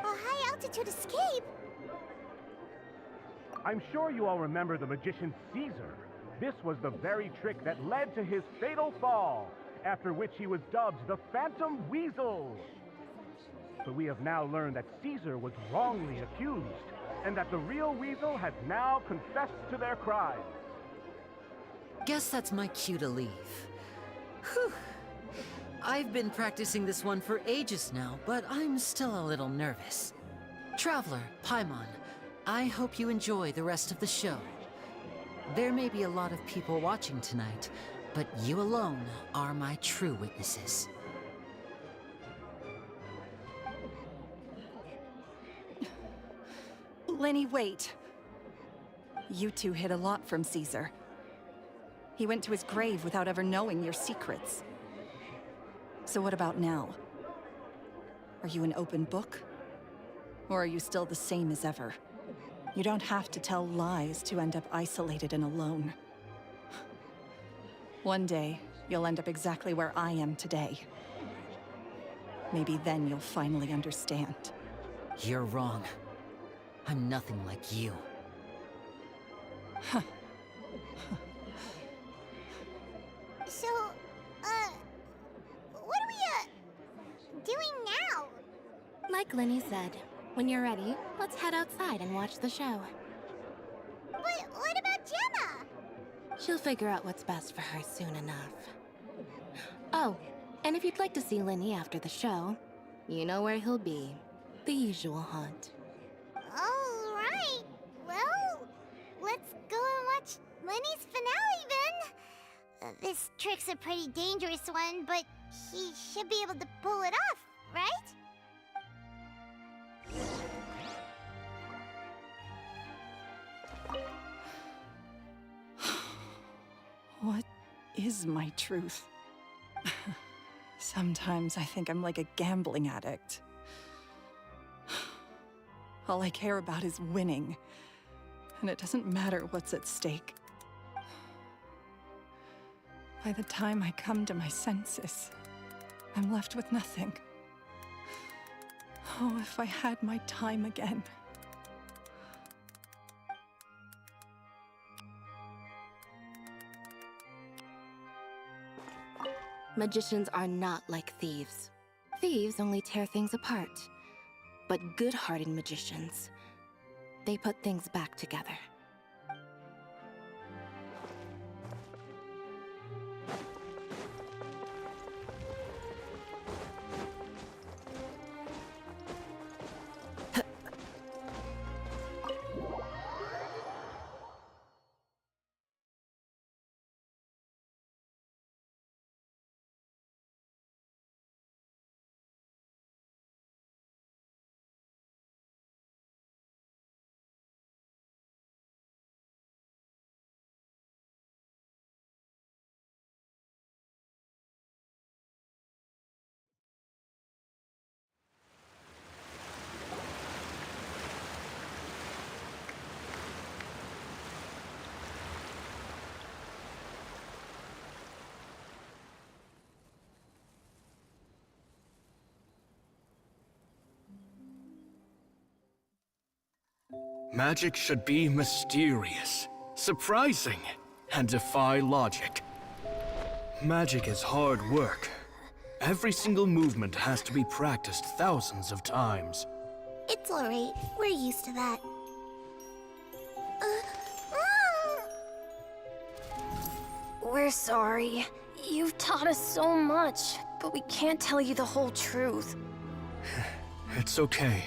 A high-altitude escape? I'm sure you all remember the magician Caesar. This was the very trick that led to his fatal fall, after which he was dubbed the Phantom Weasel. But we have now learned that Caesar was wrongly accused, and that the real Weasel has now confessed to their crimes. Guess that's my cue to leave. Whew. I've been practicing this one for ages now, but I'm still a little nervous. Traveler, Paimon, I hope you enjoy the rest of the show. There may be a lot of people watching tonight, but you alone are my true witnesses. Lenny, wait. You two hid a lot from Caesar. He went to his grave without ever knowing your secrets. So what about now? Are you an open book? Or are you still the same as ever? You don't have to tell lies to end up isolated and alone. One day, you'll end up exactly where I am today. Maybe then you'll finally understand. You're wrong. I'm nothing like you. So, what are we, doing now? Like Linny said, when you're ready, let's head outside and watch the show. But what about Gemma? She'll figure out what's best for her soon enough. Oh, and if you'd like to see Linny after the show, you know where he'll be. The usual haunt. All right. Well, let's go and watch Lenny's finale then. This trick's a pretty dangerous one, but he should be able to pull it off, right? What is my truth? Sometimes I think I'm like a gambling addict. All I care about is winning, and it doesn't matter what's at stake. By the time I come to my senses, I'm left with nothing. Oh, if I had my time again. Magicians are not like thieves. Thieves only tear things apart. But good-hearted magicians, they put things back together. Magic should be mysterious, surprising, and defy logic. Magic is hard work. Every single movement has to be practiced thousands of times. It's alright. We're used to that. We're sorry. You've taught us so much, but we can't tell you the whole truth. It's okay.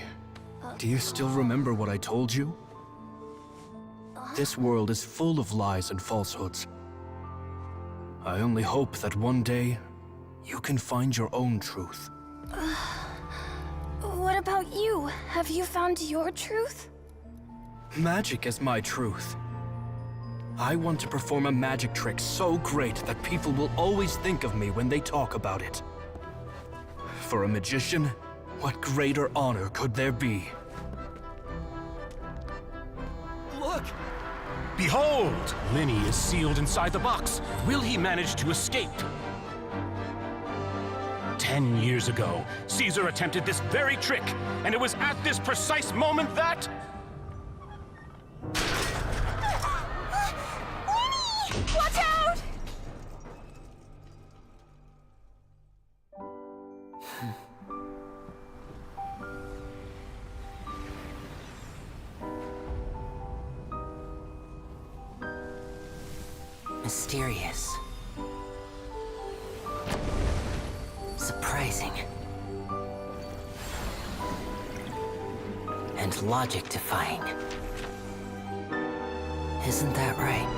Do you still remember what I told you? This world is full of lies and falsehoods. I only hope that one day, you can find your own truth. What about you? Have you found your truth? Magic is my truth. I want to perform a magic trick so great that people will always think of me when they talk about it. For a magician, what greater honor could there be? Look! Behold! Linny is sealed inside the box. Will he manage to escape? 10 years ago, Caesar attempted this very trick, and it was at this precise moment that... Watch out! Mysterious. Surprising. And logic-defying. Isn't that right?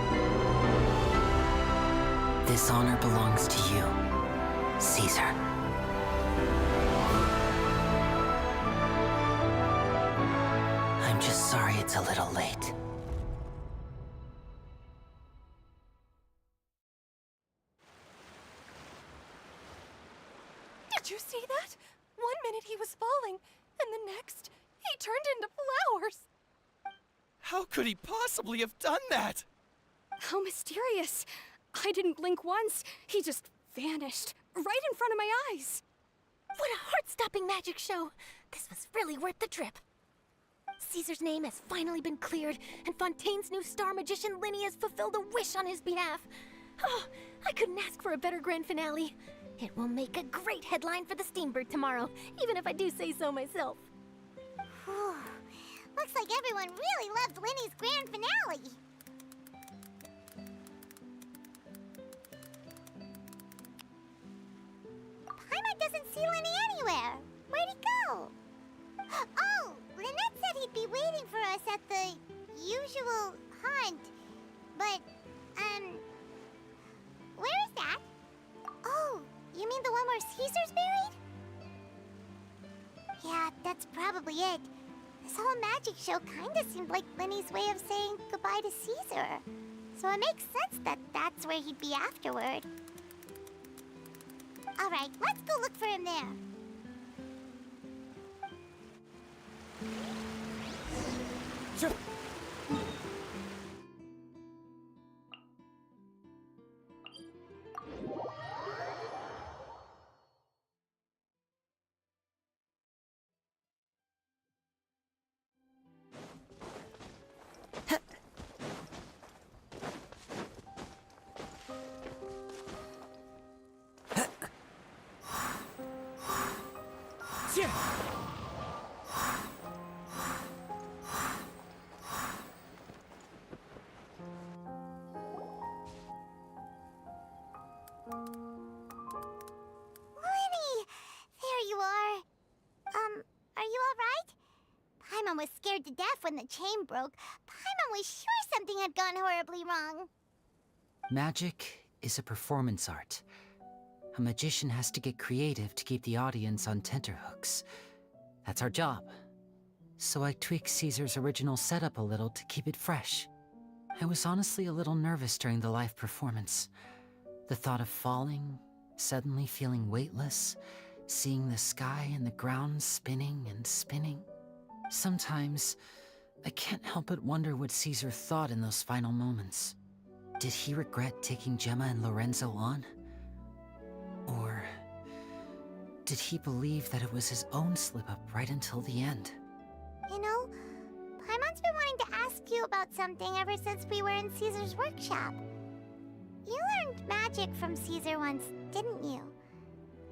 This honor belongs to you, Caesar. I'm just sorry it's a little late. you see that? 1 minute he was falling, and the next, he turned into flowers. How could he possibly have done that? How mysterious. I didn't blink once. He just vanished, right in front of my eyes. What a heart-stopping magic show. This was really worth the trip. Caesar's name has finally been cleared, and Fontaine's new star magician Linny has fulfilled a wish on his behalf. Oh, I couldn't ask for a better grand finale. It will make a great headline for the Steambird tomorrow, even if I do say so myself. Whew. Looks like everyone really loved Linny's grand finale. Paimon doesn't see Linny anywhere. Where'd he go? Oh, Lynette said he'd be waiting for us at the usual haunt. But, where is that? Oh, you mean the one where Caesar's buried? Yeah, that's probably it. This whole magic show kinda seemed like Linny's way of saying goodbye to Caesar. So it makes sense that that's where he'd be afterward. Alright, let's go look for him there. Sure. Paimon was scared to death when the chain broke. Paimon was sure something had gone horribly wrong. Magic is a performance art. A magician has to get creative to keep the audience on tenterhooks. That's our job. So I tweaked Caesar's original setup a little to keep it fresh. I was honestly a little nervous during the live performance. The thought of falling, suddenly feeling weightless, seeing the sky and the ground spinning and spinning. Sometimes, I can't help but wonder what Caesar thought in those final moments. Did he regret taking Gemma and Lorenzo on? Or did he believe that it was his own slip-up right until the end? You know, Paimon's been wanting to ask you about something ever since we were in Caesar's workshop. You learned magic from Caesar once, didn't you?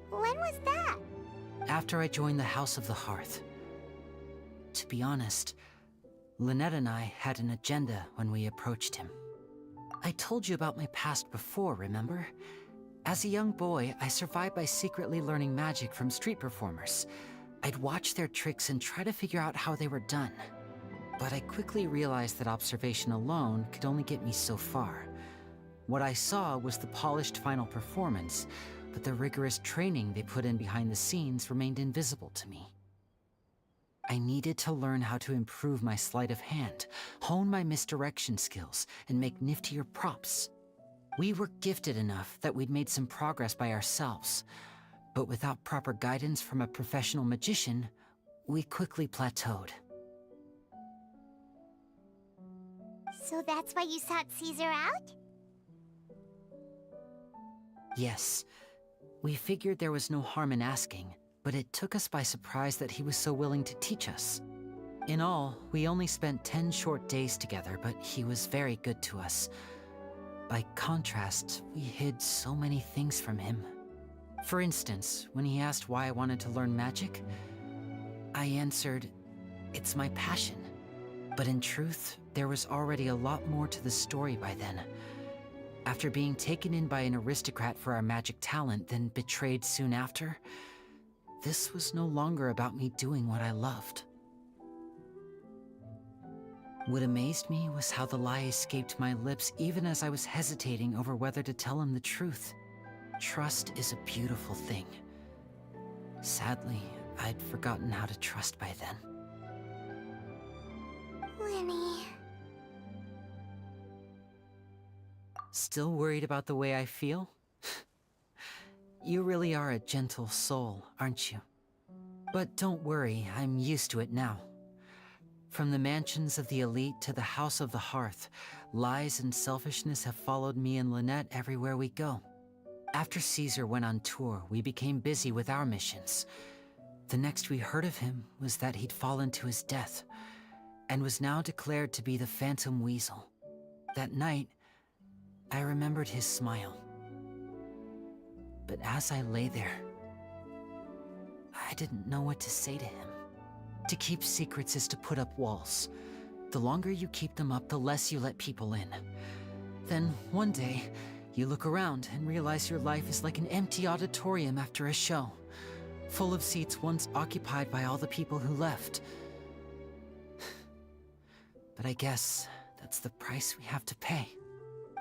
When was that? After I joined the House of the Hearth. To be honest, Lynette and I had an agenda when we approached him. I told you about my past before, remember? As a young boy, I survived by secretly learning magic from street performers. I'd watch their tricks and try to figure out how they were done. But I quickly realized that observation alone could only get me so far. What I saw was the polished final performance, but the rigorous training they put in behind the scenes remained invisible to me. I needed to learn how to improve my sleight of hand, hone my misdirection skills, and make niftier props. We were gifted enough that we'd made some progress by ourselves, but without proper guidance from a professional magician, we quickly plateaued. So that's why you sought Caesar out? Yes. We figured there was no harm in asking, but it took us by surprise that he was so willing to teach us. In all, we only spent 10 short days together, but he was very good to us. By contrast, we hid so many things from him. For instance, when he asked why I wanted to learn magic, I answered, "It's my passion." But in truth, there was already a lot more to the story by then. After being taken in by an aristocrat for our magic talent, then betrayed soon after, this was no longer about me doing what I loved. What amazed me was how the lie escaped my lips even as I was hesitating over whether to tell him the truth. Trust is a beautiful thing. Sadly, I'd forgotten how to trust by then. Linny. Still worried about the way I feel? You really are a gentle soul, aren't you? But don't worry, I'm used to it now. From the mansions of the elite to the House of the Hearth, lies and selfishness have followed me and Lynette everywhere we go. After Caesar went on tour, we became busy with our missions. The next we heard of him was that he'd fallen to his death, and was now declared to be the Phantom Weasel. That night, I remembered his smile. But as I lay there, I didn't know what to say to him. To keep secrets is to put up walls. The longer you keep them up, the less you let people in. Then, one day, you look around and realize your life is like an empty auditorium after a show, full of seats once occupied by all the people who left. But I guess that's the price we have to pay.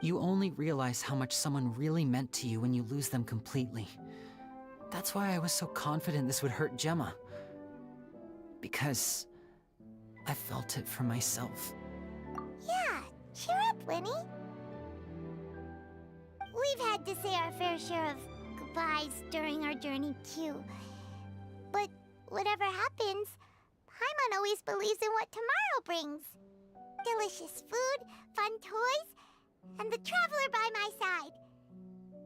You only realize how much someone really meant to you when you lose them completely. That's why I was so confident this would hurt Gemma. Because I felt it for myself. Yeah, cheer up, Lenny. We've had to say our fair share of goodbyes during our journey, too. But whatever happens, Paimon always believes in what tomorrow brings. Delicious food, fun toys, and the Traveler by my side.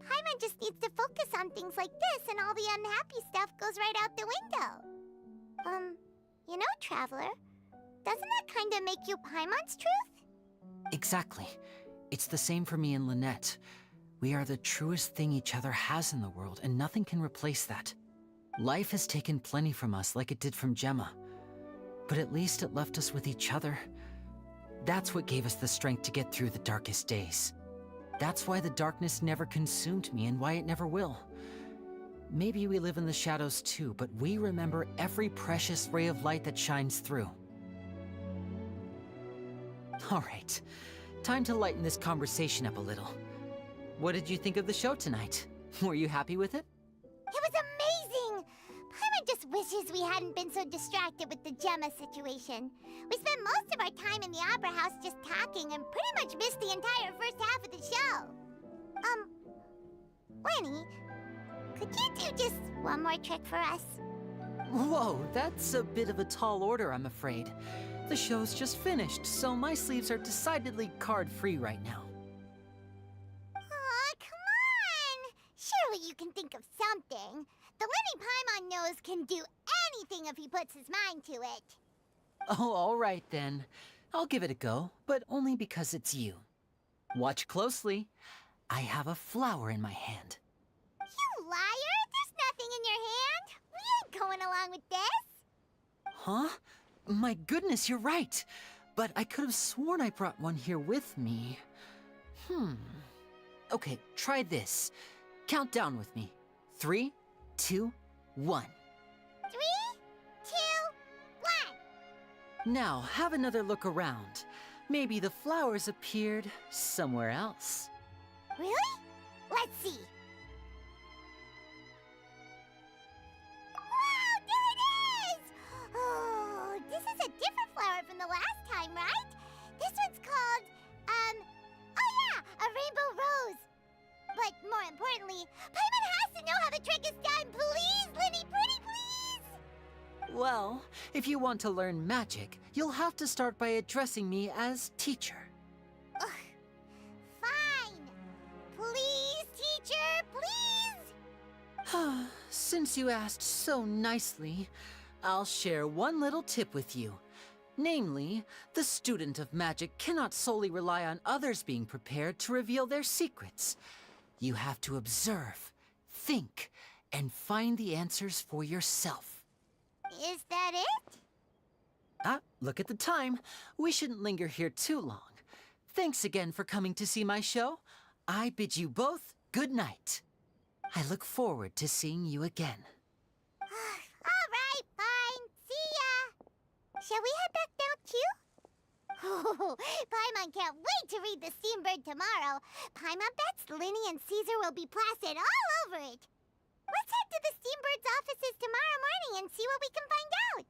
Paimon just needs to focus on things like this, and all the unhappy stuff goes right out the window. You know, Traveler, doesn't that kind of make you Paimon's truth? Exactly. It's the same for me and Lynette. We are the truest thing each other has in the world, and nothing can replace that. Life has taken plenty from us, like it did from Gemma. But at least it left us with each other. That's what gave us the strength to get through the darkest days. That's why the darkness never consumed me, and why it never will. Maybe we live in the shadows too, but we remember every precious ray of light that shines through. All right, time to lighten this conversation up a little. What did you think of the show tonight? Were you happy with it? It was amazing! Paimon just wishes we hadn't been so distracted with the Gemma situation. We spent most of our time in the Opera House just talking and pretty much missed the entire first half of the show. Lenny, could you do just one more trick for us? Whoa, that's a bit of a tall order, I'm afraid. The show's just finished, so my sleeves are decidedly card-free right now. Aw, come on! Surely you can think of something. The Lenny Paimon knows can do anything if he puts his mind to it. Oh, all right then. I'll give it a go, but only because it's you. Watch closely. I have a flower in my hand. You liar! There's nothing in your hand! We ain't going along with this! Huh? My goodness, you're right. But I could have sworn I brought one here with me. Okay, try this. Count down with me. 3, 2, 1. 3, 2, 1. Now, have another look around. Maybe the flowers appeared somewhere else. Really? Let's see. Wow, there it is! Oh, this is a different flower from the last time, right? This one's called, oh yeah, a rainbow rose. But more importantly, Paimon has to know how the trick is done. Please, Lenny, pretty please! Well, if you want to learn magic, you'll have to start by addressing me as teacher. Ugh. Fine. Please, teacher, please! Since you asked so nicely, I'll share one little tip with you. Namely, the student of magic cannot solely rely on others being prepared to reveal their secrets. You have to observe, think, and find the answers for yourself. Is that it? Look at the time. We shouldn't linger here too long. Thanks again for coming to see my show. I bid you both good night. I look forward to seeing you again. All right, fine. See ya. Shall we head back now, too? Oh, Paimon can't wait to read The Steambird tomorrow. Paimon bets Lenny and Caesar will be plastered all over it. Let's head to the Steambird's offices tomorrow morning and see what we can find out.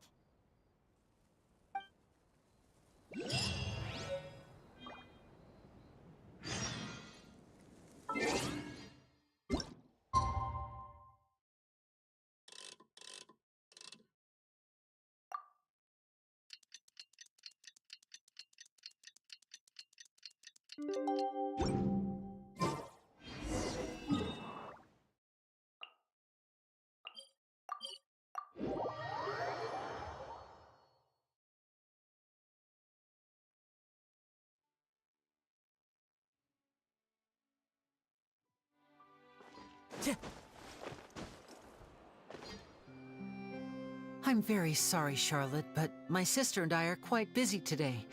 I'm very sorry, Charlotte, but my sister and I are quite busy today.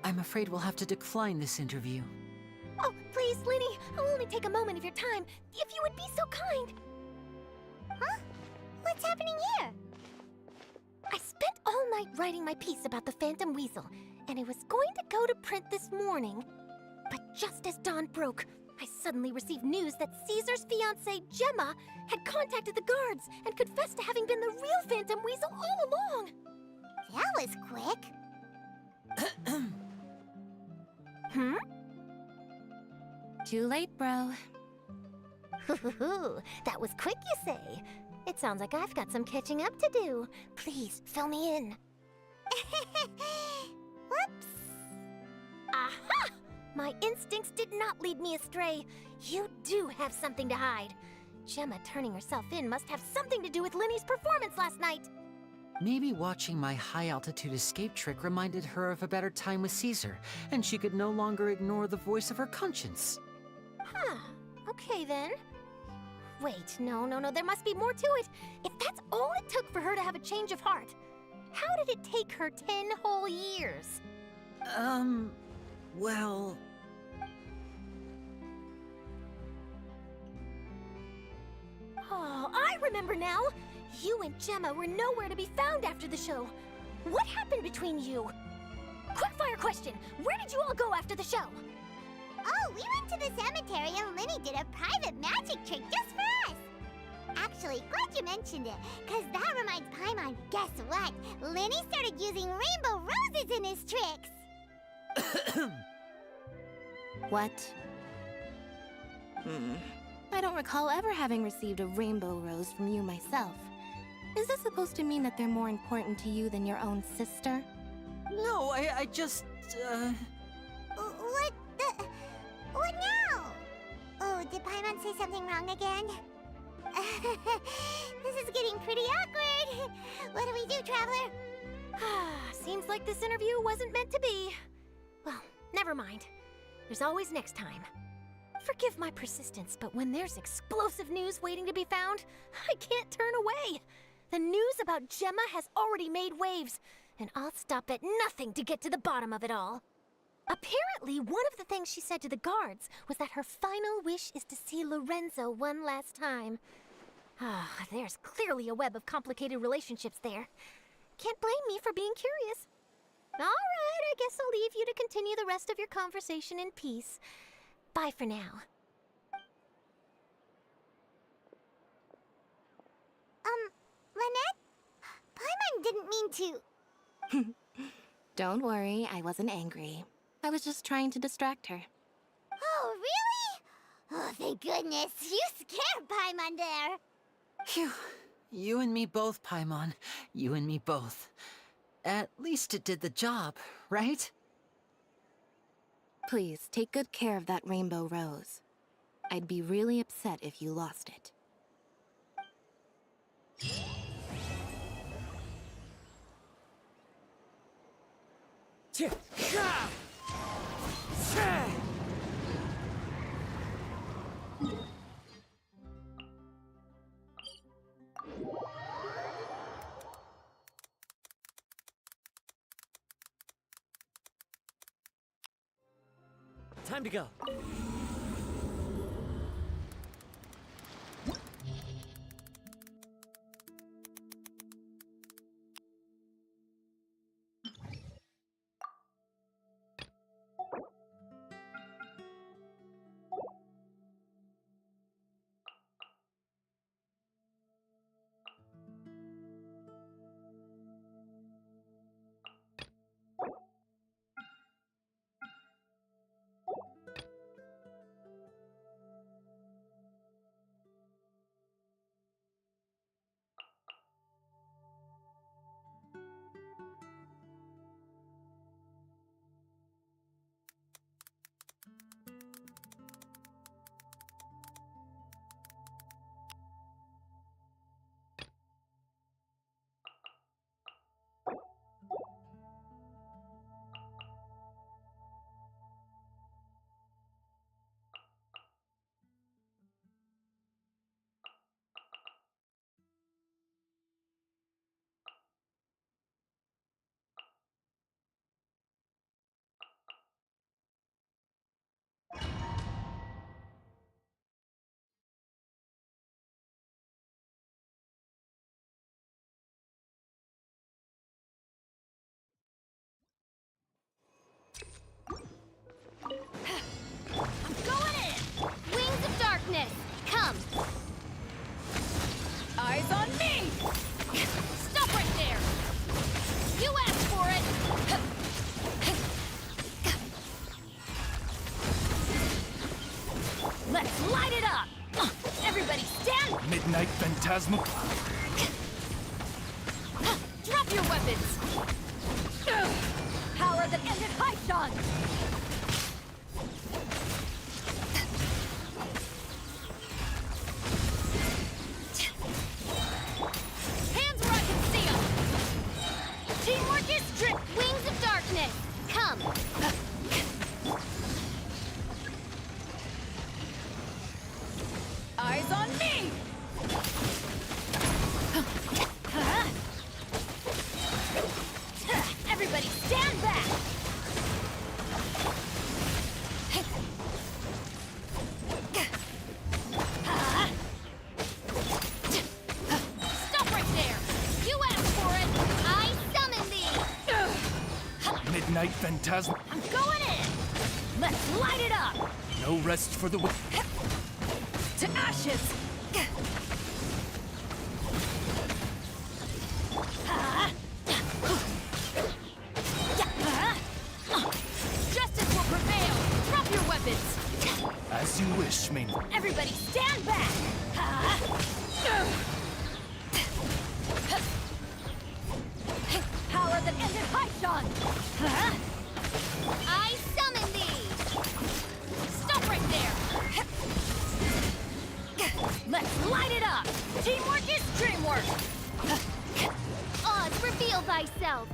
I'm afraid we'll have to decline this interview. Oh, please, Linny, I'll only take a moment of your time, if you would be so kind. Huh? What's happening here? I spent all night writing my piece about the Phantom Weasel, and it was going to go to print this morning. But just as dawn broke, I suddenly received news that Caesar's fiancée, Gemma, had contacted the guards and confessed to having been the real Phantom Weasel all along. That was quick. Hmm? Too late, bro. That was quick, you say? It sounds like I've got some catching up to do. Please, fill me in. Whoops. Aha! My instincts did not lead me astray. You do have something to hide. Gemma turning herself in must have something to do with Linny's performance last night. Maybe watching my high-altitude escape trick reminded her of a better time with Caesar, and she could no longer ignore the voice of her conscience. Huh. Okay, then. Wait, no, there must be more to it. If that's all it took for her to have a change of heart, how did it take her 10 whole years? Well... Oh, I remember now! You and Gemma were nowhere to be found after the show. What happened between you? Quickfire question! Where did you all go after the show? Oh, we went to the cemetery and Linny did a private magic trick just for us. Actually, glad you mentioned it, because that reminds Paimon, guess what? Linny started using rainbow roses in his tricks. What? I don't recall ever having received a rainbow rose from you myself. Is this supposed to mean that they're more important to you than your own sister? No, I just, What now? Oh, did Paimon say something wrong again? This is getting pretty awkward. What do we do, Traveler? Seems like this interview wasn't meant to be. Well, never mind. There's always next time. Forgive my persistence, but when there's explosive news waiting to be found, I can't turn away. The news about Gemma has already made waves, and I'll stop at nothing to get to the bottom of it all. Apparently, one of the things she said to the guards was that her final wish is to see Lorenzo one last time. There's clearly a web of complicated relationships there. Can't blame me for being curious. All right, I guess I'll leave you to continue the rest of your conversation in peace. Bye for now. Lynette? Paimon didn't mean to... Don't worry, I wasn't angry. I was just trying to distract her. Oh, really? Oh, thank goodness. You scared Paimon there. Phew. You and me both, Paimon. You and me both. At least it did the job, right? Please, take good care of that rainbow rose. I'd be really upset if you lost it. Time to go. Phantasma... Drop your weapons! Power that ended Hypedon! Hands where I can see them! Teamwork is strict! Wings of darkness! Come! Eyes on me! Everybody stand back! Stop right there! You asked for it! I summon thee! Midnight Phantasma... I'm going in! Let's light it up! No rest for the... To ashes! Justice will prevail! Drop your weapons! As you wish, main... Everybody stand back! Power that ended Hypedon! I summon thee! Stop right there! Let's light it up! Teamwork is dreamwork! Oz, reveal thyself.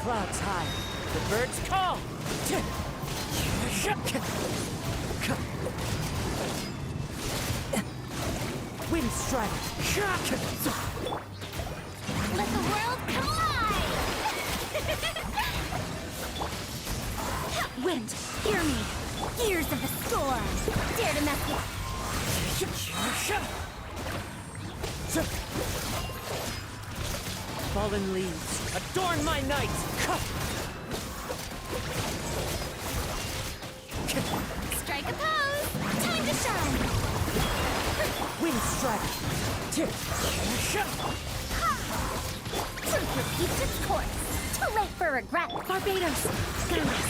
Clouds high. The birds call. Wind strike. Let the world come alive! Wind, hear me! Gears of the storm! Dare to mess with... Fallen leaves, adorn my night! Strike a pose! Time to shine! Wind strike! Truth repeats its course! Too late for regret! Barbados! Guide us!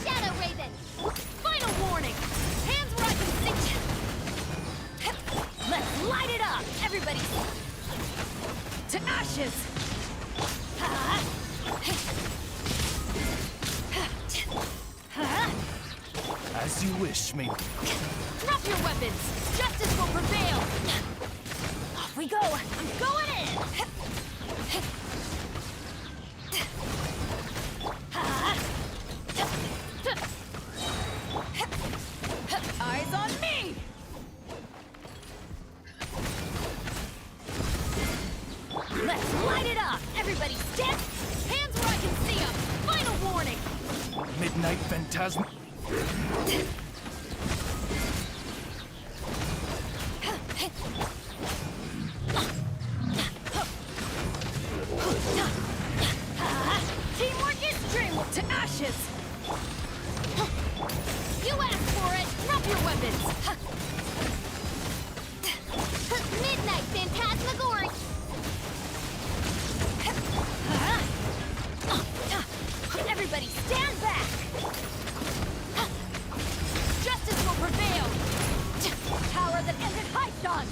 Shadow Raven! Final warning! Hands where I can see! Let's light it up! Everybody! To ashes! As you wish, main... Drop your weapons! Justice will prevail! Off we go! I'm going in! Eyes on me! Let's light it up! Everybody stand! Hands where I can see them! Final warning! Midnight Phantasma... Teamwork is dreamwork to ashes! You asked for it! Drop your weapons! Midnight Phantasmagoria! Everybody stand back! Justice will prevail! Power that ended Hypedon!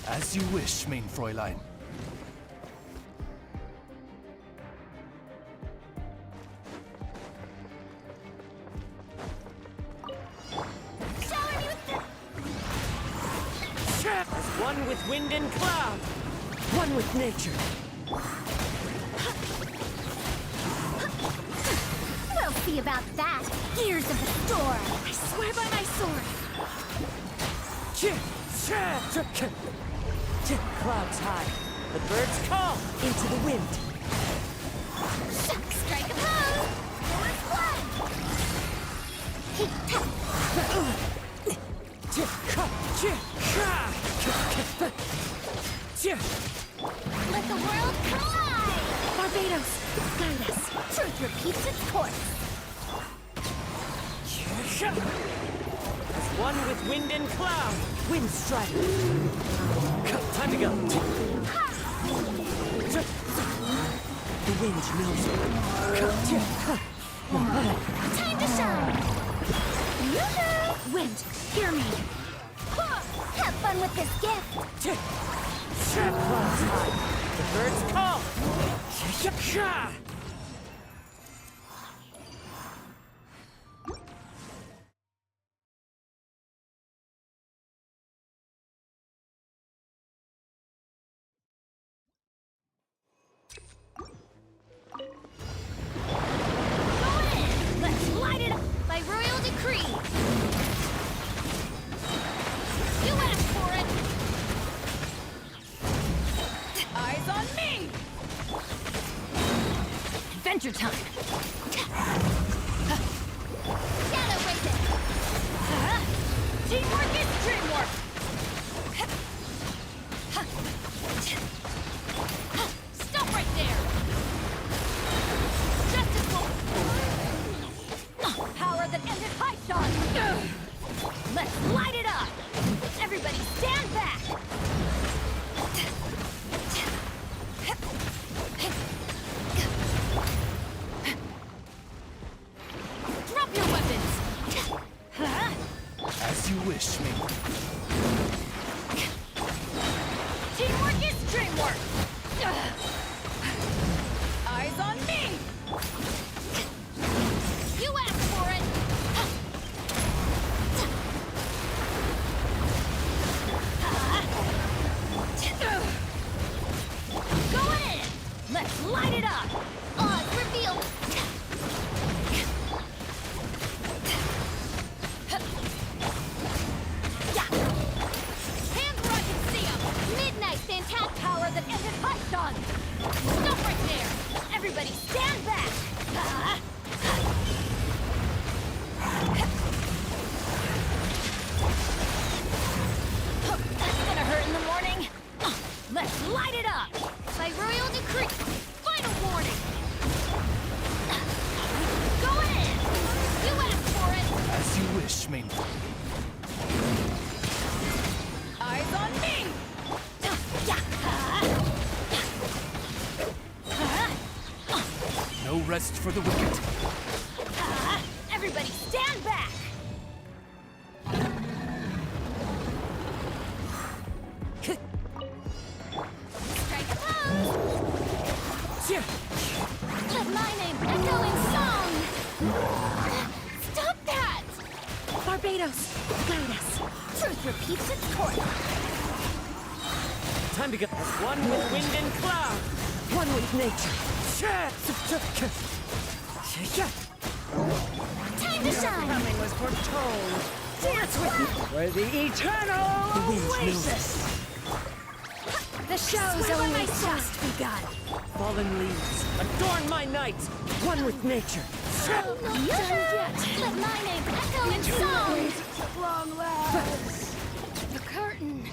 As you wish, main Fräulein. Shower me with the One with nature. We'll see about that. Gears of the storm. I swear by my sword. Clouds high. The birds call into the wind. Strike a pose. Forward plunge. Let the world collide. Barbados, guide us. Truth repeats its course. One with wind and cloud. Wind strike. Time to go. The wind knows it. Time to shine. Yoo-hoo! Wind, hear me. Have fun with this gift. Clouds high. The birds call. Let's light it up by royal decree. You asked for it. Eyes on me! Adventure time! Shadow Raven. Teamwork is dreamwork! Stop right there! Justice will... Power that ended high shot! Let's light it up! Everybody stand back! Drop your weapons! As you wish, me. Teamwork is dreamwork! Eyes on me! You asked for it. Go in! Let's light it up! Odds revealed. Hands where I can see 'em! Midnight fantastic. Power that ended hot dog! Stop right there! Everybody stand back! That's gonna hurt in the morning! Let's light it up! By royal decree. Final warning! Go in! You asked for it. As you wish, me. Eyes on me! No rest for the wicked. Everybody stand back! Strike a pose. Let my name echo in song. Stop that. Barbados, guide us! Truth repeats its course. Time to go. As one with wind and cloud. One with nature. Time to shine. Coming was foretold. Dance with me. We're the eternal oasis. The show's only just begun! Fallen leaves, adorn my night. One with nature. Not done yet. Let my name echo in song. Long last! The curtain!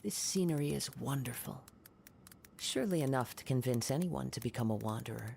This scenery is wonderful. Surely enough to convince anyone to become a wanderer.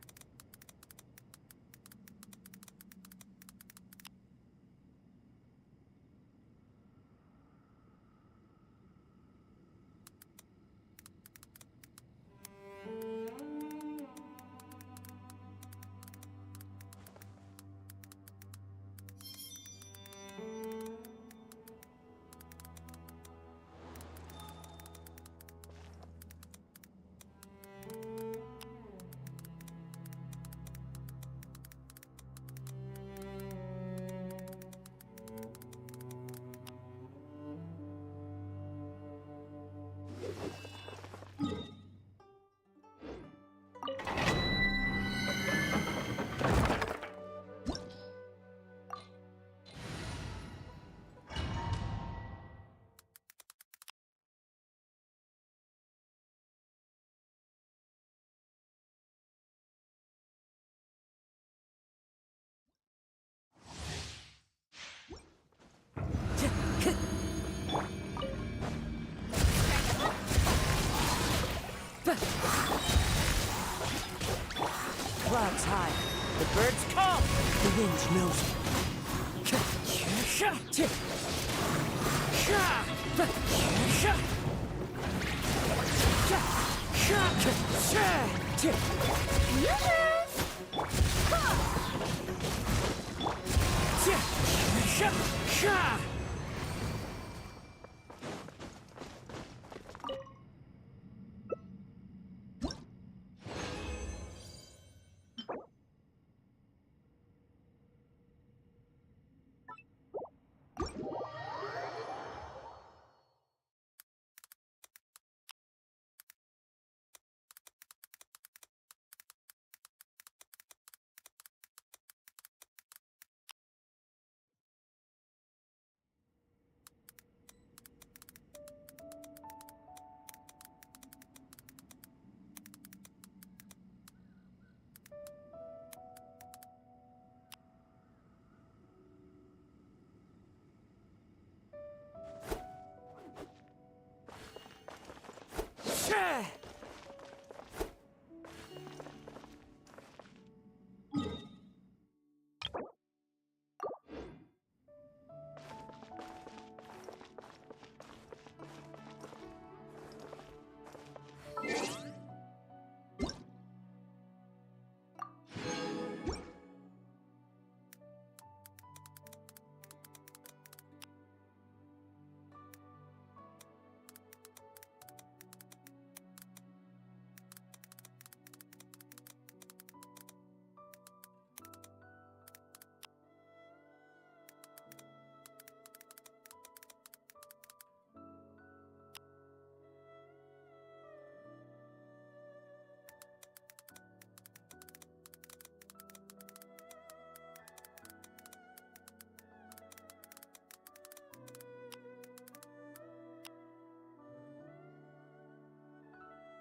Clouds high. The birds come. The wind knows it.